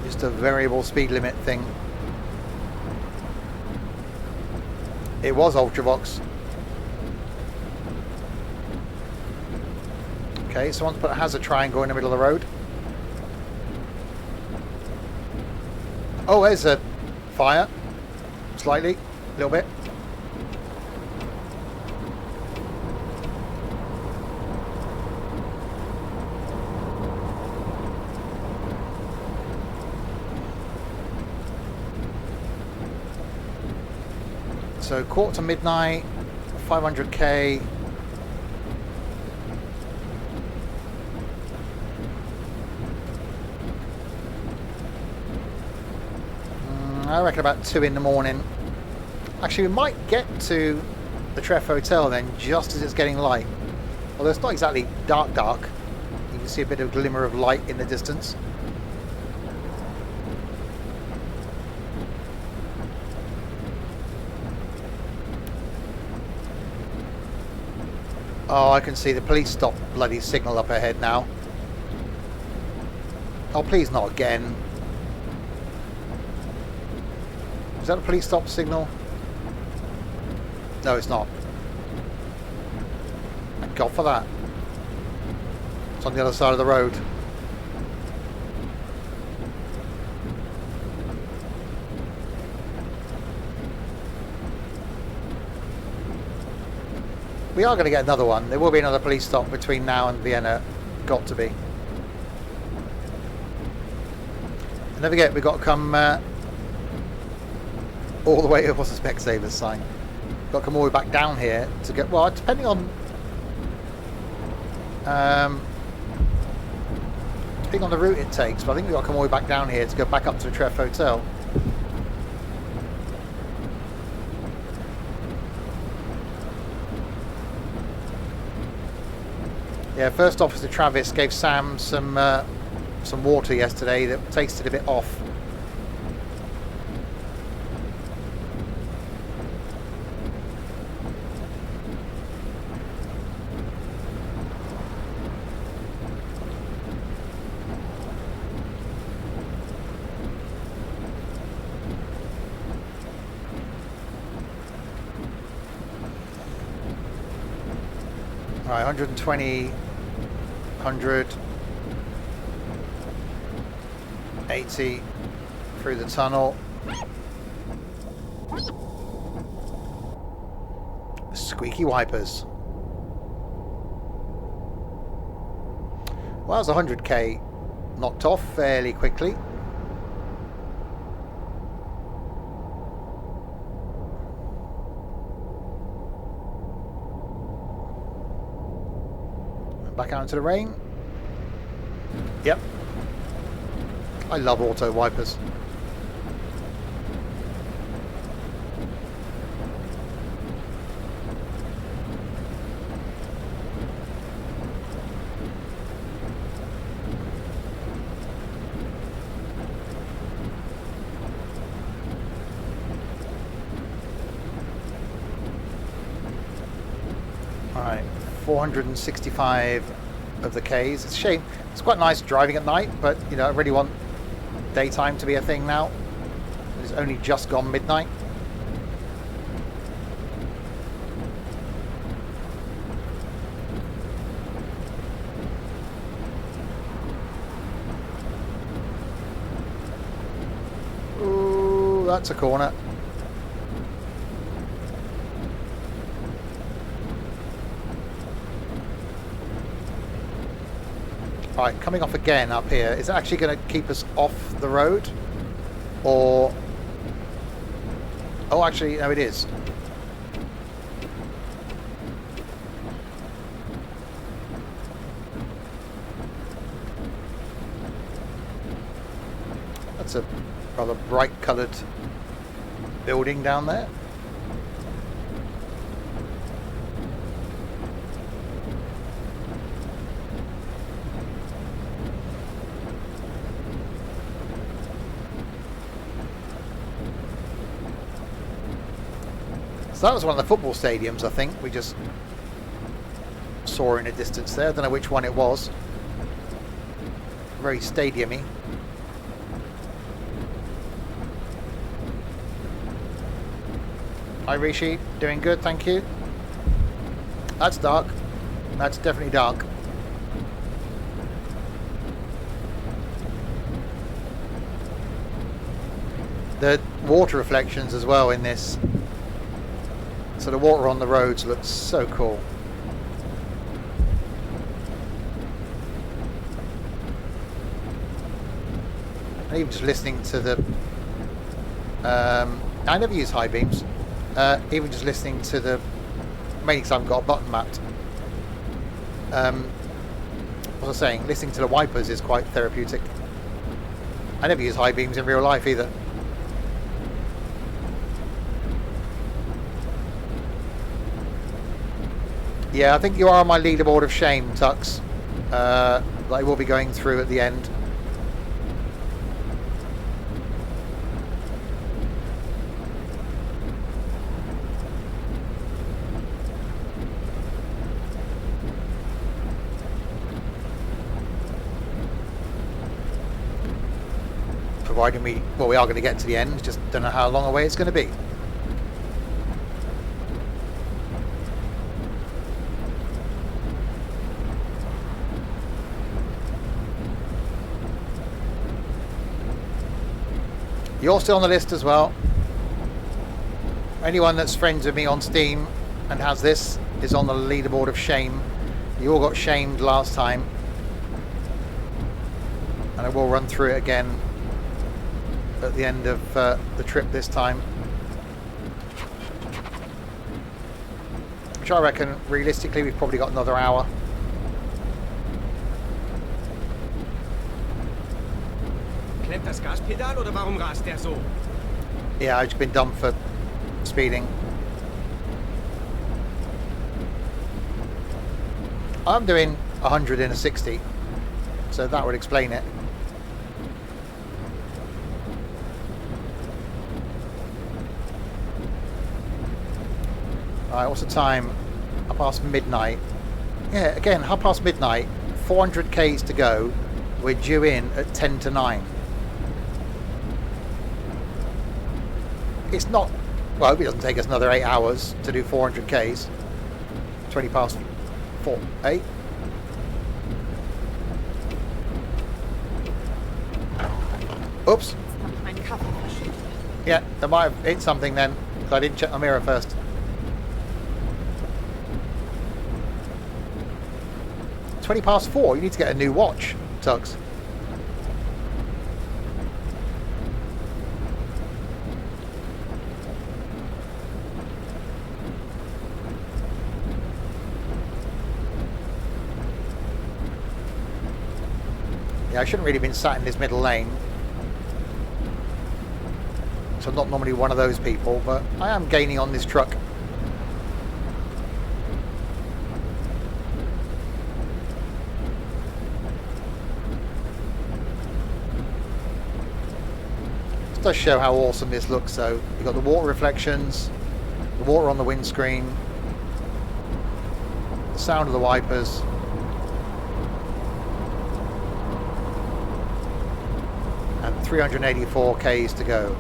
A: Just a variable speed limit thing. It was Ultravox. Okay, someone's put a hazard triangle in the middle of the road. Oh, there's a fire. Slightly, a little bit. So quarter to midnight, 500k. I reckon about 2 in the morning. Actually, we might get to the Treff Hotel then just as it's getting light. Although it's not exactly dark. You can see a bit of glimmer of light in the distance. Oh, I can see the police stop bloody signal up ahead now. Oh, please not again. Is that a police stop signal? No, it's not. Thank God for that. It's on the other side of the road. We are going to get another one. There will be another police stop between now and Vienna. Got to be. And don't forget, we've got to come all the way. It was a Specsavers sign. Got to come all the way back down here to get. Well, depending on the route it takes, but I think we've got to come all the way back down here to go back up to the Treff Hotel. Yeah, First Officer Travis gave Sam some water yesterday that tasted a bit off. Right, 120, 100, 80 through the tunnel. Squeaky wipers. Well, that was 100k knocked off fairly quickly. Back out into the rain. Yep. I love auto wipers. Alright, 465 of the Ks. It's a shame. It's quite nice driving at night, but you know, I really want daytime to be a thing now. It's only just gone midnight. Ooh, that's a corner. Right, coming off again up here. Is it actually going to keep us off the road? Or... oh, actually, no, it is. That's a rather bright coloured building down there. So that was one of the football stadiums, I think. We just saw in a distance there. I don't know which one it was. Very stadium-y. Hi Rishi, doing good, thank you. That's dark. That's definitely dark. The water reflections as well in this. So the water on the roads looks so cool. And even just listening to the... I never use high beams. Even just listening to the... mainly because I haven't got a button mapped. What was I saying? Listening to the wipers is quite therapeutic. I never use high beams in real life either. Yeah, I think you are on my leaderboard of shame, Tux. That I will be going through at the end. Providing we, well, we are going to get to the end, just don't know how long away it's going to be. You're still on the list as well. Anyone that's friends with me on Steam and has this is on the leaderboard of shame. You all got shamed last time. And I will run through it again at the end of the trip this time. Which I reckon, realistically, we've probably got another hour.
D: Klemmt das Gaspedal oder warum rast der so?
A: Yeah, I've been done for speeding. I'm doing 100 in a 60, so that would explain it. Alright, what's the time? midnight. Yeah, again, midnight, 400 Ks to go. We're due in at 10 to 9. It's not, well, I hope it doesn't take us another 8 hours to do 400 Ks. 20 past 4, 8. Oops.
C: Jetzt habe ich meinen Kaffee verschüttet.
A: Yeah, I might have hit something then, because I didn't check my mirror first. 20 past 4, you need to get a new watch, Tux. Yeah, I shouldn't really have been sat in this middle lane. So I'm not normally one of those people, but I am gaining on this truck. This does show how awesome this looks though. You've got the water reflections, the water on the windscreen, the sound of the wipers. And 384 Ks to go.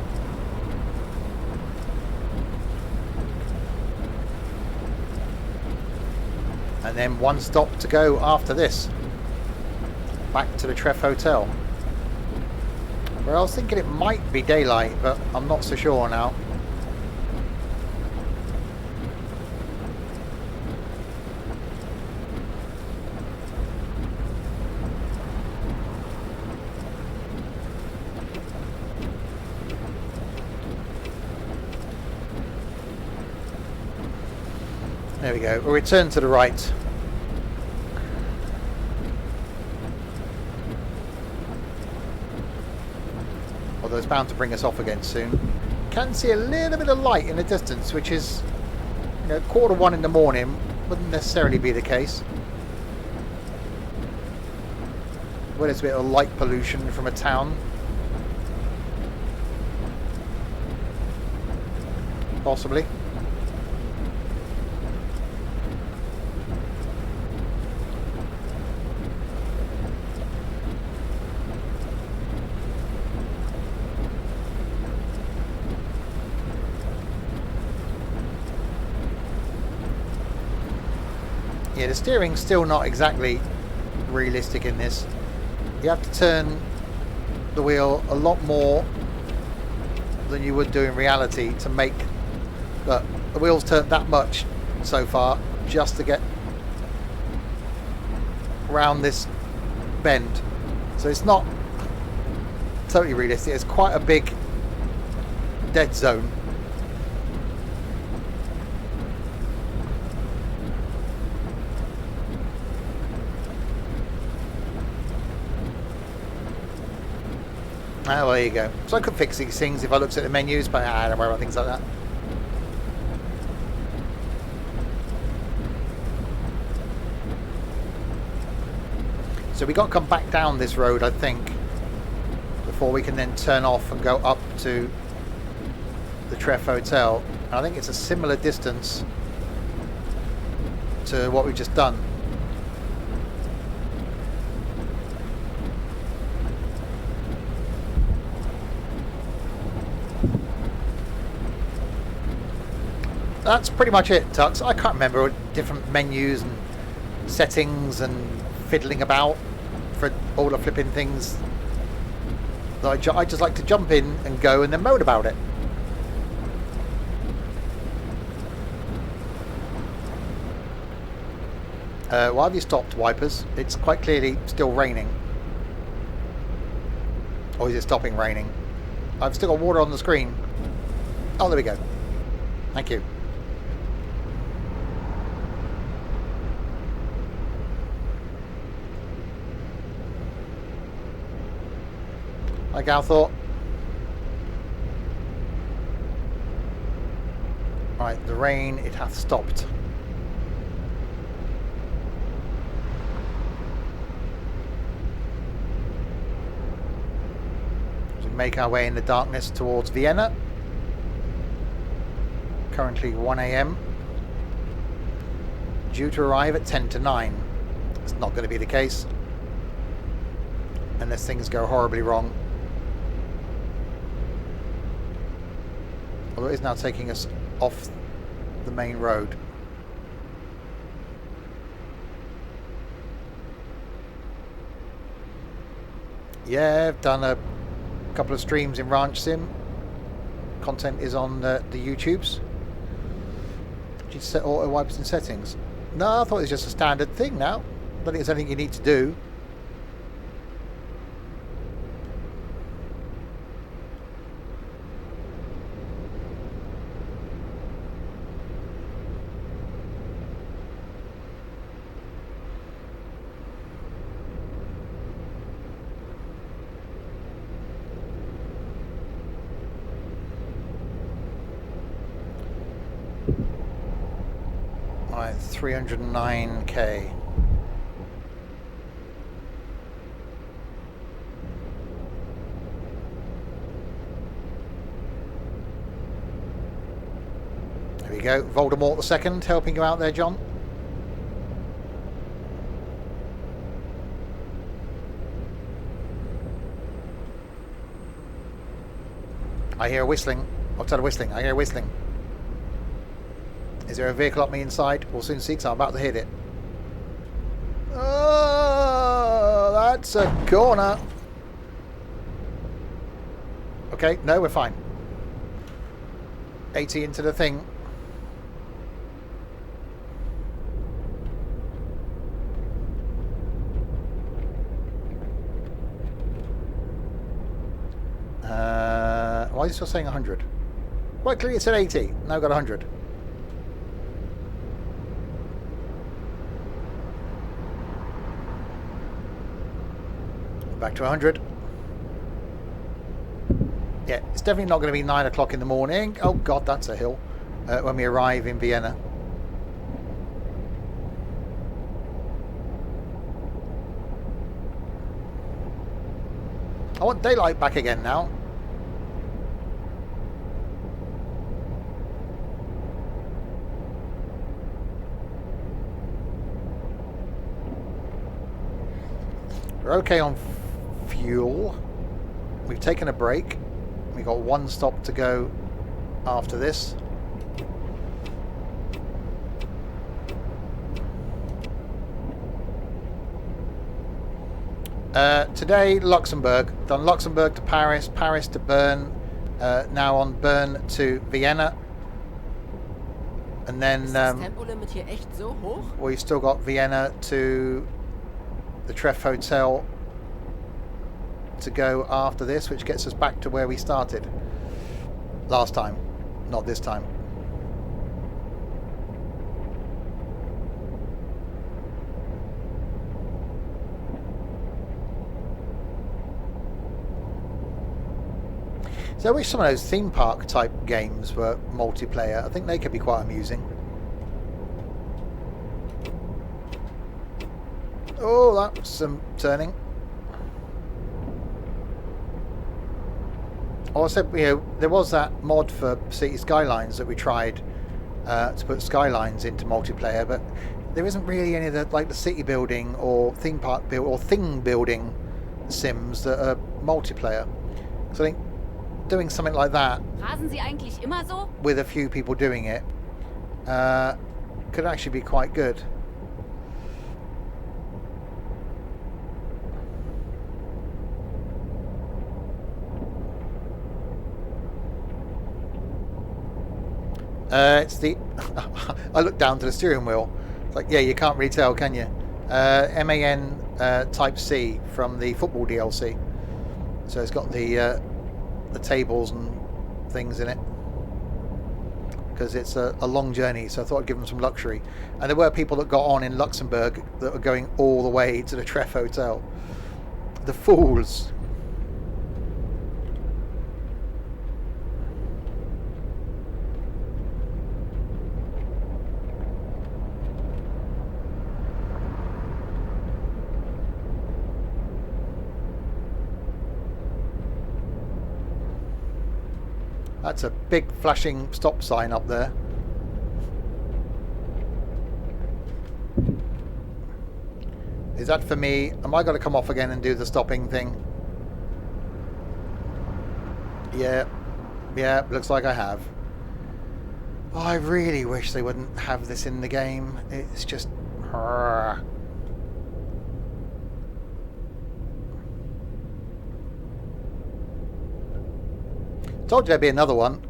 A: And then one stop to go after this. Back to the Treff Hotel. Where I was thinking it might be daylight, but I'm not so sure now. There we go. We'll return to the right. Although it's bound to bring us off again soon. Can see a little bit of light in the distance, which is, you know, 1:15 in the morning. Wouldn't necessarily be the case. Well, there's a bit of light pollution from a town. Possibly. Yeah, the steering's still not exactly realistic in this. You have to turn the wheel a lot more than you would do in reality to make... Look, the wheel's turned that much so far just to get around this bend. So it's not totally realistic. It's quite a big dead zone. Ah, well, there you go. So I could fix these things if I looked at the menus, but I don't worry about things like that. So we got to come back down this road, I think, before we can then turn off and go up to the Treff Hotel. And I think it's a similar distance to what we've just done. That's pretty much it, Tux. I can't remember different menus and settings and fiddling about for all the flipping things. I just like to jump in and go and then moan about it. Why have you stopped, wipers? It's quite clearly still raining. Or is it stopping raining? I've still got water on the screen. Oh, there we go. Thank you. Hi, Galthorpe. Right, the rain, it hath stopped. As we make our way in the darkness towards Vienna. Currently 1 AM. Due to arrive at 10 to 9. It's not going to be the case. Unless things go horribly wrong. Although it is now taking us off the main road. Yeah, I've done a couple of streams in Ranch Sim. Content is on the YouTubes. Did you set auto wipes in settings? No, I thought it was just a standard thing now. I don't think it's anything you need to do. Right, 309k. There we go. Voldemort the second helping you out there, John. I hear whistling. Outside of whistling. I hear whistling. Is there a vehicle up me inside? We'll soon see because I'm about to hit it. Oh, that's a corner. Okay, no, we're fine. 80 into the thing. Why is it still saying 100? Quite clearly it said 80. Now I've got 100. Back to 100. Yeah, it's definitely not going to be 9 o'clock in the morning. Oh god, that's a hill. When we arrive in Vienna. I want daylight back again now. We're okay on fuel. We've taken a break. We've got one stop to go after this. Today, Luxembourg. Done Luxembourg to Paris, Paris to Bern. Now on Bern to Vienna. And then
G: Tempolimit hier echt so hoch?
A: we've still got Vienna to the Treff Hotel to go after this, which gets us back to where we started last time, not this time. So I wish some of those theme park type games were multiplayer. I think they could be quite amusing. Oh, that's some turning. Oh, I said, you know, there was that mod for City Skylines that we tried to put Skylines into multiplayer, but there isn't really any of the, like the city building or theme park build or thing building sims that are multiplayer. So I think doing something like that
C: Rasen Sie eigentlich immer so?
A: with a few people doing it could actually be quite good. It's the I looked down to the steering wheel. It's like, yeah, you can't really tell, can you? MAN Type C from the football DLC. So it's got the tables and things in it. Because it's a long journey, so I thought I'd give them some luxury. And there were people that got on in Luxembourg that were going all the way to the Treff Hotel. The fools. That's a big flashing stop sign up there. Is that for me? Am I going to come off again and do the stopping thing? Yeah, looks like I have. Oh, I really wish they wouldn't have this in the game. It's just... Told you there'd be another one.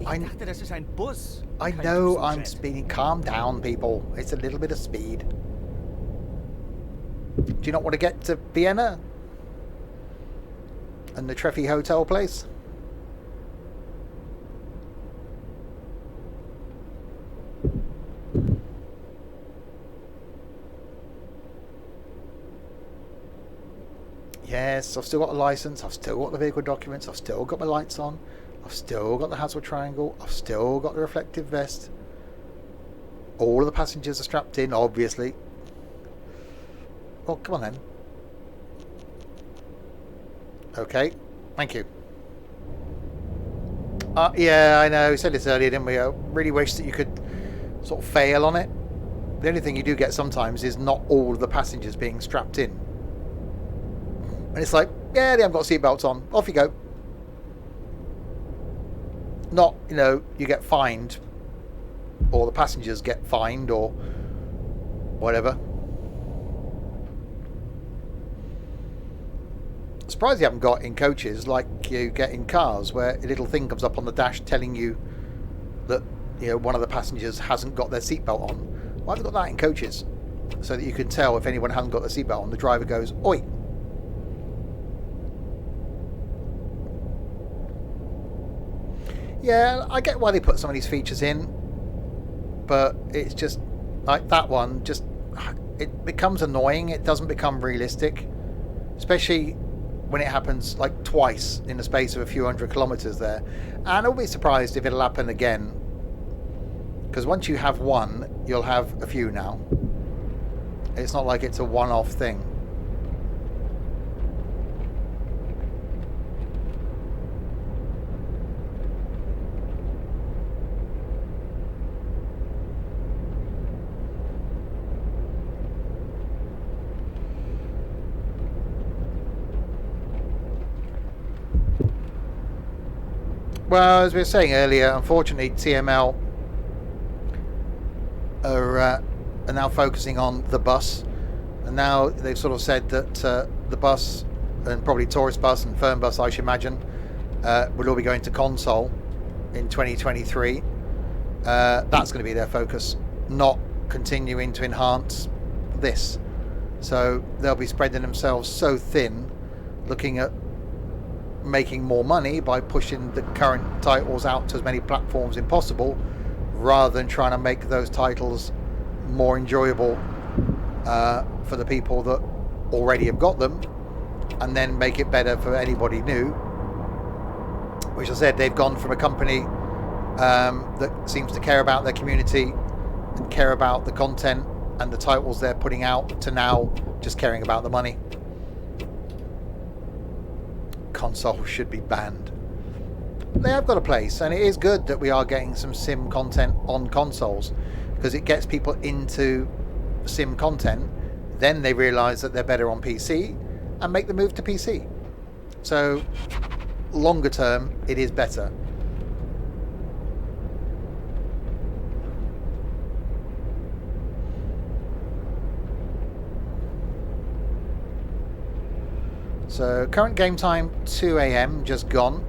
D: Ich dachte, das ist ein Bus.
A: I
D: kein
A: know I'm
D: Düsenjet.
A: speeding. Calm down, people. It's a little bit of speed. Do you not want to get to Vienna? And the Treffy hotel place? Yes, I've still got a license. I've still got the vehicle documents. I've still got my lights on. I've still got the hazard triangle. I've still got the reflective vest. All of the passengers are strapped in, obviously. Well, come on then. Okay, thank you. Yeah, I know. We said this earlier, didn't we? I really wish that you could sort of fail on it. The only thing you do get sometimes is not all of the passengers being strapped in. And it's like, yeah, they haven't got seatbelts on. Off you go. Not, you know, you get fined, or the passengers get fined, or whatever. Surprised you haven't got in coaches like you get in cars, where a little thing comes up on the dash telling you that, you know, one of the passengers hasn't got their seatbelt on. Why have they got that in coaches? So that you can tell if anyone hasn't got their seatbelt on. The driver goes, oi. Yeah, I get why they put some of these features in, but it's just like that one. Just it becomes annoying. It doesn't become realistic, especially when it happens like twice in the space of a few hundred kilometers there. And I'll be surprised if it'll happen again, because once you have one, you'll have a few now. It's not like it's a one-off thing. Well, as we were saying earlier, unfortunately, TML are now focusing on the bus, and now they've sort of said that the bus, and probably Tourist Bus and Fernbus, I should imagine, will all be going to console in 2023. That's going to be their focus, not continuing to enhance this. So they'll be spreading themselves so thin, looking at making more money by pushing the current titles out to as many platforms as possible, rather than trying to make those titles more enjoyable for the people that already have got them, and then make it better for anybody new. Which I said, they've gone from a company that seems to care about their community and care about the content and the titles they're putting out, to now just caring about the money. Console should be banned. They have got a place, and it is good that we are getting some sim content on consoles, because it gets people into sim content. Then they realise that they're better on PC and make the move to PC. So longer term, it is better. So current game time 2 AM, just gone.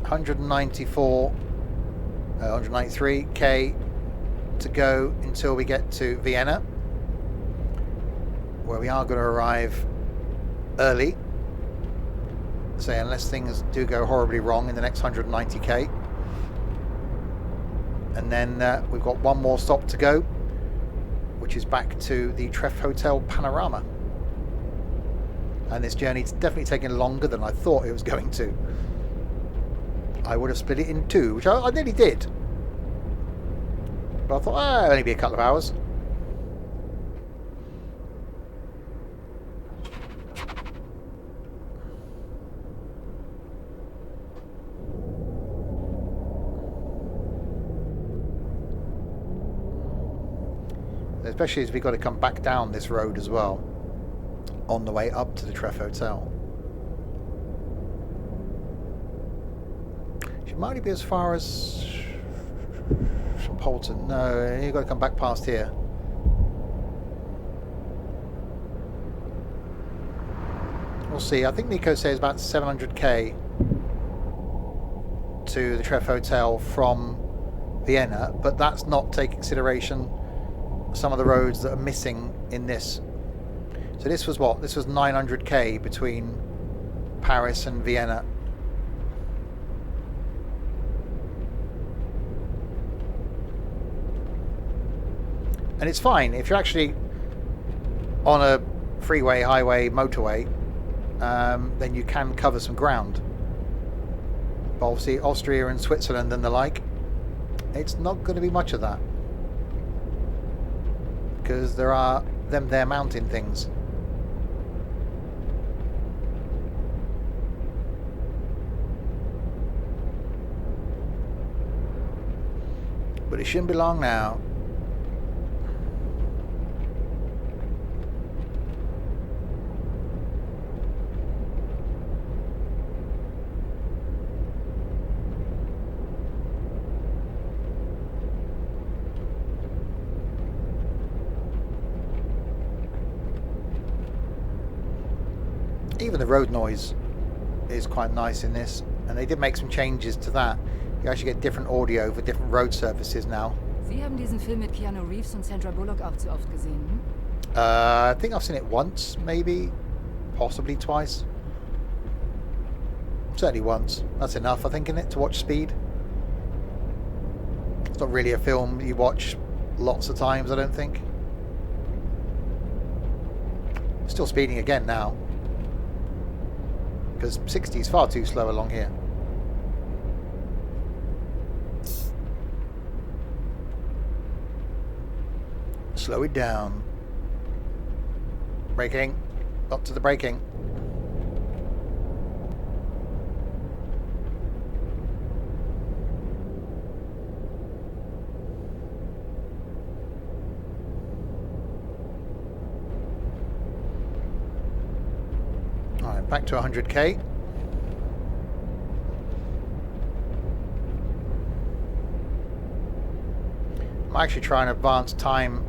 A: 193k to go until we get to Vienna, where we are going to arrive early. So unless things do go horribly wrong in the next 190k. And then we've got one more stop to go, which is back to the Treff Hotel Panorama. And this journey's definitely taking longer than I thought it was going to. I would have split it in two, which I nearly did. But I thought, it'll only be a couple of hours. Especially as we've got to come back down this road as well, on the way up to the Treff Hotel. Should might be as far as From Polton. No, you've got to come back past here. We'll see. I think Nico says about 700k to the Treff Hotel from Vienna, but that's not taking consideration some of the roads that are missing in this. So this was what? This was 900k between Paris and Vienna. And it's fine if you're actually on a freeway, highway, motorway, then you can cover some ground. But obviously Austria and Switzerland and the like, it's not going to be much of that, because there are their mountain things. But it shouldn't be long now. Even the road noise is quite nice in this, and they did make some changes to that. You actually get different audio for different road surfaces now.
H: Sie haben diesen Film mit Keanu Reeves und Sandra Bullock auch zu oft gesehen, hm?
A: I think I've seen it once, maybe, possibly twice. Certainly once. That's enough, I think, in it to watch Speed. It's not really a film you watch lots of times, I don't think. Still speeding again now, because 60 is far too slow along here. Slow it down. Braking. Up to the braking. Alright, back to 100k. I'm actually trying to advance time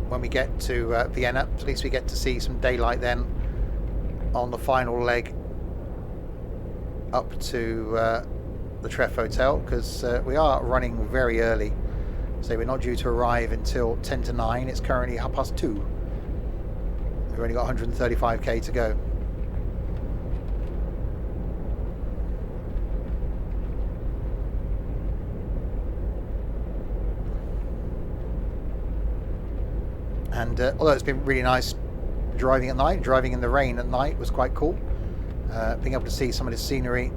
A: when we get to Vienna. At least we get to see some daylight then on the final leg up to the Treff Hotel, because we are running very early. So we're not due to arrive until 10 to 9. It's currently 2:30. We've only got 135k to go. And although it's been really nice driving at night, driving in the rain at night was quite cool. Being able to see some of the scenery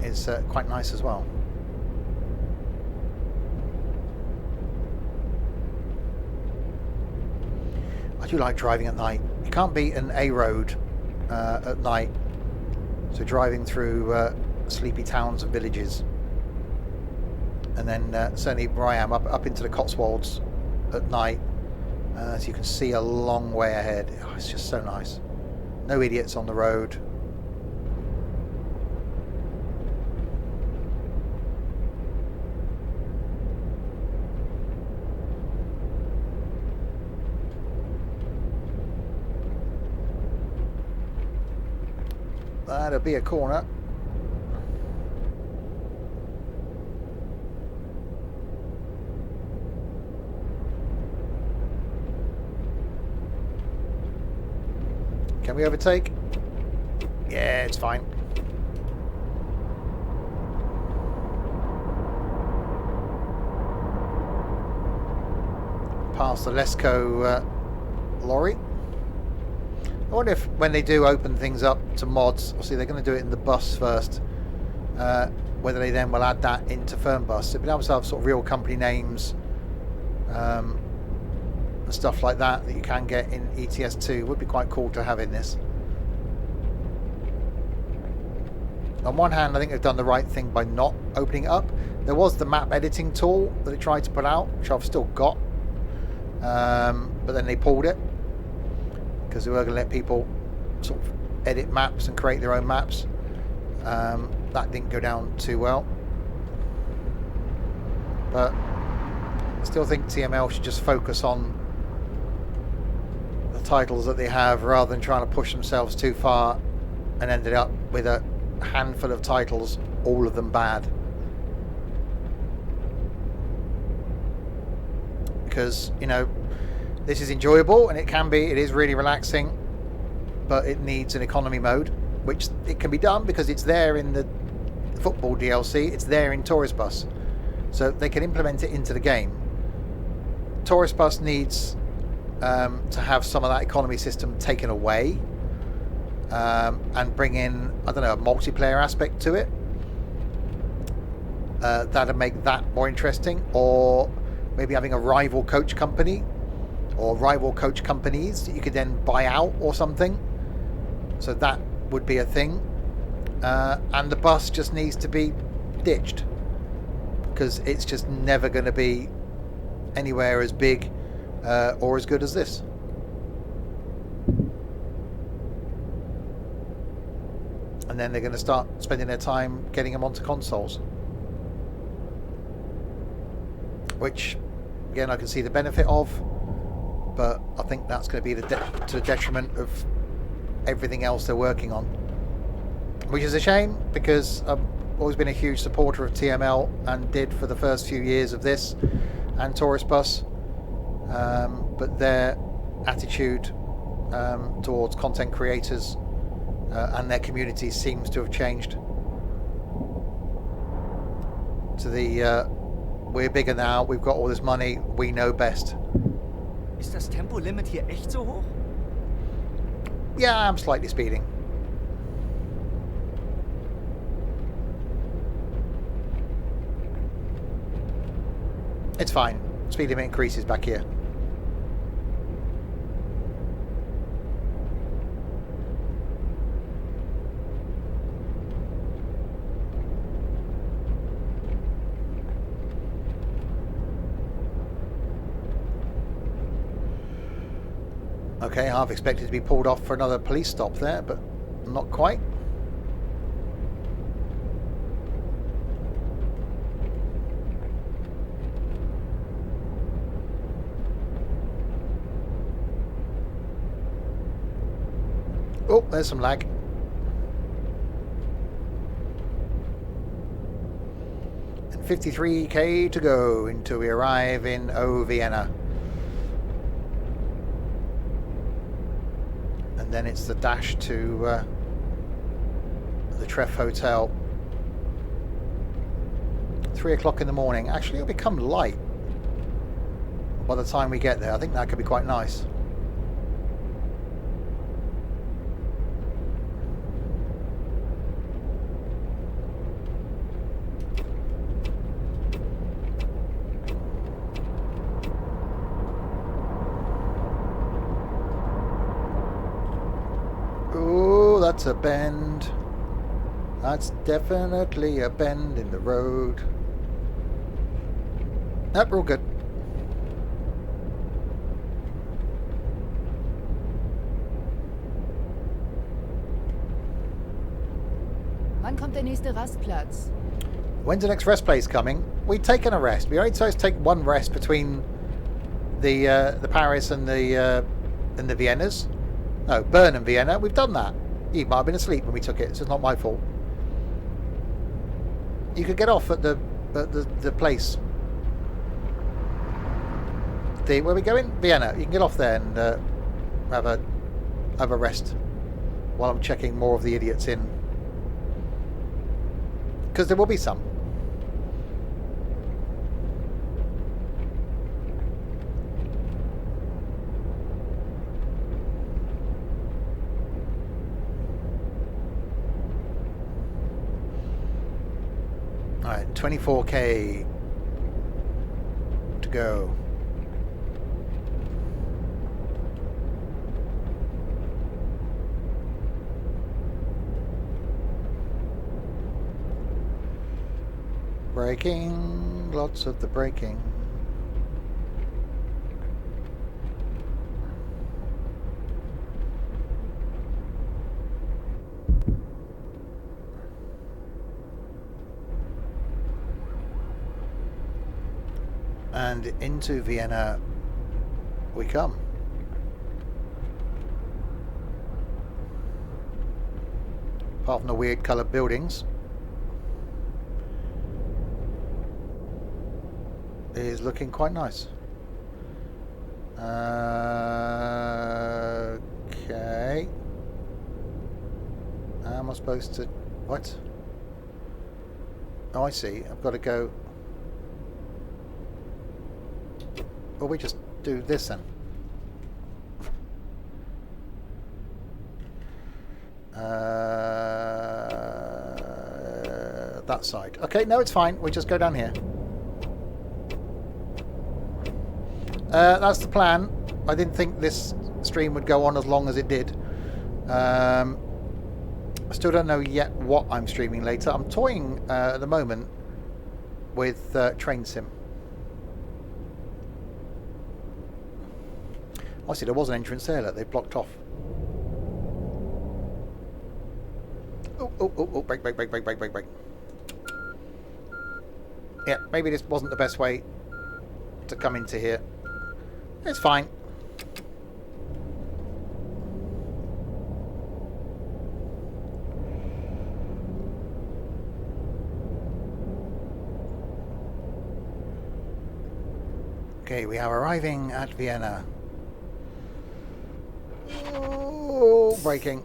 A: is quite nice as well. I do like driving at night. You can't beat an A road at night. So driving through sleepy towns and villages. And then certainly where I am, up into the Cotswolds at night, so you can see a long way ahead. Oh, it's just so nice. No idiots on the road. That'll be a corner. Can we overtake? Yeah, it's fine. Past the Lesco lorry. I wonder if when they do open things up to mods, obviously they're going to do it in the bus first, whether they then will add that into Fernbus. So being able to have sort of real company names and stuff like that that you can get in ETS2 would be quite cool to have in this. On one hand, I think they've done the right thing by not opening it up. There was the map editing tool that they tried to put out, which I've still got, but then they pulled it because they were going to let people sort of edit maps and create their own maps. that didn't go down too well. But I still think TML should just focus on the titles that they have rather than trying to push themselves too far and ended up with a handful of titles, all of them bad. Because, you know, this is enjoyable and it is really relaxing, but it needs an economy mode, which it can be done because it's there in the football DLC, it's there in Tourist Bus. So they can implement it into the game. Tourist Bus needs to have some of that economy system taken away and bring in, I don't know, a multiplayer aspect to it. That'd make that more interesting. Or maybe having a rival coach company or rival coach companies that you could then buy out or something. So that would be a thing. And the bus just needs to be ditched, because it's just never going to be anywhere as big or as good as this. And then they're going to start spending their time getting them onto consoles, which again I can see the benefit of, but I think that's going to be to the detriment of everything else they're working on, which is a shame, because I've always been a huge supporter of TML and did for the first few years of this and Tourist Bus, but their attitude towards content creators and their community seems to have changed to the we're bigger now, we've got all this money, we know best.
B: Ist das Tempolimit hier echt so hoch?
A: Yeah, I'm slightly speeding. It's fine. Speed limit increases back here. Okay, half expected to be pulled off for another police stop there, but not quite. Oh, there's some lag. And 53k to go until we arrive in Vienna. And then it's the dash to the Treff Hotel. 3 o'clock in the morning. Actually, it'll become light by the time we get there. I think that could be quite nice. That's a bend. That's definitely a bend in the road. Nope, we're all good.
H: Wann kommt der nächste Rastplatz?
A: When's the next rest place coming? We've taken a rest. We only supposed to take one rest between the Paris and the Viennas. No, Bern and Vienna. We've done that. You might have been asleep when we took it, so it's not my fault. You could get off at the place. Where are we going? Vienna. You can get off there and have a rest while I'm checking more of the idiots in, because there will be some. Alright, 24k to go. Braking, lots of the braking. And into Vienna we come. Apart from the weird coloured buildings, it is looking quite nice. Okay. How am I supposed to... What? Oh, I see. I've got to go... Well, we just do this then. That side. Okay, no, it's fine. We just go down here. That's the plan. I didn't think this stream would go on as long as it did. I still don't know yet what I'm streaming later. I'm toying at the moment with Train Sim. I see there was an entrance there that they blocked off. Oh, break. Yeah, maybe this wasn't the best way to come into here. It's fine. Okay, we are arriving at Vienna. Oh, braking.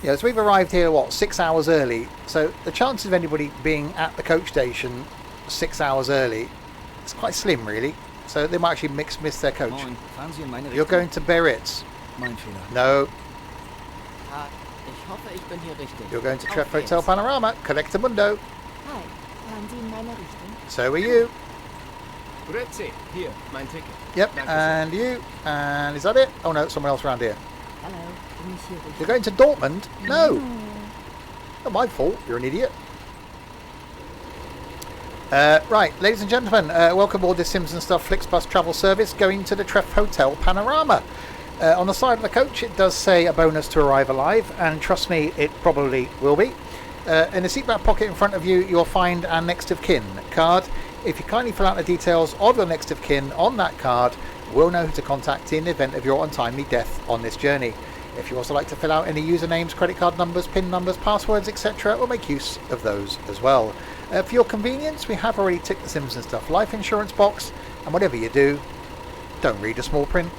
A: Yeah, so we've arrived here, what, 6 hours early. So the chances of anybody being at the coach station 6 hours early, it's quite slim, really. So they might actually miss their coach.
B: Moin, fahren Sie in meine
A: You're
B: Richtung?
A: going to Biarritz.
B: Mein Fehler.
A: No,
G: Ich hoffe, ich bin hier richtig.
A: you're going to
G: Auf
A: Treff
G: geht's.
A: Hotel Panorama. Collector Mundo.
C: Hi, fahren Sie in meine Richtung?
A: So are you.
D: Grüezi, hier, mein Ticket.
A: Yep,
D: Danke
A: and you. And is that it? Oh no, someone else around here.
C: Hallo, bin ich hier richtig?
A: You're going to Dortmund? No. Not my fault. You're an idiot. Right, ladies and gentlemen, welcome aboard this Simpson Stuff Flixbus travel service going to the Treff Hotel Panorama. On the side of the coach it does say a bonus to arrive alive, and trust me, it probably will be. In the seatbelt pocket in front of you, you'll find our next of kin card. If you kindly fill out the details of your next of kin on that card, we'll know who to contact in the event of your untimely death on this journey. If you also like to fill out any usernames, credit card numbers, PIN numbers, passwords, etc., we'll make use of those as well. For your convenience, we have already ticked the Simpson Stuff life insurance box, and whatever you do, don't read the small print.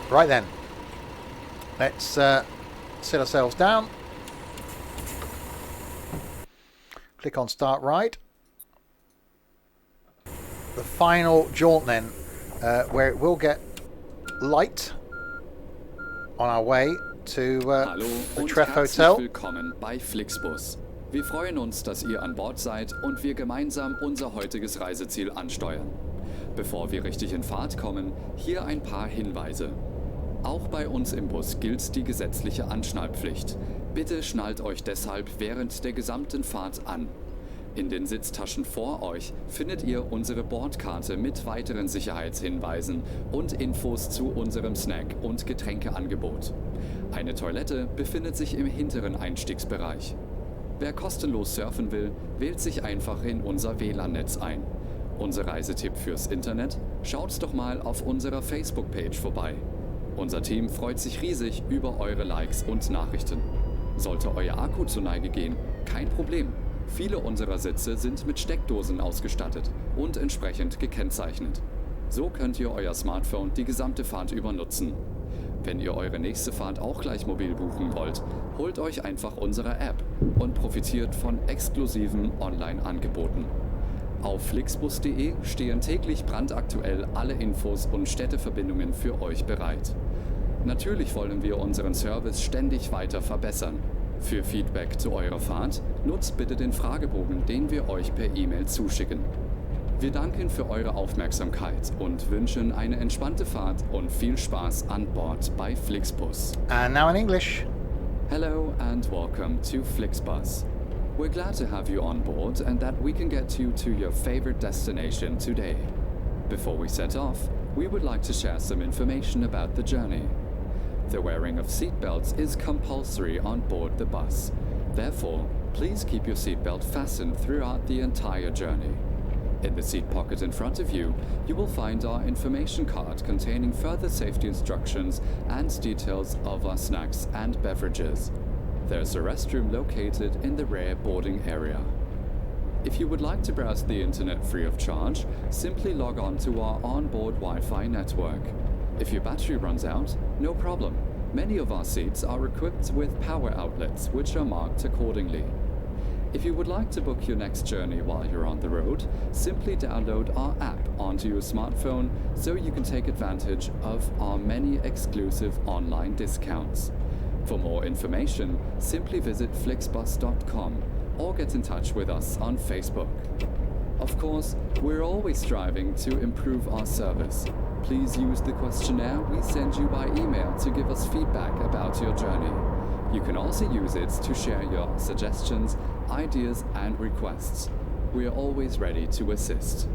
A: Right then, let's sit ourselves down. Click on Start Ride. The final jaunt then, where it will get light on our way to
E: Hallo
A: the
E: und
A: Treff
E: herzlich
A: Hotel.
E: willkommen bei Flixbus. Wir freuen uns, dass ihr an Bord seid und wir gemeinsam unser heutiges Reiseziel ansteuern. Bevor wir richtig in Fahrt kommen, hier ein paar Hinweise. Auch bei uns im Bus gilt die gesetzliche Anschnallpflicht. Bitte schnallt euch deshalb während der gesamten Fahrt an. In den Sitztaschen vor euch findet ihr unsere Bordkarte mit weiteren Sicherheitshinweisen und Infos zu unserem Snack- und Getränkeangebot. Eine Toilette befindet sich im hinteren Einstiegsbereich. Wer kostenlos surfen will, wählt sich einfach in unser WLAN-Netz ein. Unser Reisetipp fürs Internet? Schaut doch mal auf unserer Facebook-Page vorbei. Unser Team freut sich riesig über eure Likes und Nachrichten. Sollte euer Akku zur Neige gehen, kein Problem. Viele unserer Sitze sind mit Steckdosen ausgestattet und entsprechend gekennzeichnet. So könnt ihr euer Smartphone die gesamte Fahrt über nutzen. Wenn ihr eure nächste Fahrt auch gleich mobil buchen wollt, holt euch einfach unsere App und profitiert von exklusiven Online-Angeboten. Auf flixbus.de stehen täglich brandaktuell alle Infos und Städteverbindungen für euch bereit. Natürlich wollen wir unseren Service ständig weiter verbessern. Für Feedback zu eurer Fahrt nutzt bitte den Fragebogen, den wir euch per E-Mail zuschicken. Wir danken für eure Aufmerksamkeit und wünschen eine entspannte Fahrt und viel Spaß an Bord bei Flixbus.
A: And now in English.
E: Hello and welcome to Flixbus. We're glad to have you on board and that we can get you to your favorite destination today. Before we set off, we would like to share some information about the journey. The wearing of seatbelts is compulsory on board the bus. Therefore, please keep your seatbelt fastened throughout the entire journey. In the seat pocket in front of you, you will find our information card containing further safety instructions and details of our snacks and beverages. There's a restroom located in the rear boarding area. If you would like to browse the internet free of charge, simply log on to our onboard Wi-Fi network. If your battery runs out, no problem. Many of our seats are equipped with power outlets, which are marked accordingly. If you would like to book your next journey while you're on the road, simply download our app onto your smartphone so you can take advantage of our many exclusive online discounts. For more information, simply visit flixbus.com or get in touch with us on Facebook. Of course, we're always striving to improve our service. Please use the questionnaire we send you by email to give us feedback about your journey. You can also use it to share your suggestions, ideas, and requests. We are always ready to assist.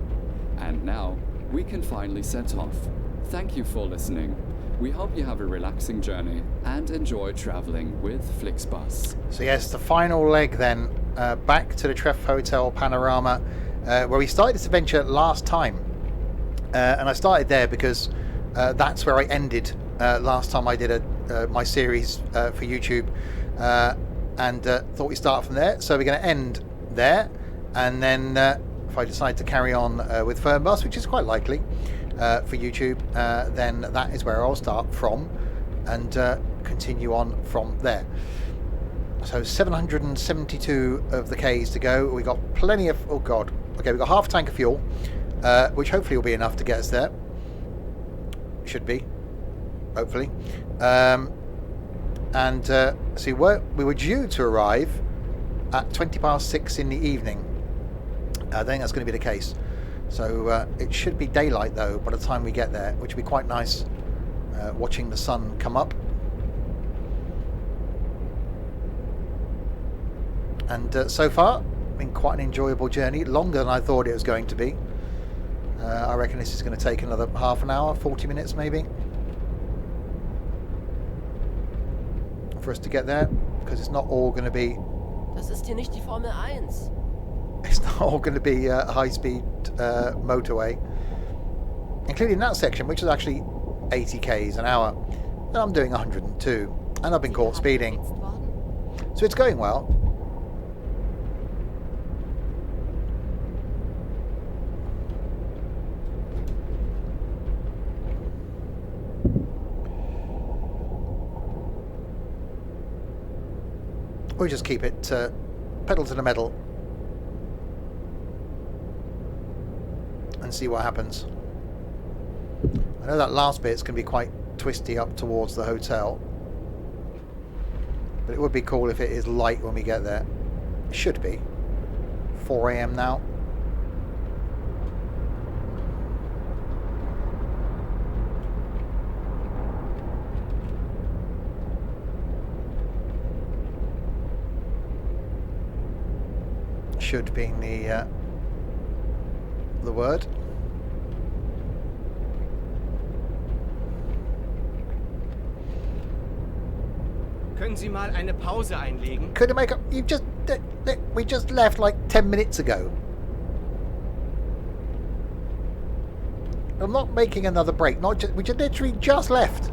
E: And now, we can finally set off. Thank you for listening. We hope you have a relaxing journey and enjoy traveling with Flixbus.
A: So yes, the final leg then, back to the Treff Hotel Panorama, where we started this adventure last time. And I started there because that's where I ended last time I did my series for YouTube, and thought we'd start from there. So we're going to end there, and then if I decide to carry on with Fernbus, which is quite likely for YouTube, then that is where I'll start from and continue on from there. So 772 of the Ks to go. We got plenty of, oh god, okay, we've got half a tank of fuel, which hopefully will be enough to get us there. Should be, hopefully. And see, we were due to arrive at 6:20 in the evening. I think that's going to be the case. So it should be daylight though by the time we get there, which will be quite nice, watching the sun come up. And so far, been quite an enjoyable journey, longer than I thought it was going to be. I reckon this is going to take another half an hour, 40 minutes maybe, for us to get there, because it's not all going to be...
G: Das ist hier nicht die Formel 1.
A: It's not all going to be a high-speed motorway, including that section, which is actually 80 k's an hour. And I'm doing 102, and I've been caught speeding. So it's going well. We'll just keep it pedal to the metal and see what happens. I know that last bit's going to be quite twisty up towards the hotel, but it would be cool if it is light when we get there. It should be. 4 AM now. Should being the word.
D: Können Sie mal eine Pause einlegen?
A: Could you make up? We just left like 10 minutes ago. I'm not making another break. We just literally just left.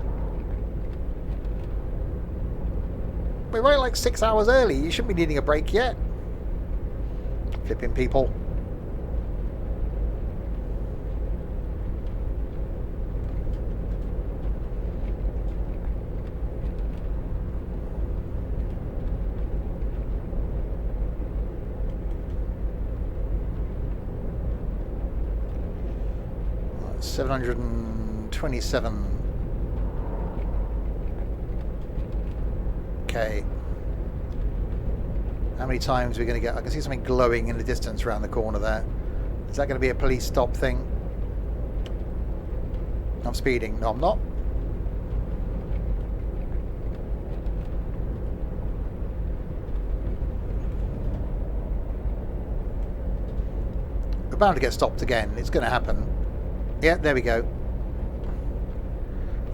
A: We're running like 6 hours early. You shouldn't be needing a break yet. Flipping people. Right, 727 K. How many times are we going to get? I can see something glowing in the distance around the corner there. Is that going to be a police stop thing? I'm speeding. No, I'm not. We're bound to get stopped again. It's going to happen. Yeah, there we go.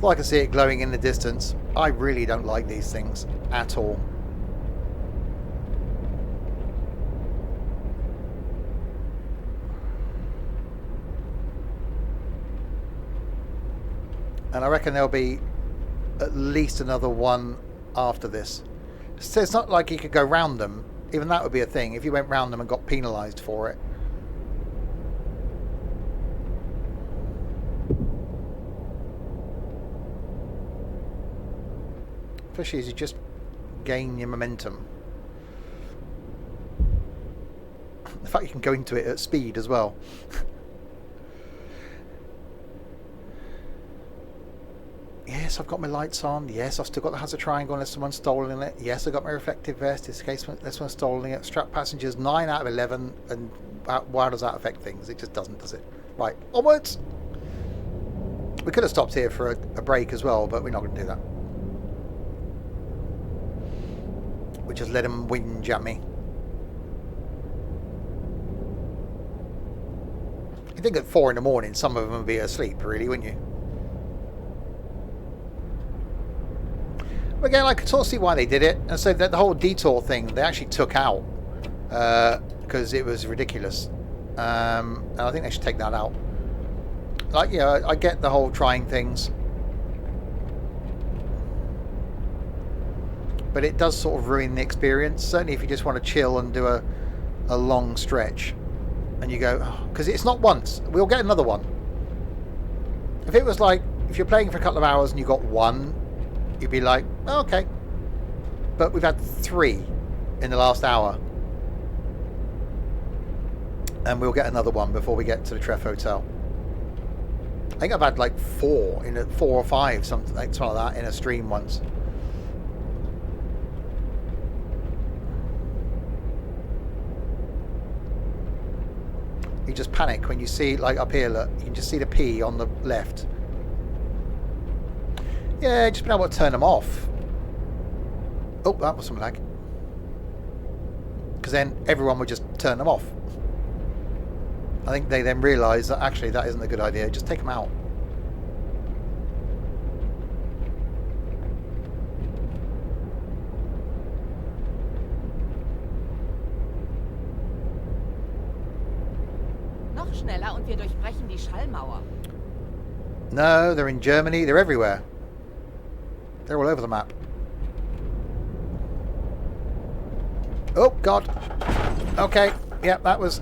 A: Thought I could see it glowing in the distance. I really don't like these things at all. And I reckon there'll be at least another one after this. So it's not like you could go round them. Even that would be a thing if you went round them and got penalised for it. Especially as you just gain your momentum. The fact you can go into it at speed as well. Yes, I've got my lights on. Yes, I've still got the hazard triangle unless someone's stolen it. Yes, I've got my reflective vest in case someone's stolen it. Strapped passengers, 9 out of 11. And how does that affect things? It just doesn't, does it? Right, onwards! We could have stopped here for a break as well, but we're not going to do that. We just let him whinge at me. You'd think at 4 in the morning some of them would be asleep, really, wouldn't you? But again, I could sort of see why they did it. And so that the whole detour thing, they actually took out. Because it was ridiculous. And I think they should take that out. Like, yeah, I get the whole trying things. But it does sort of ruin the experience. Certainly if you just want to chill and do a long stretch. And you go, because it's not once. We'll get another one. If it was like, if you're playing for a couple of hours and you got one, you'd be like, oh, okay. But we've had 3 in the last hour. And we'll get another one before we get to the Treff Hotel. I think I've had like 4 or 5, something like that in a stream once. You just panic when you see, like up here, look, you can just see the P on the left. Yeah, just been able to turn them off. Oh, that was some lag. Because then everyone would just turn them off. I think they then realised that actually that isn't a good idea. Just take them out.
G: Noch schneller und wir durchbrechen die Schallmauer.
A: No, they're in Germany. They're everywhere. They're all over the map. Oh God. Okay. Yeah, that was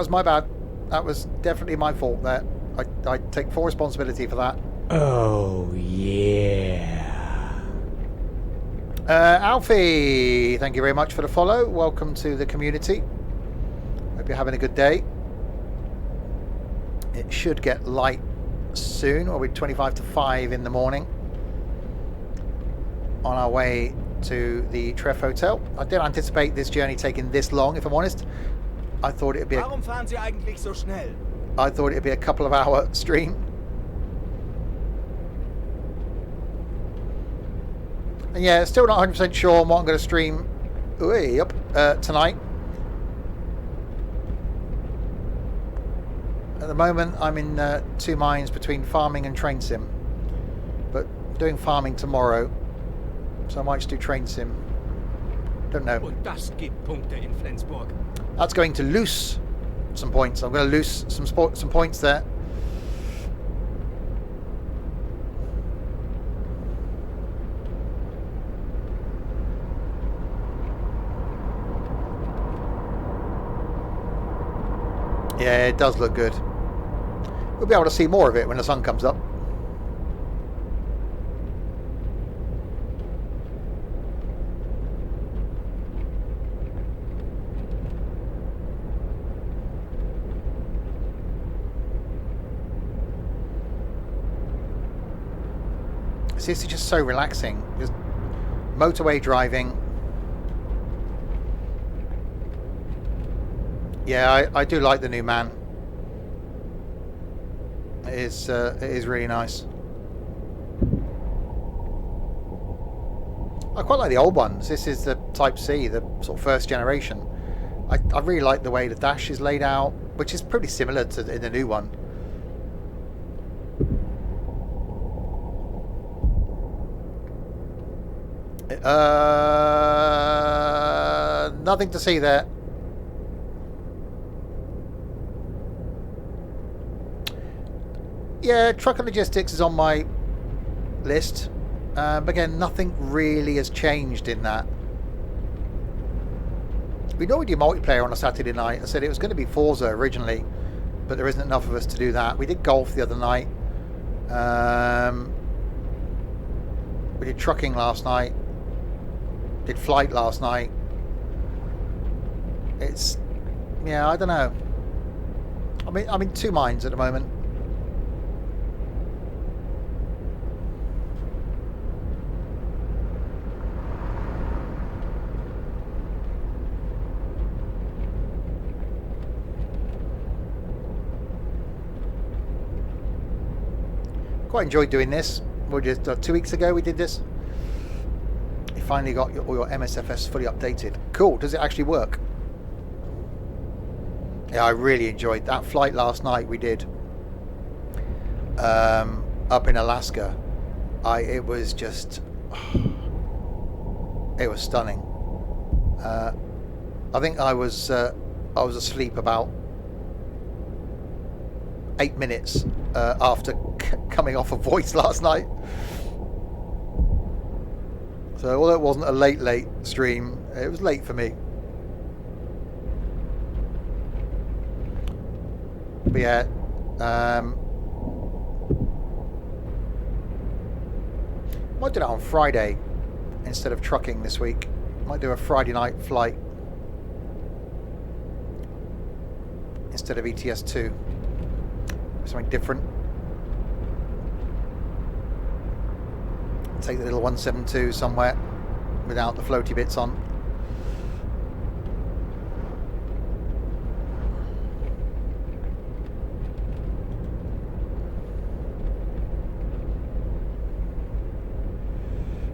A: my bad. That was definitely my fault there. I take full responsibility for that.
F: Oh, yeah.
A: Alfie, thank you very much for the follow. Welcome to the community. Hope you're having a good day. It should get light soon, or we're 25 to 5 in the morning. On our way to the Treff Hotel. I didn't anticipate this journey taking this long, if I'm honest. I thought it'd be
D: Warum fahren Sie eigentlich so schnell?
A: I thought it'd be a couple of hour stream. And yeah, still not 100% sure on what I'm going to stream tonight. At the moment, I'm in 2 minds between farming and train sim. But doing farming tomorrow, so I might just do train sim. Don't know.
D: Und das gibt Punkte in Flensburg.
A: That's going to loose some points. I'm going to lose some points there. Yeah, it does look good. We'll be able to see more of it when the sun comes up. This is just so relaxing. Just motorway driving. Yeah, I do like the new man. It is really nice. I quite like the old ones. This is the Type C, the sort of first generation. I really like the way the dash is laid out, which is pretty similar to in the new one. Nothing to see there. Yeah, truck and logistics is on my list. But again, nothing really has changed in that. We normally do multiplayer on a Saturday night. I said it was going to be Forza originally, but there isn't enough of us to do that. We did golf the other night. We did trucking last night. Did flight last night. It's, yeah, I don't know. I'm in two minds at the moment. Quite enjoyed doing this. We just 2 weeks ago we did this. You finally got all your MSFS fully updated. Cool. Does it actually work? Yeah, I really enjoyed that flight last night. We did up in Alaska. It was just, it was stunning. I think I was asleep about 8 minutes after coming off a voice last night. So although it wasn't a late stream, it was late for me. But yeah, might do that on Friday instead of trucking this week. Might do a Friday night flight instead of ETS2. Something different. Take the little 172 somewhere without the floaty bits on.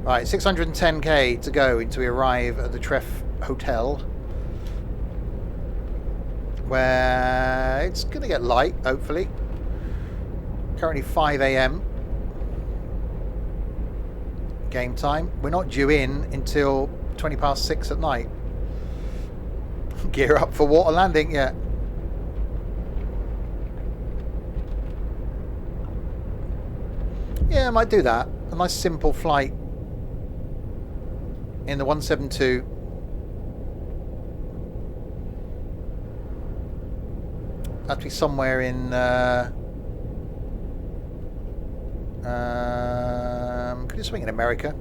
A: Right, 610k to go until we arrive at the Treff Hotel, where it's going to get light, hopefully. Currently 5 a.m. game time. We're not due in until 20 past 6 at night. Gear up for water landing, yeah. Yeah, I might do that. A nice simple flight in the 172. Have to be somewhere in could you swing in America?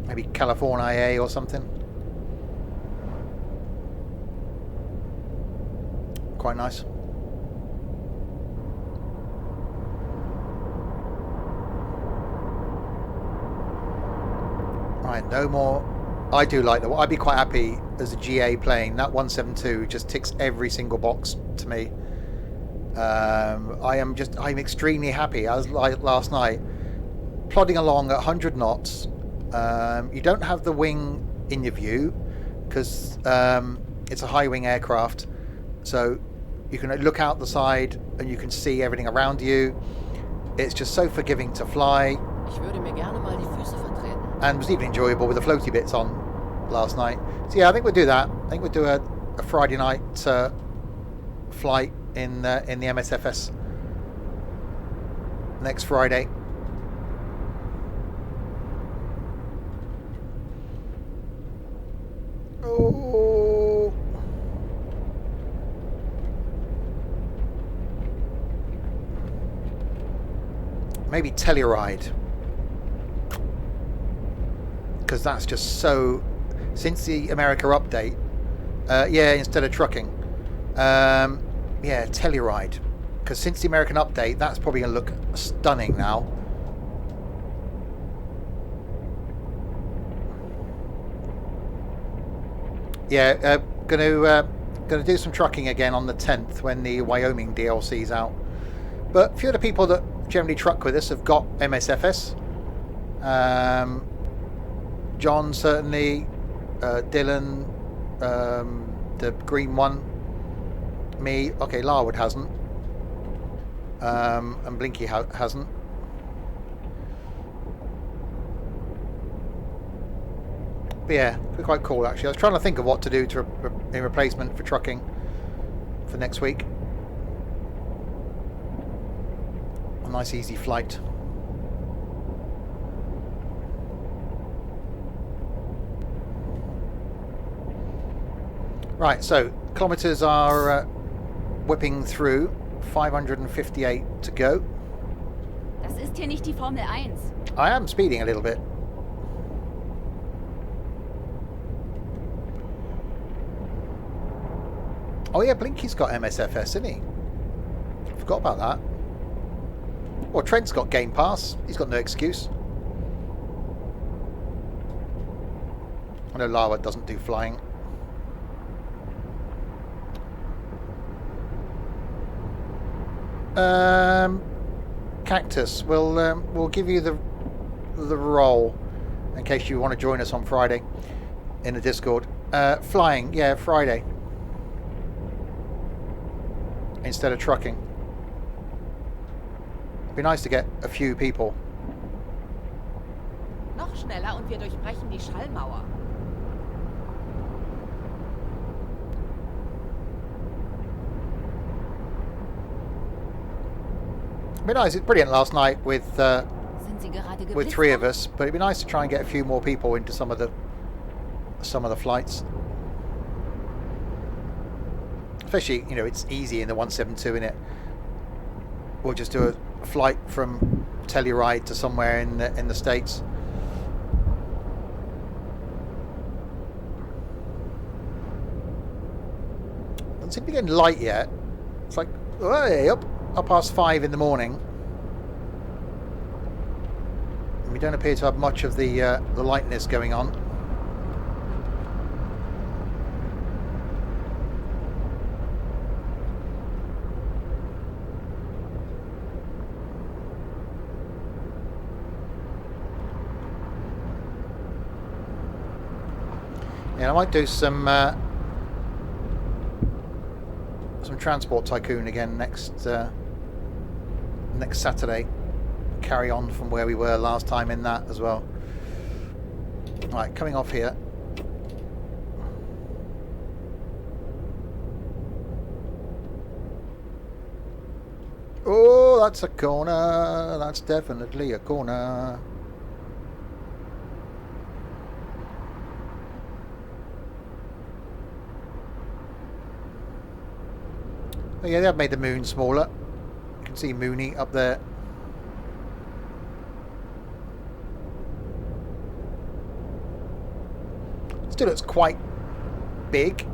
A: Maybe California or something. Quite nice. Right, no more. I do like that. I'd be quite happy as a GA plane. That 172 just ticks every single box to me. I'm extremely happy. I was like last night, plodding along at 100 knots. You don't have the wing in your view because it's a high wing aircraft, so you can look out the side and you can see everything around you. It's just so forgiving to fly.
G: Ich würde mir gerne mal die Füße vertreten.
A: And was even enjoyable with the floaty bits on last night. So yeah, I think we'll do that. I think we'll do a Friday night flight in the MSFS next Friday. Oh, maybe Telluride, because that's just so. Since the America update, yeah, instead of trucking. Yeah, Telluride. Because since the American update, that's probably going to look stunning now. Yeah, gonna do some trucking again on the 10th when the Wyoming DLC's out. But a few of the people that generally truck with us have got MSFS. John certainly, Dylan, the green one. Me, okay, Larwood hasn't, and Blinky hasn't. But yeah, it'd be quite cool actually. I was trying to think of what to do to in replacement for trucking for next week. A nice easy flight. Right, so kilometres are whipping through. 558 to go.
C: Das ist hier nicht die Formel 1.
A: I am speeding a little bit. Oh yeah, Blinky's got MSFS, hasn't he? Forgot about that. Well, Trent's got Game Pass. He's got no excuse. I know Lara doesn't do flying. Cactus, we'll give you the role in case you want to join us on Friday in the Discord. Flying, yeah, Friday instead of trucking. It'd be nice to get a few people.
G: Noch schneller und wir durchbrechen die Schallmauer.
A: It'd be nice. It's brilliant last night with
C: Sind Sie gerade
A: with
C: geblitzt
A: 3 of
C: worden?
A: us, but it'd be nice to try and get a few more people into some of the flights. Especially, you know, it's easy in the 172, innit? We'll just do a flight from Telluride to somewhere in the States. Doesn't seem to be getting light yet. It's like way up past 5 in the morning. And we don't appear to have much of the lightness going on. Yeah, I might do some Transport Tycoon again next Saturday. Carry on from where we were last time in that as well. Right, coming off here. Oh, that's a corner. That's definitely a corner. Oh yeah, they've made the moon smaller. You can see Mooney up there. Still looks quite big.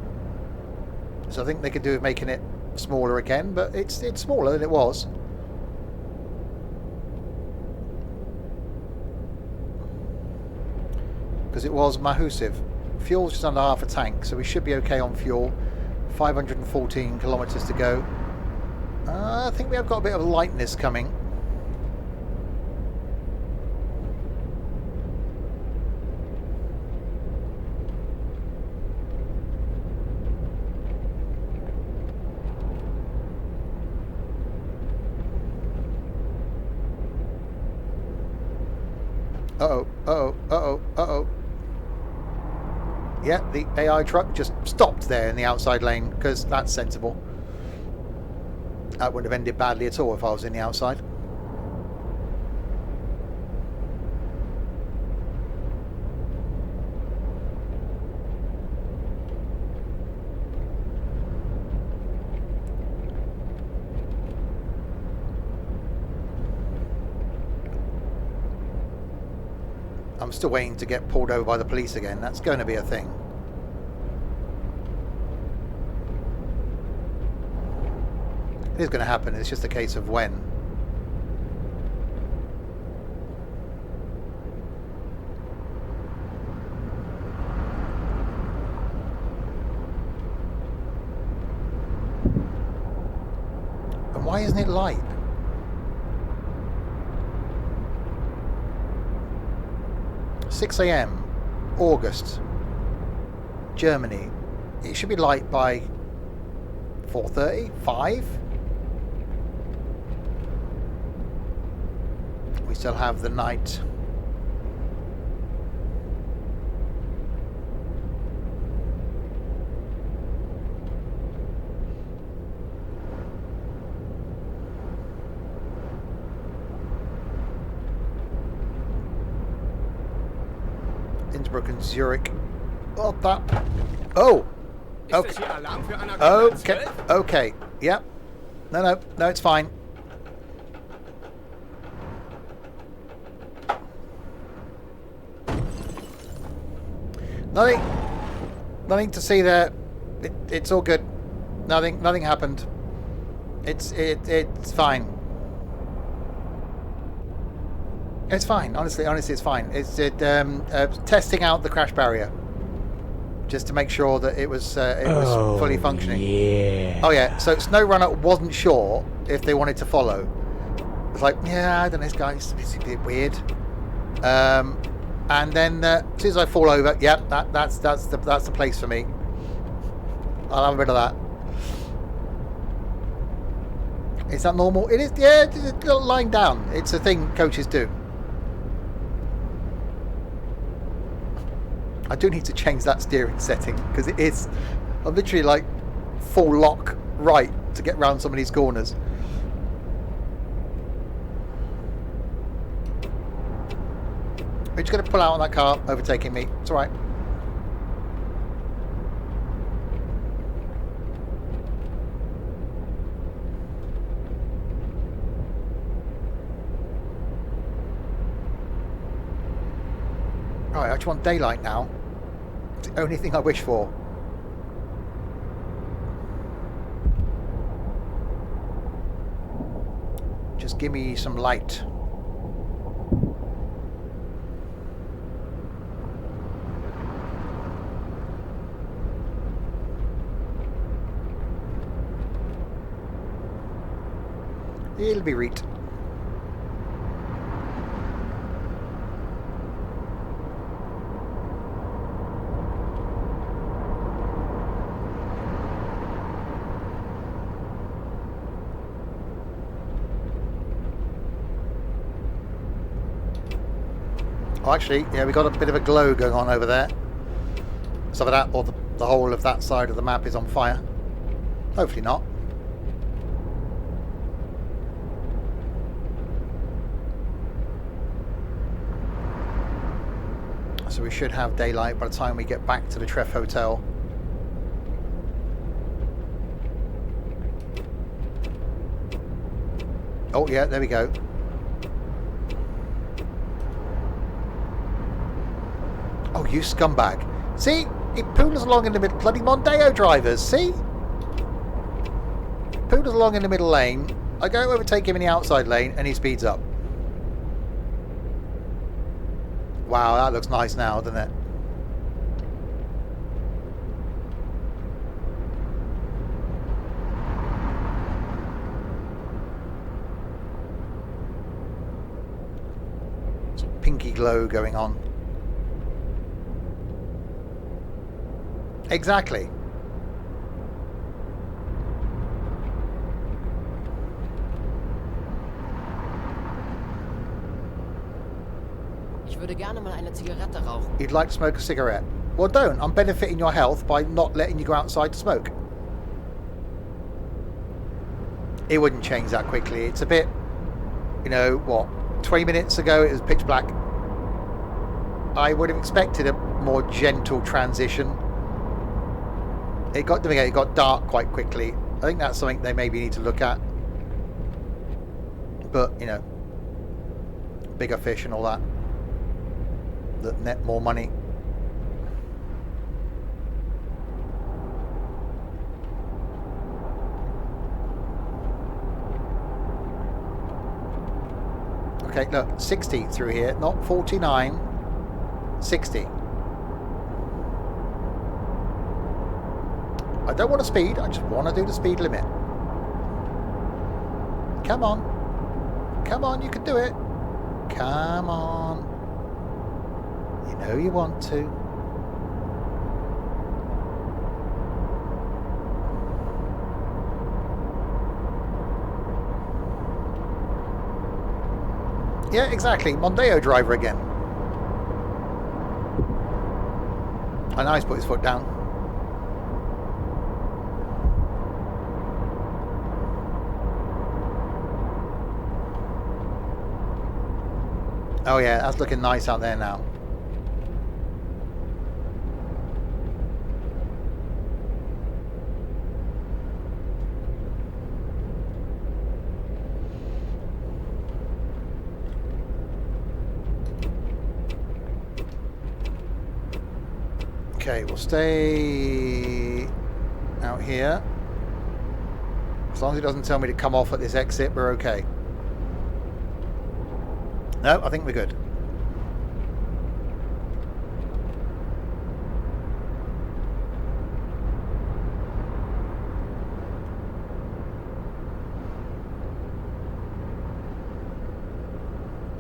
A: So I think they could do with making it smaller again, but it's smaller than it was. Because it was Mahusiv. Fuel's just under half a tank, so we should be okay on fuel. 514 kilometers to go. I think we have got a bit of lightness coming. Uh-oh, uh-oh, uh-oh, uh-oh. Yeah, the AI truck just stopped there in the outside lane, because that's sensible. That wouldn't have ended badly at all if I was in the outside. I'm still waiting to get pulled over by the police again. That's going to be a thing. It is going to happen. It's just a case of when. And why isn't it light? (6 a.m. August, Germany. It should be light by 4:30, 5. We still have the night. Innsbruck and Zurich. What that? Oh!
D: Ist das
A: Okay.
D: hier Alarm für Anaconda
A: Okay.
D: 12?
A: Okay. Yep. No, it's fine. Nothing to see there. It's all good. Nothing happened. It's fine. It's fine. Honestly, it's fine. It's testing out the crash barrier, just to make sure that it was fully functioning.
F: Yeah.
A: Oh yeah. So SnowRunner wasn't sure if they wanted to follow. It's like, yeah, I don't know, this guy's a bit weird. And then as soon as I fall over, yep, that's the place for me. I'll have a bit of that. Is that normal? It is. Yeah, just lying down. It's a thing coaches do. I do need to change that steering setting because it is. I'm literally like full lock right to get round some of these corners. We're just going to pull out on that car overtaking me. It's alright. Alright, I just want daylight now. It's the only thing I wish for. Just give me some light. It'll be right. Oh, actually, yeah, we got a bit of a glow going on over there. Some of that, or the whole of that side of the map is on fire. Hopefully not. So we should have daylight by the time we get back to the Treff Hotel. Oh yeah, there we go. Oh, you scumbag. See? He pooed us along in the middle. Bloody Mondeo drivers, see? Pooed us along in the middle lane. I go overtake him in the outside lane and he speeds up. Wow, that looks nice now, doesn't it? Some pinky glow going on. Exactly.
G: Ich würde gerne mal eine Zigarette rauchen.
A: You'd like to smoke a cigarette? Well, don't. I'm benefiting your health by not letting you go outside to smoke. It wouldn't change that quickly. It's a bit, you know, what, 20 minutes ago it was pitch black. I would have expected a more gentle transition. It got dark quite quickly. I think that's something they maybe need to look at. But, you know, bigger fish and all that. That net more money. Okay, look, 60 through here, not 49, 60. I don't want to speed, I just want to do the speed limit. Come on. Come on, you can do it. Come on. You know you want to. Yeah, exactly. Mondeo driver again. I know he's put his foot down. Oh yeah, that's looking nice out there now. Okay, we'll stay out here. As long as it doesn't tell me to come off at this exit, we're okay. No, I think we're good.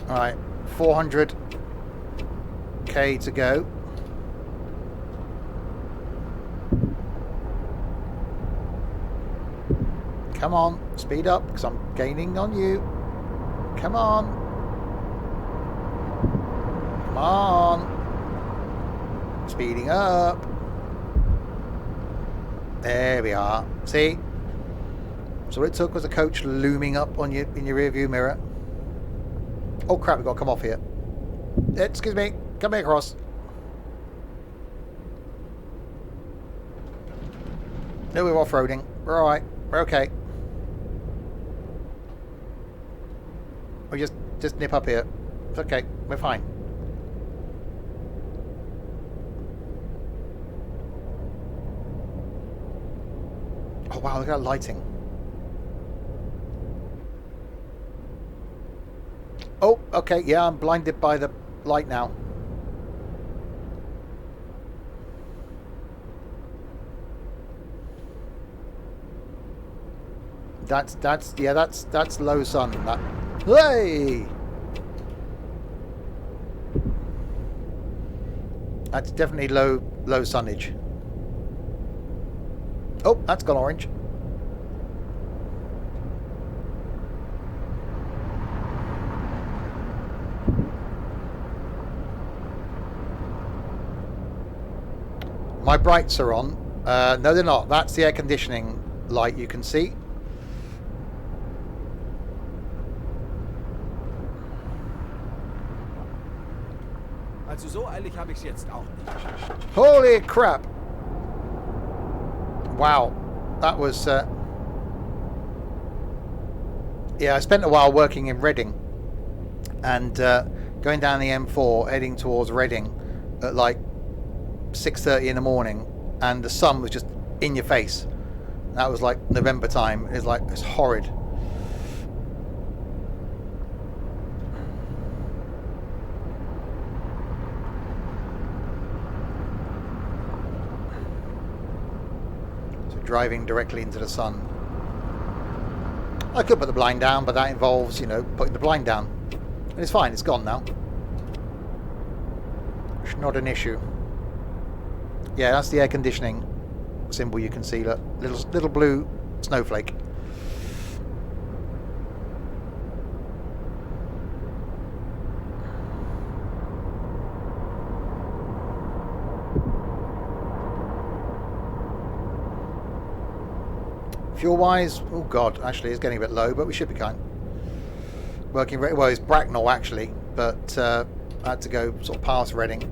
A: Alright, 400k to go. Come on, speed up, because I'm gaining on you. Come on. Come on. Speeding up. There we are. See? So what it took was a coach looming up on you in your rear view mirror. Oh crap, we've got to come off here. Excuse me, coming across. No, we're off-roading. We're alright. We're okay. We just nip up here. It's okay. We're fine. Oh wow, look at that lighting. Oh, okay, yeah, I'm blinded by the light now. That's low sun. That, hey! That's definitely low sunnage. Oh, that's gone orange. My brights are on. No, they're not. That's the air conditioning light you can see.
D: Also so eilig habe ich's jetzt auch nicht.
A: Holy crap! Wow, that was... yeah, I spent a while working in Reading and going down the M4 heading towards Reading at like 6:30 in the morning, and the sun was just in your face. That was like November time. It's horrid. So driving directly into the sun. I could put the blind down, but that involves, putting the blind down. And it's fine, it's gone now. It's not an issue. Yeah, that's the air conditioning symbol you can see. Look, little blue snowflake. Fuel-wise, oh god, actually it's getting a bit low, but we should be kind. Working very well. It's Bracknell actually, but I had to go sort of past Reading.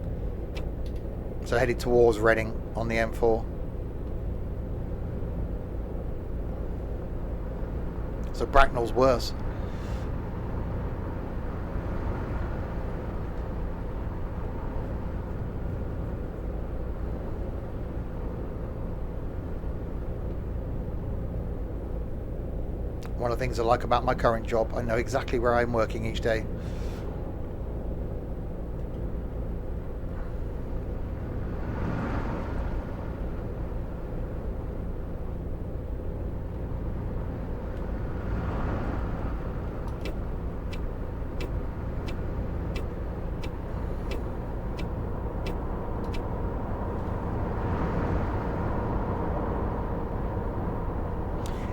A: So headed towards Reading on the M4. So Bracknell's worse. One of the things I like about my current job, I know exactly where I'm working each day.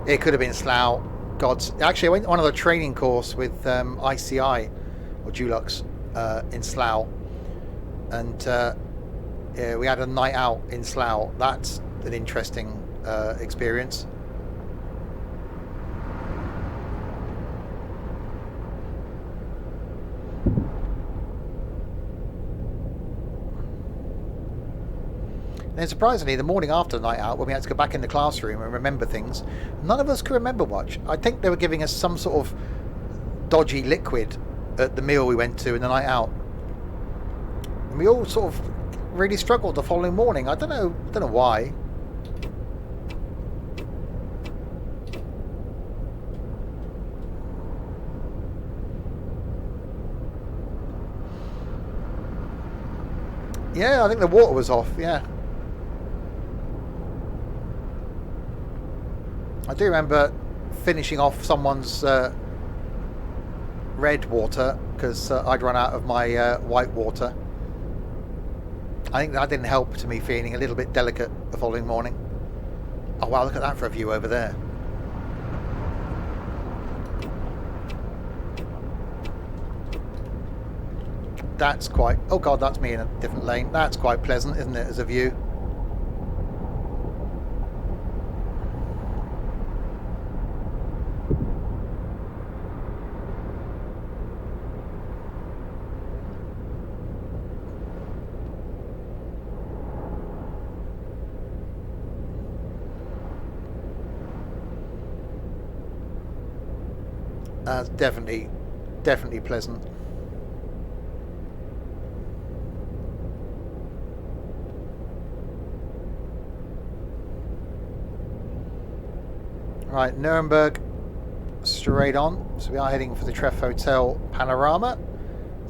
A: It could have been Slough. Actually, I went on a training course with ICI or Dulux in Slough, and yeah, we had a night out in Slough. That's an interesting experience. And surprisingly, the morning after the night out, when we had to go back in the classroom and remember things, none of us could remember much. I think they were giving us some sort of dodgy liquid at the meal we went to in the night out. And we all sort of really struggled the following morning. I don't know why. Yeah, I think the water was off, yeah. I do remember finishing off someone's red water because I'd run out of my white water. I think that didn't help to me feeling a little bit delicate the following morning. Oh wow, look at that for a view over there. That's quite... Oh god, that's me in a different lane. That's quite pleasant, isn't it, as a view? That's definitely pleasant. Right, Nuremberg, straight on. So we are heading for the Treff Hotel Panorama.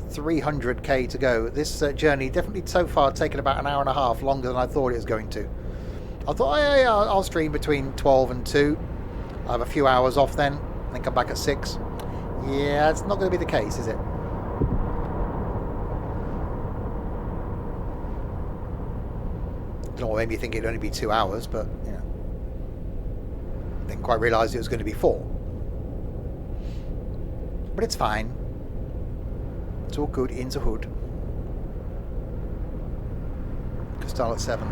A: 300k to go. This journey definitely so far taken about an hour and a half longer than I thought it was going to. I thought, oh, yeah, I'll stream between 12 and 2. I'll have a few hours off then come back at 6. Yeah, it's not going to be the case, is it? Don't know what made me think it'd only be 2 hours, but yeah. Didn't quite realise it was going to be 4. But it's fine. It's all good in the hood. Castell at 7.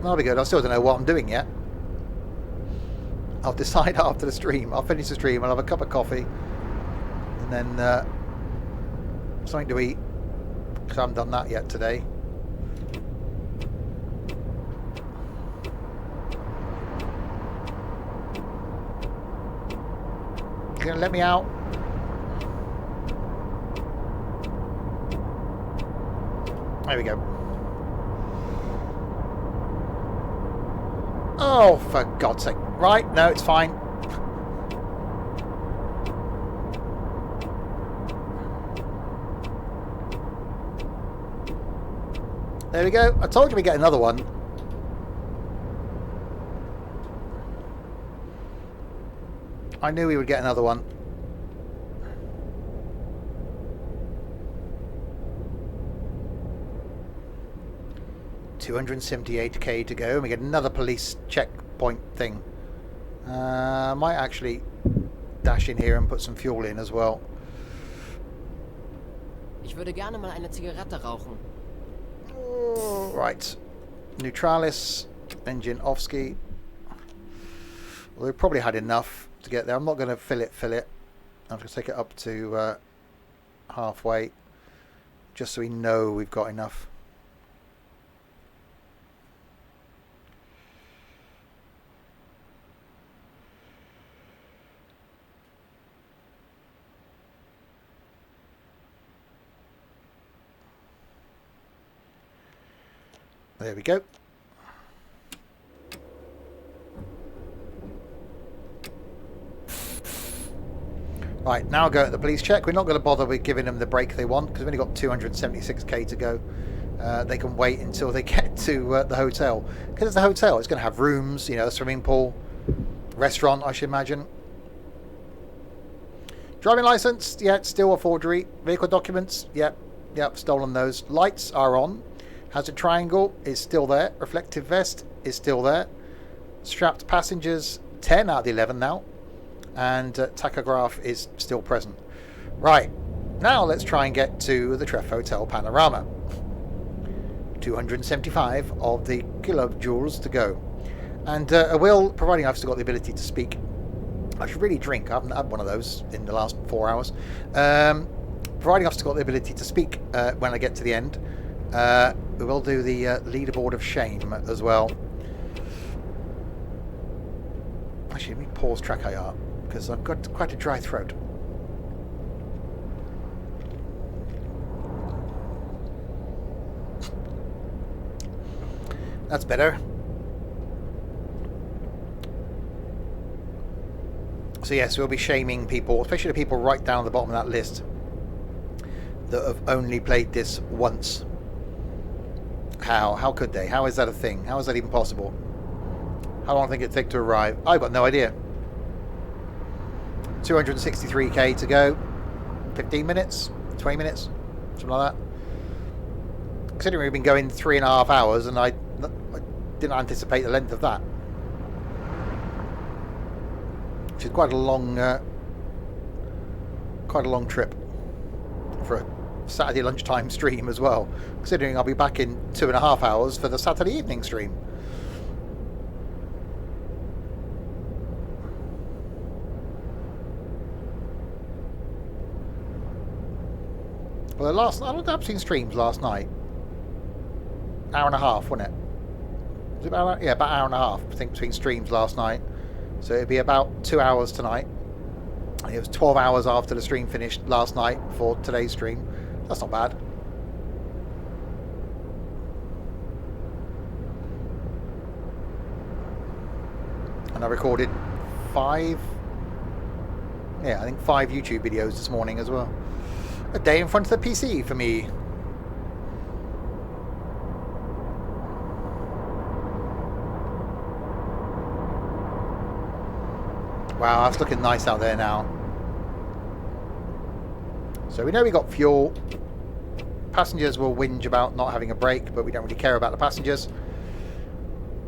A: That'll be good. I still don't know what I'm doing yet. I'll decide after the stream. I'll finish the stream. I'll have a cup of coffee. And then something to eat. Because I haven't done that yet today. You gonna let me out? There we go. Oh, for God's sake. Right, no, it's fine. There we go. I told you we'd get another one. I knew we would get another one. $278k to go, and we get another police checkpoint thing. Might actually dash in here and put some fuel in as well.
G: Ich würde gerne mal eine Zigarette rauchen.
A: Right. Neutralis, engine off-ski. Well, we probably had enough to get there. I'm not going to fill it. I'm going to take it up to halfway, just so we know we've got enough. There we go. Right, now go at the police check. We're not going to bother with giving them the break they want because we've only got 276k to go. They can wait until they get to the hotel. Because it's the hotel, it's going to have rooms, you know, a swimming pool, restaurant, I should imagine. Driving license, yeah, it's still a forgery. Vehicle documents, yep, stolen those. Lights are on. Hazard triangle is still there. Reflective vest is still there. Strapped passengers, 10 out of the 11 now. And tachograph is still present. Right, now let's try and get to the Treff Hotel Panorama. 275 of the kilojoules to go. And I will, providing I've still got the ability to speak. I should really drink. I haven't had one of those in the last 4 hours. Providing I've still got the ability to speak when I get to the end. We will do the leaderboard of shame as well. Actually, let me pause track IR because I've got quite a dry throat. That's better. So yes, we'll be shaming people, especially the people right down at the bottom of that list that have only played this once. How could they? How is that a thing? How is that even possible? How long do you think it'd take to arrive? I've got no idea. 263k to go. 15 minutes? 20 minutes? Something like that. Considering we've been going 3.5 hours, and I didn't anticipate the length of that. Which is quite a long trip for a Saturday lunchtime stream as well. Considering I'll be back in 2.5 hours for the Saturday evening stream. Well, I've seen streams last night. Hour and a half, wasn't it? Was it about about an hour and a half, I think, between streams last night. So it'd be about 2 hours tonight. And it was 12 hours after the stream finished last night for today's stream. That's not bad. And I recorded 5 YouTube videos this morning as well. A day in front of the PC for me. Wow, that's looking nice out there now. So we know we got fuel. Passengers will whinge about not having a break, but we don't really care about the passengers.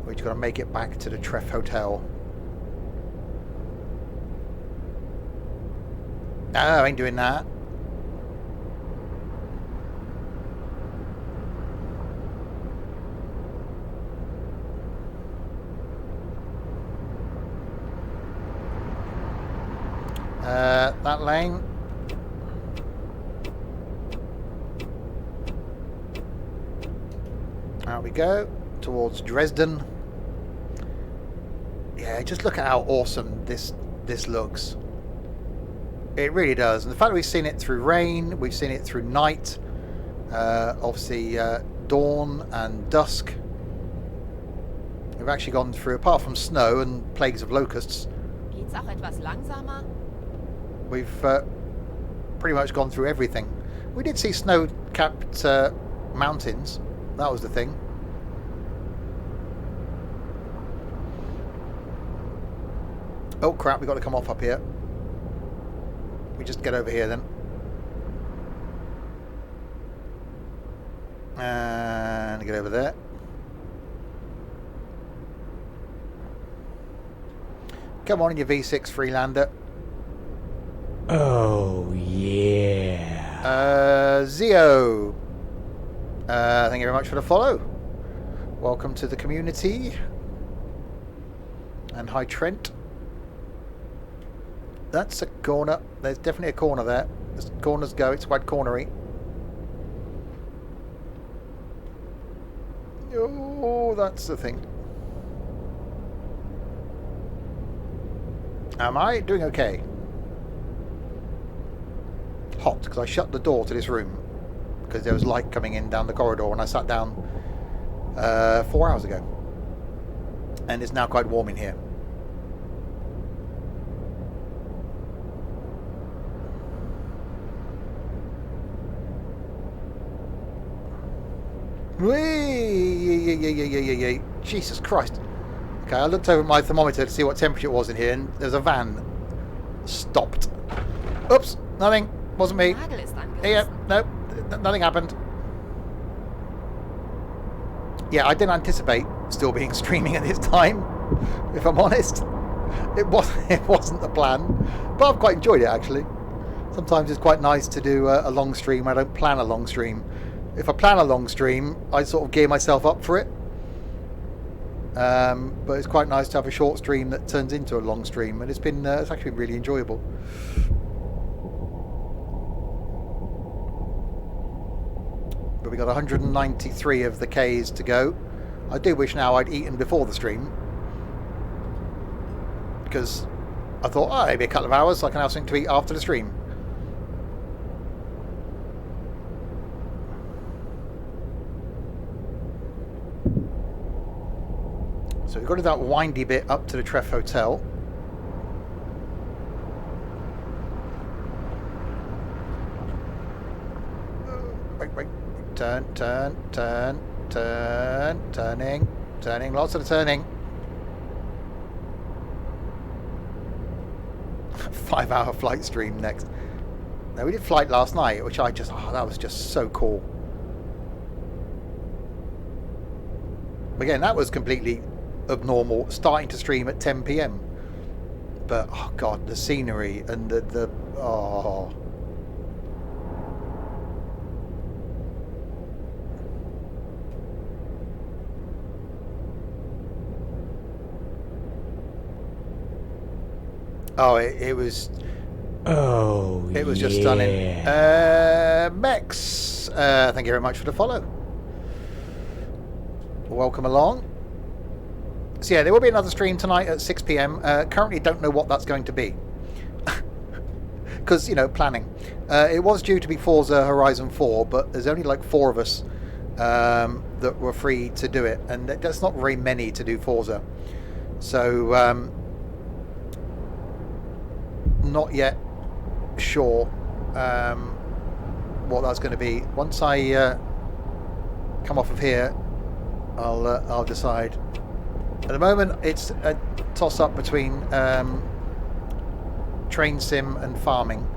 A: We're just going to make it back to the Treff Hotel. No, I ain't doing that. That lane. Out we go towards Dresden. Yeah, just look at how awesome this looks. It really does, and the fact that we've seen it through rain, we've seen it through night, obviously dawn and dusk. We've actually gone through, apart from snow and plagues of locusts.
C: Geht's auch etwas langsamer?
A: We've pretty much gone through everything. We did see snow-capped mountains. That was the thing. Oh crap, we've got to come off up here. We just get over here then. And get over there. Come on in your V6 Freelander.
F: Oh, yeah.
A: Zio. Thank you very much for the follow. Welcome to the community. And hi, Trent. That's a corner. There's definitely a corner there. As corners go, it's quite cornery. Oh, that's the thing. Am I doing okay? Hot, because I shut the door to this room because there was light coming in down the corridor when I sat down 4 hours ago, and it's now quite warm in here. Whee! Jesus Christ. Okay, I looked over at my thermometer to see what temperature it was in here, and there's a van stopped. Oops, nothing. Wasn't me.
C: Nagel ist
A: Yeah,
C: angerissen.
A: no, nothing happened. Yeah, I didn't anticipate still being streaming at this time, if I'm honest. It wasn't the plan, but I've quite enjoyed it actually. Sometimes it's quite nice to do a long stream. I don't plan a long stream. If I plan a long stream, I sort of gear myself up for it. But it's quite nice to have a short stream that turns into a long stream, and it's actually been really enjoyable. But we got 193 of the Ks to go. I do wish now I'd eaten before the stream, because I thought, maybe a couple of hours I can have something to eat after the stream. So we've got to do that windy bit up to the Treff Hotel. Wait. Turning. Lots of turning. 5-hour flight stream next. Now we did flight last night, which that was just so cool. Again, that was completely abnormal, starting to stream at 10 p.m. But oh god, the scenery and the oh. Oh, it was.
F: Oh,
A: it was just stunning. Mex, thank you very much for the follow. Welcome along. So yeah, there will be another stream tonight at 6 p.m. Currently don't know what that's going to be. Because, planning. It was due to be Forza Horizon 4, but there's only like 4 of us that were free to do it. And that's not very many to do Forza. So, not yet sure what that's going to be. Once I come off of here, I'll decide. At the moment, it's a toss-up between train sim and farming,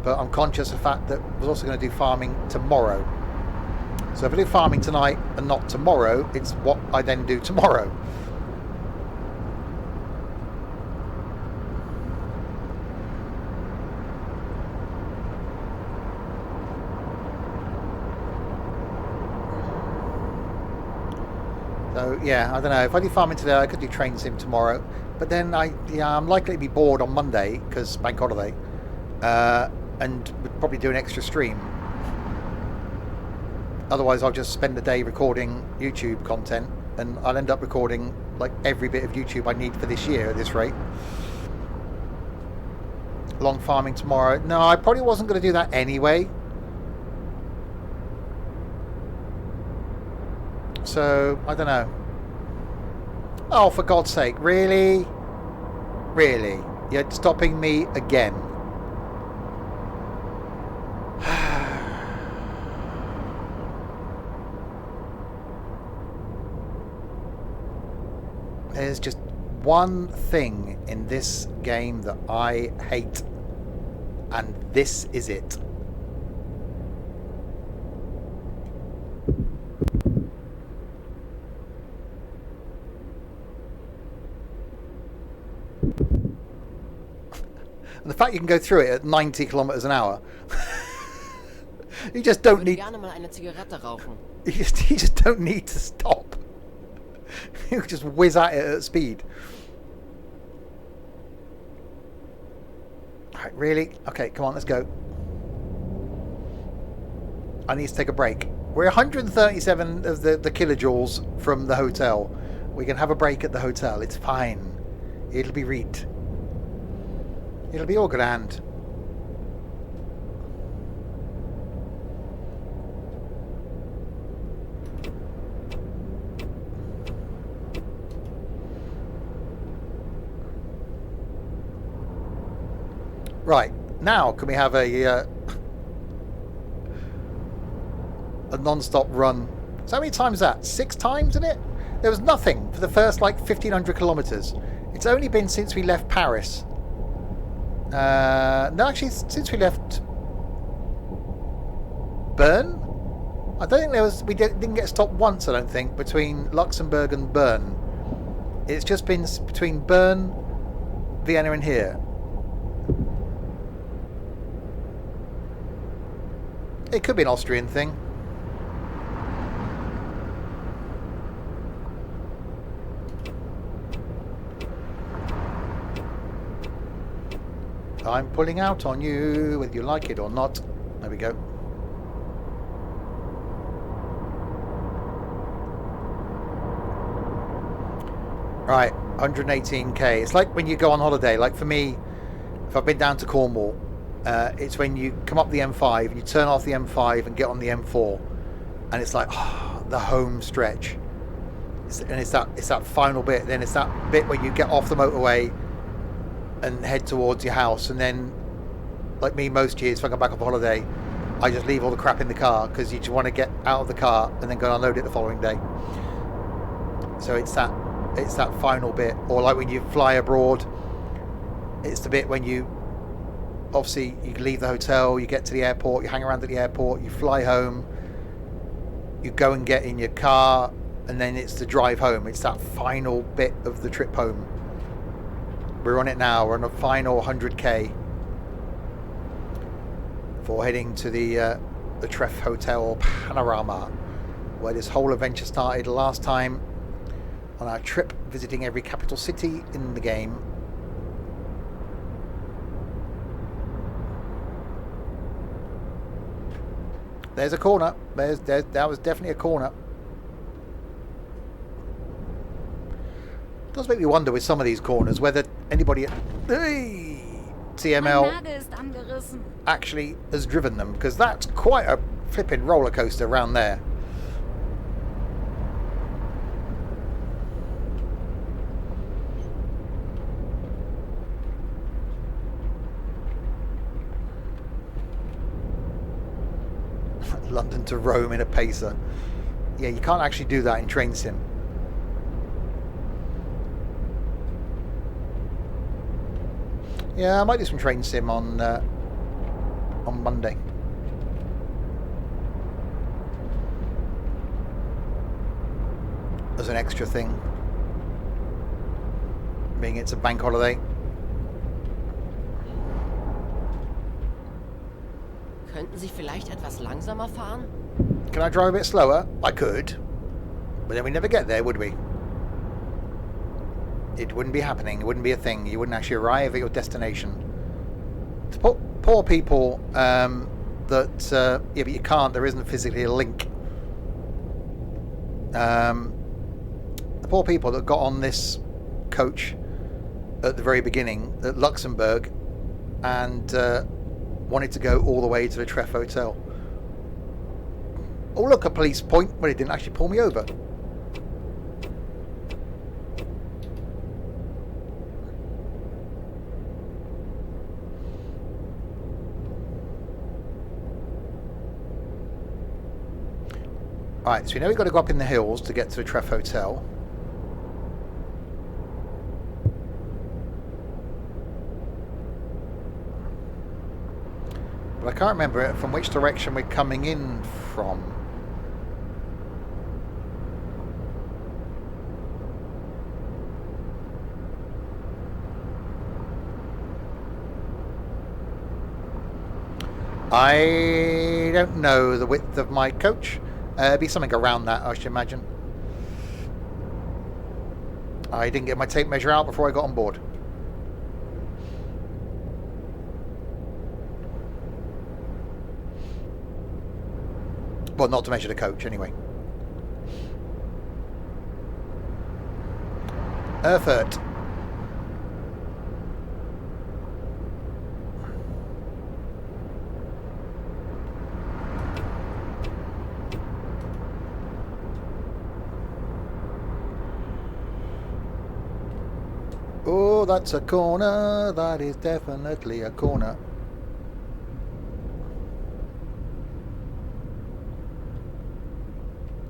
A: but I'm conscious of the fact that I was also going to do farming tomorrow. So if I do farming tonight and not tomorrow, it's what I then do tomorrow. So yeah, I don't know. If I do farming today, I could do train sim tomorrow. But then I'm likely to be bored on Monday because bank holiday, and would probably do an extra stream. Otherwise, I'll just spend the day recording YouTube content, and I'll end up recording like every bit of YouTube I need for this year at this rate. Long farming tomorrow. No, I probably wasn't going to do that anyway. So, I don't know. Oh, for God's sake. Really? Really? You're stopping me again. There's just one thing in this game that I hate. And this is it. And the fact you can go through it at 90 kilometers an hour. You just don't need. You just don't need to stop. You just whiz at it at speed. Right, really? Okay, come on, let's go. I need to take a break. We're 137 of the kilojoules from the hotel. We can have a break at the hotel. It's fine. It'll be read. It'll be all grand. Right, now can we have a non-stop run? So how many times is that? 6 times in it? There was nothing for the first like 1,500 kilometers. It's only been since we left Paris. No, actually, since we left Bern, I don't think there was. We didn't get stopped once. I don't think between Luxembourg and Bern. It's just been between Bern, Vienna, and here. It could be an Austrian thing. I'm pulling out on you, whether you like it or not. There we go. Right, 118k. It's like when you go on holiday. Like for me, if I've been down to Cornwall, it's when you come up the M5 and you turn off the M5 and get on the M4, and it's like the home stretch. it's that final bit. Then it's that bit where you get off the motorway and head towards your house, and then, like me most years, if I come back off holiday, I just leave all the crap in the car because you just want to get out of the car and then go and unload it the following day. So it's that final bit. Or like when you fly abroad, it's the bit when you obviously you leave the hotel, you get to the airport, you hang around at the airport, you fly home, you go and get in your car, and then it's the drive home. It's that final bit of the trip home. We're on it now. We're on the final 100k for heading to the Treff Hotel Panorama, where this whole adventure started last time on our trip, visiting every capital city in the game. There's a corner. That was definitely a corner. It does make me wonder with some of these corners whether anybody at TML actually has driven them, because that's quite a flipping roller coaster around there. London to Rome in a pacer. Yeah, you can't actually do that in Train Sim. Yeah, I might do some Train Sim on Monday. As an extra thing. Being it's a bank holiday.
G: Könnten Sie vielleicht etwas langsamer fahren?
A: Can I drive a bit slower? I could. But then we'd never get there, would we? It wouldn't be happening. It wouldn't be a thing. You wouldn't actually arrive at your destination. It's poor people yeah, but you can't. There isn't physically a link. The poor people that got on this coach at the very beginning at Luxembourg and wanted to go all the way to the Treff Hotel. Oh, look, a police point, but it didn't actually pull me over. Right, so we know we've got to go up in the hills to get to the Treff Hotel. But I can't remember from which direction we're coming in from. I don't know the width of my coach. It'd be something around that, I should imagine. I didn't get my tape measure out before I got on board. Well, not to measure the coach, anyway. Erfurt. Oh, that's a corner. That is definitely a corner.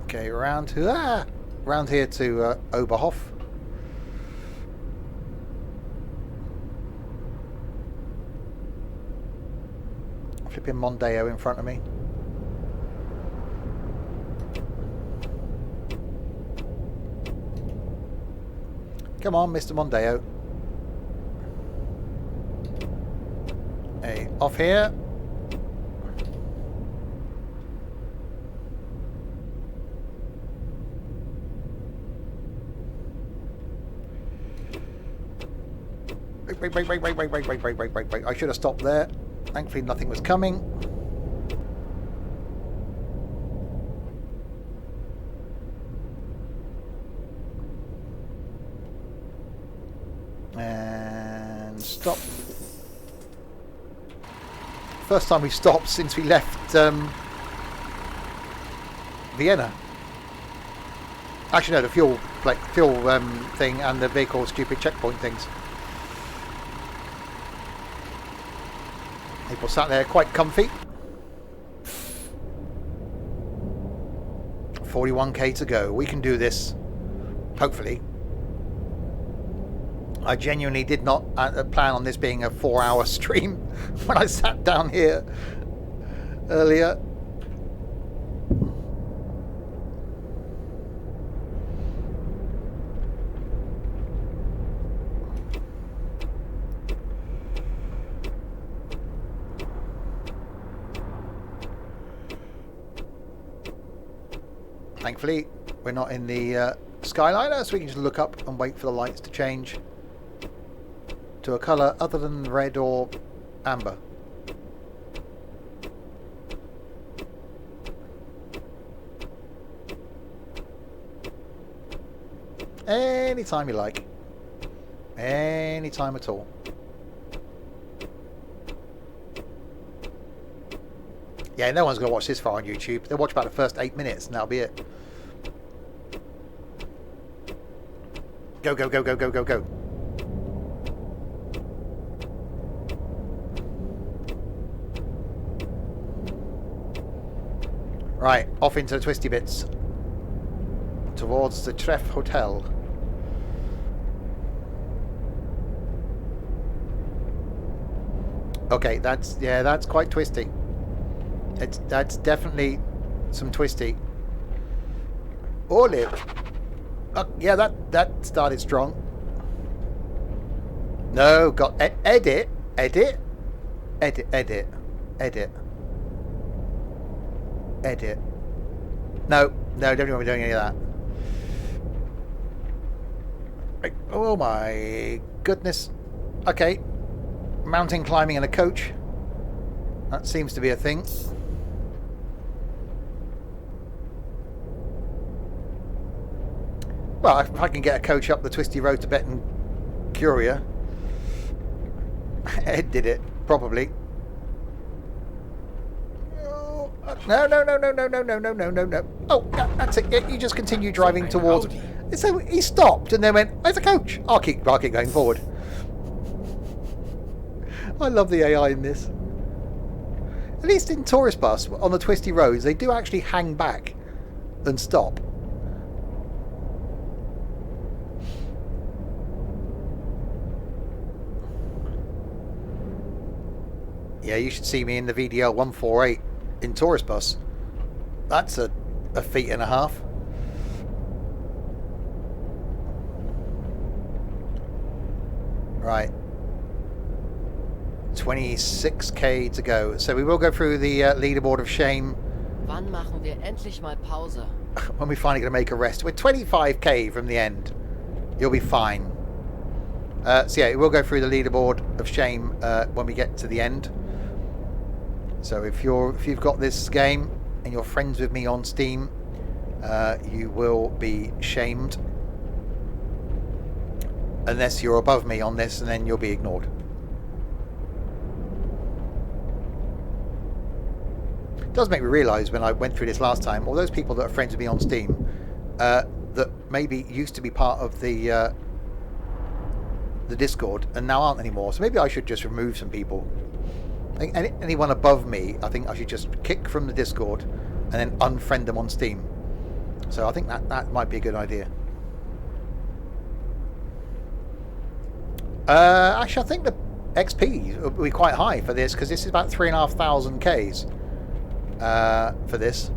A: Okay, around here to Oberhof. Flipping Mondeo in front of me. Come on, Mr. Mondeo. Hey, off here. Wait. I should have stopped there. Thankfully nothing was coming. And stop. First time we've stopped since we left Vienna. Actually, no, the fuel thing and the vehicle stupid checkpoint things. People sat there quite comfy. 41k to go. We can do this. Hopefully. I genuinely did not plan on this being a 4-hour stream when I sat down here earlier. Thankfully, we're not in the Skyliner, so we can just look up and wait for the lights to change to a colour other than red or amber. Anytime you like. Anytime at all. Yeah, no one's going to watch this far on YouTube. They'll watch about the first 8 minutes and that'll be it. Go, go, go, go, go, go, go. Right, off into the twisty bits. Towards the Treff Hotel. Okay, that's quite twisty. That's definitely some twisty. Olive. Yeah, that started strong. No, got edit. No, don't even be doing any of that. Right. Oh my goodness. Okay, mountain climbing in a coach. That seems to be a thing. Well, if I can get a coach up the twisty road to Beton Curia. Ed did it, probably. Oh, no. Oh, no, that's it. You just continue driving towards. So he stopped and then went, "There's a coach. I'll keep going forward." I love the AI in this. At least in tourist bus on the twisty roads, they do actually hang back and stop. Yeah, you should see me in the VDL 148 in tourist bus. That's a feat and a half. Right. 26k to go. So we will go through the leaderboard of shame.
G: Wann machen wir endlich mal Pause?
A: When we finally going to make a rest. We're 25k from the end. You'll be fine. So yeah, we'll go through the leaderboard of shame when we get to the end. So if you've got this game and you're friends with me on Steam, you will be shamed. Unless you're above me on this, and then you'll be ignored. It does make me realise when I went through this last time, all those people that are friends with me on Steam, that maybe used to be part of the Discord and now aren't anymore. So maybe I should just remove some people. I think anyone above me, I think I should just kick from the Discord and then unfriend them on Steam. So I think that might be a good idea. Actually, I think the XP will be quite high for this because this is about 3,500 Ks for this.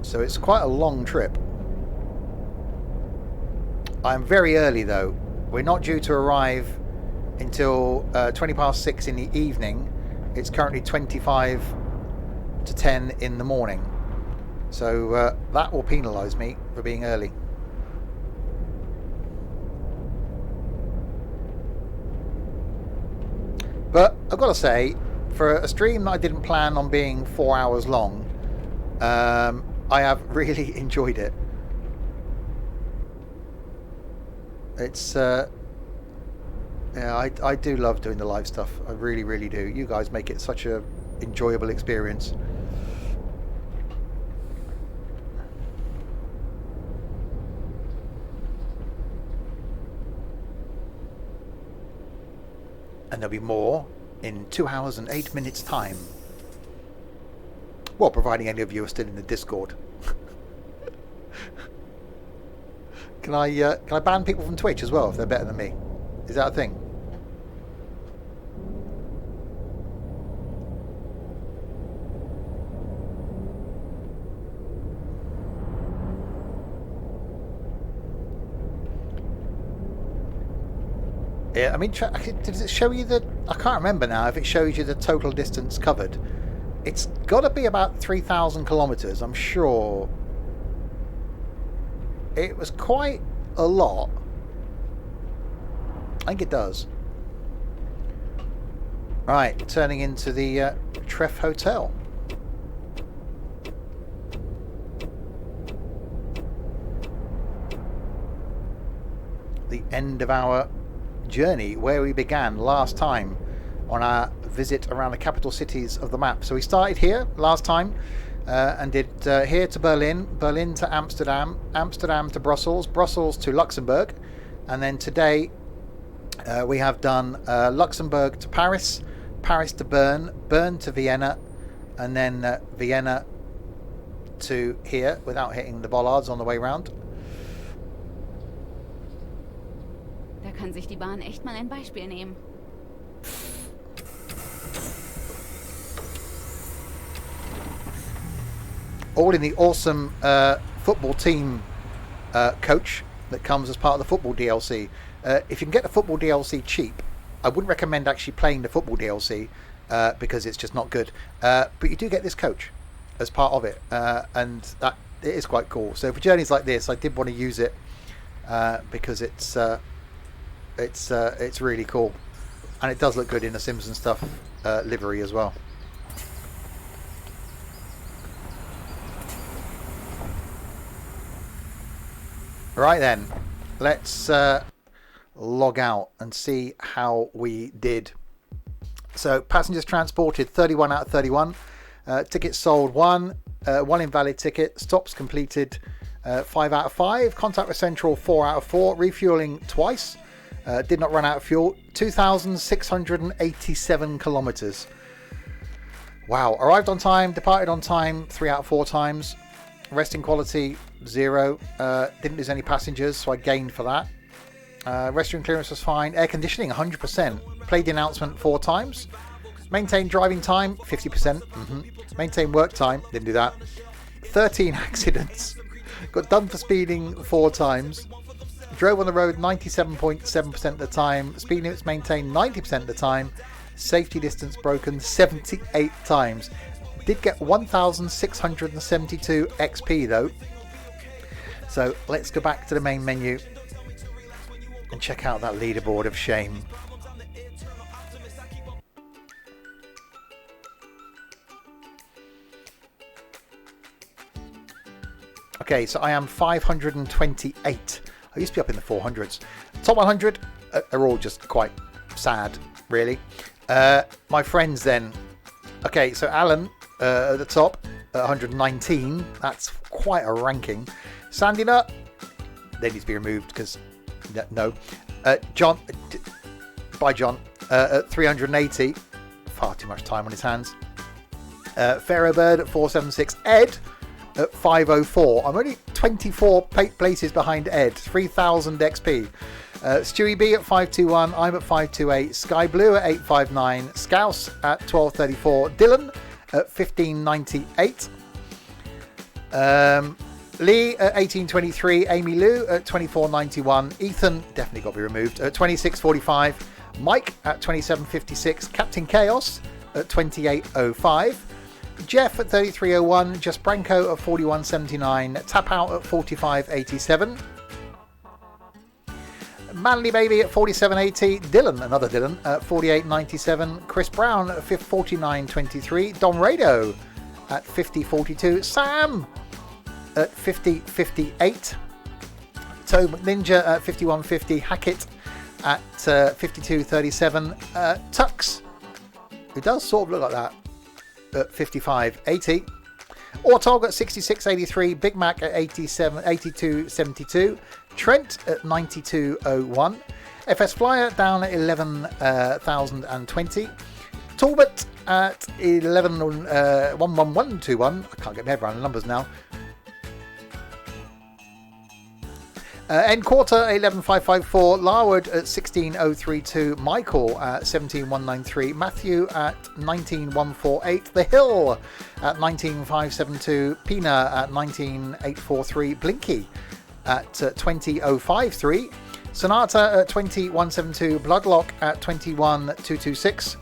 A: So it's quite a long trip. I'm very early though. We're not due to arrive until 20 past 6 in the evening. It's currently 25 to 10 in the morning. So that will penalise me for being early. But I've got to say, for a stream that I didn't plan on being 4 hours long, I have really enjoyed it. It's yeah, I do love doing the live stuff. I really do. You guys make it such a enjoyable experience. And there'll be more in 2 hours and 8 minutes time. Well, providing any of you are still in the Discord. Can I ban people from Twitch as well if they're better than me? Is that a thing? Yeah, I mean, does it show you the... I can't remember now if it shows you the total distance covered. It's got to be about 3,000 kilometres, I'm sure. It was quite a lot. I think it does. Right, turning into the Treff Hotel. The end of our journey where we began last time on our visit around the capital cities of the map. So we started here last time and did here to Berlin, Berlin to Amsterdam, Amsterdam to Brussels, Brussels to Luxembourg, and then today we have done Luxembourg to Paris, Paris to Bern, Bern to Vienna, and then Vienna to here without hitting the bollards on the way round.
H: Da kann sich die Bahn echt mal ein Beispiel nehmen.
A: All in the awesome football team coach that comes as part of the football DLC. If you can get the football DLC cheap, I wouldn't recommend actually playing the football DLC because it's just not good. But you do get this coach as part of it, and that it is quite cool. So for journeys like this, I did want to use it because it's really cool, and it does look good in the Sims and Stuff livery as well. Right then, let's log out and see how we did. So passengers transported 31 out of 31, tickets sold 1, 1 invalid ticket, stops completed 5 out of 5, contact with Central 4 out of 4, refueling twice, did not run out of fuel, 2,687 kilometers. Wow, arrived on time, departed on time 3 out of 4 times, resting quality 0, didn't lose any passengers, so I gained for that. Restroom clearance was fine, air conditioning 100%, played the announcement 4 times, maintained driving time 50%, maintained work time, didn't do that, 13 accidents, got done for speeding 4 times, drove on the road 97.7% of the time, speed limits maintained 90% of the time, safety distance broken 78 times. Did get 1,672 XP though. So let's go back to the main menu and check out that leaderboard of shame. Okay, so I am 528. I used to be up in the 400s. Top 100 are all just quite sad, really. My friends then. Okay, so Alan at the top at 119. That's quite a ranking. Sandy Nut, they need to be removed because no. John, by John, at 380. Far too much time on his hands. Pharaoh Bird at 476. Ed at 504. I'm only 24 places behind Ed. 3,000 XP. Stewie B at 521. I'm at 528. Sky Blue at 859. Scouse at 1234. Dylan at 1598. Lee at 1823. Amy Lou at 2491. Ethan definitely got to be removed at 2645. Mike at 2756. Captain Chaos at 2805. Jeff at 3301, Just Branko at 4179, Tap Out at 4587, Manly Baby at 4780, Dylan, another Dylan, at 4897, Chris Brown at 4923, Dom Rado at 5042, Sam at 5058, Toe Ninja at 5150, Hackett at 5237, Tux, who does sort of look like that, at 5580, Ortog at 6683, Big Mac at 8272, Trent at 9201, FS Flyer down at 11,020. Talbot at 11121. I can't get my head around the numbers now. End quarter 11554. Larwood at 16032. Michael at 17193. Matthew at 19148. The Hill at 19572. Pina at 19843. Blinky at 20053. Sonata at 20172. Bloodlock at 21226.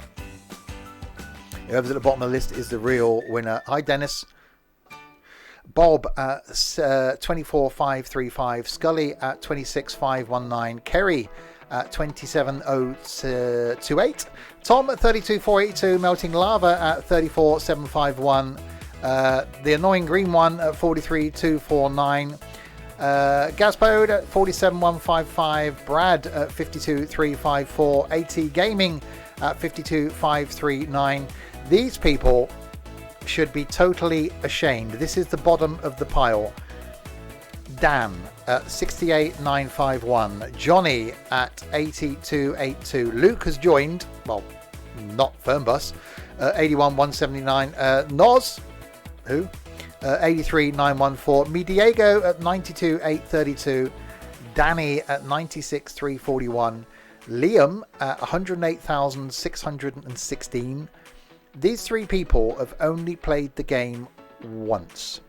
A: Whoever's at the bottom of the list is the real winner. Hi, Dennis. Bob at 24535. Scully at 26519. Kerry at 27028. Tom at 32482. Melting Lava at 34751. The Annoying Green One at 43249. Gaspode at 47155. Brad at 52354. AT Gaming at 52539. These people should be totally ashamed. This is the bottom of the pile. Dan at 68951. Johnny at 8282. Luke has joined. Well, not Fernbus. 81179. Noz, who? 83914. Me Diego at 92832. Danny at 96341. Liam at 108,616. These three people have only played the game once.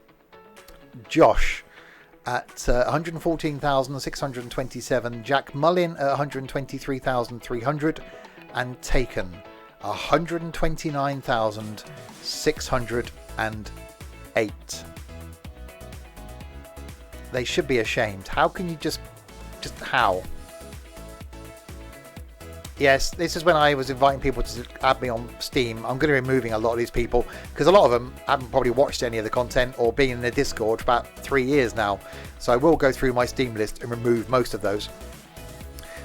A: Josh at 114,627. Jack Mullin at 123,300. And Taken 129,608. They should be ashamed. How can you just how? Yes, this is when I was inviting people to add me on Steam. I'm going to be removing a lot of these people because a lot of them haven't probably watched any of the content or been in the Discord for about 3 years now. So I will go through my Steam list and remove most of those.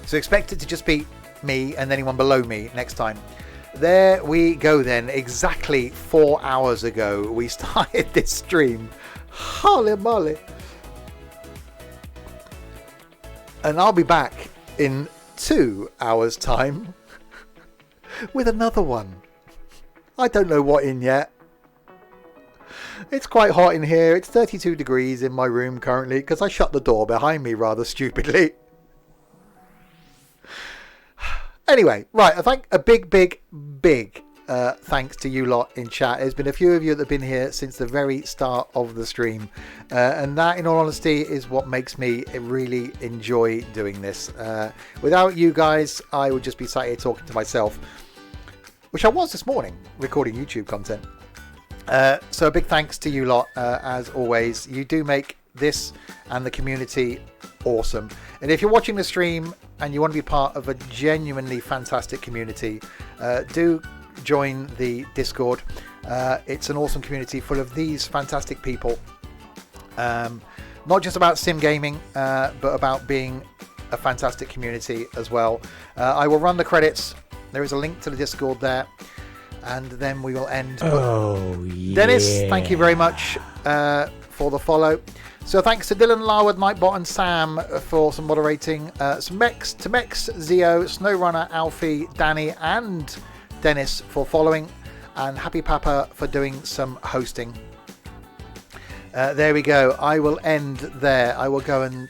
A: So expect it to just be me and anyone below me next time. There we go then. Exactly 4 hours ago we started this stream. Holy moly. And I'll be back in 2 hours time with another one. I don't know what in yet. It's quite hot in here. It's 32 degrees in my room currently because I shut the door behind me rather stupidly. Anyway, right, I think a big thanks to you lot in chat. There's been a few of you that have been here since the very start of the stream. And that, in all honesty, is what makes me really enjoy doing this. Without you guys, I would just be sat here talking to myself, which I was this morning, recording YouTube content. So a big thanks to you lot, as always. You do make this and the community awesome. And if you're watching the stream and you want to be part of a genuinely fantastic community, do join the Discord. It's an awesome community full of these fantastic people, not just about sim gaming, but about being a fantastic community as well. I will run the credits. There is a link to the Discord there, and then we will end.
F: Oh, yeah.
A: Dennis, thank you very much for the follow. So thanks to Dylan, Larwood, Nightbot and Sam for some moderating. Some Mex, Zio, Snowrunner, Alfie, Danny and Dennis for following, and Happy Papa for doing some hosting. There we go. I will end there. I will go and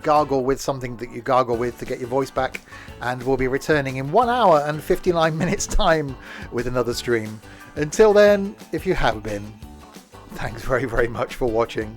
A: gargle with something that you gargle with to get your voice back, and we'll be returning in 1 hour and 59 minutes time with another stream. Until then, if you have been, thanks very much for watching.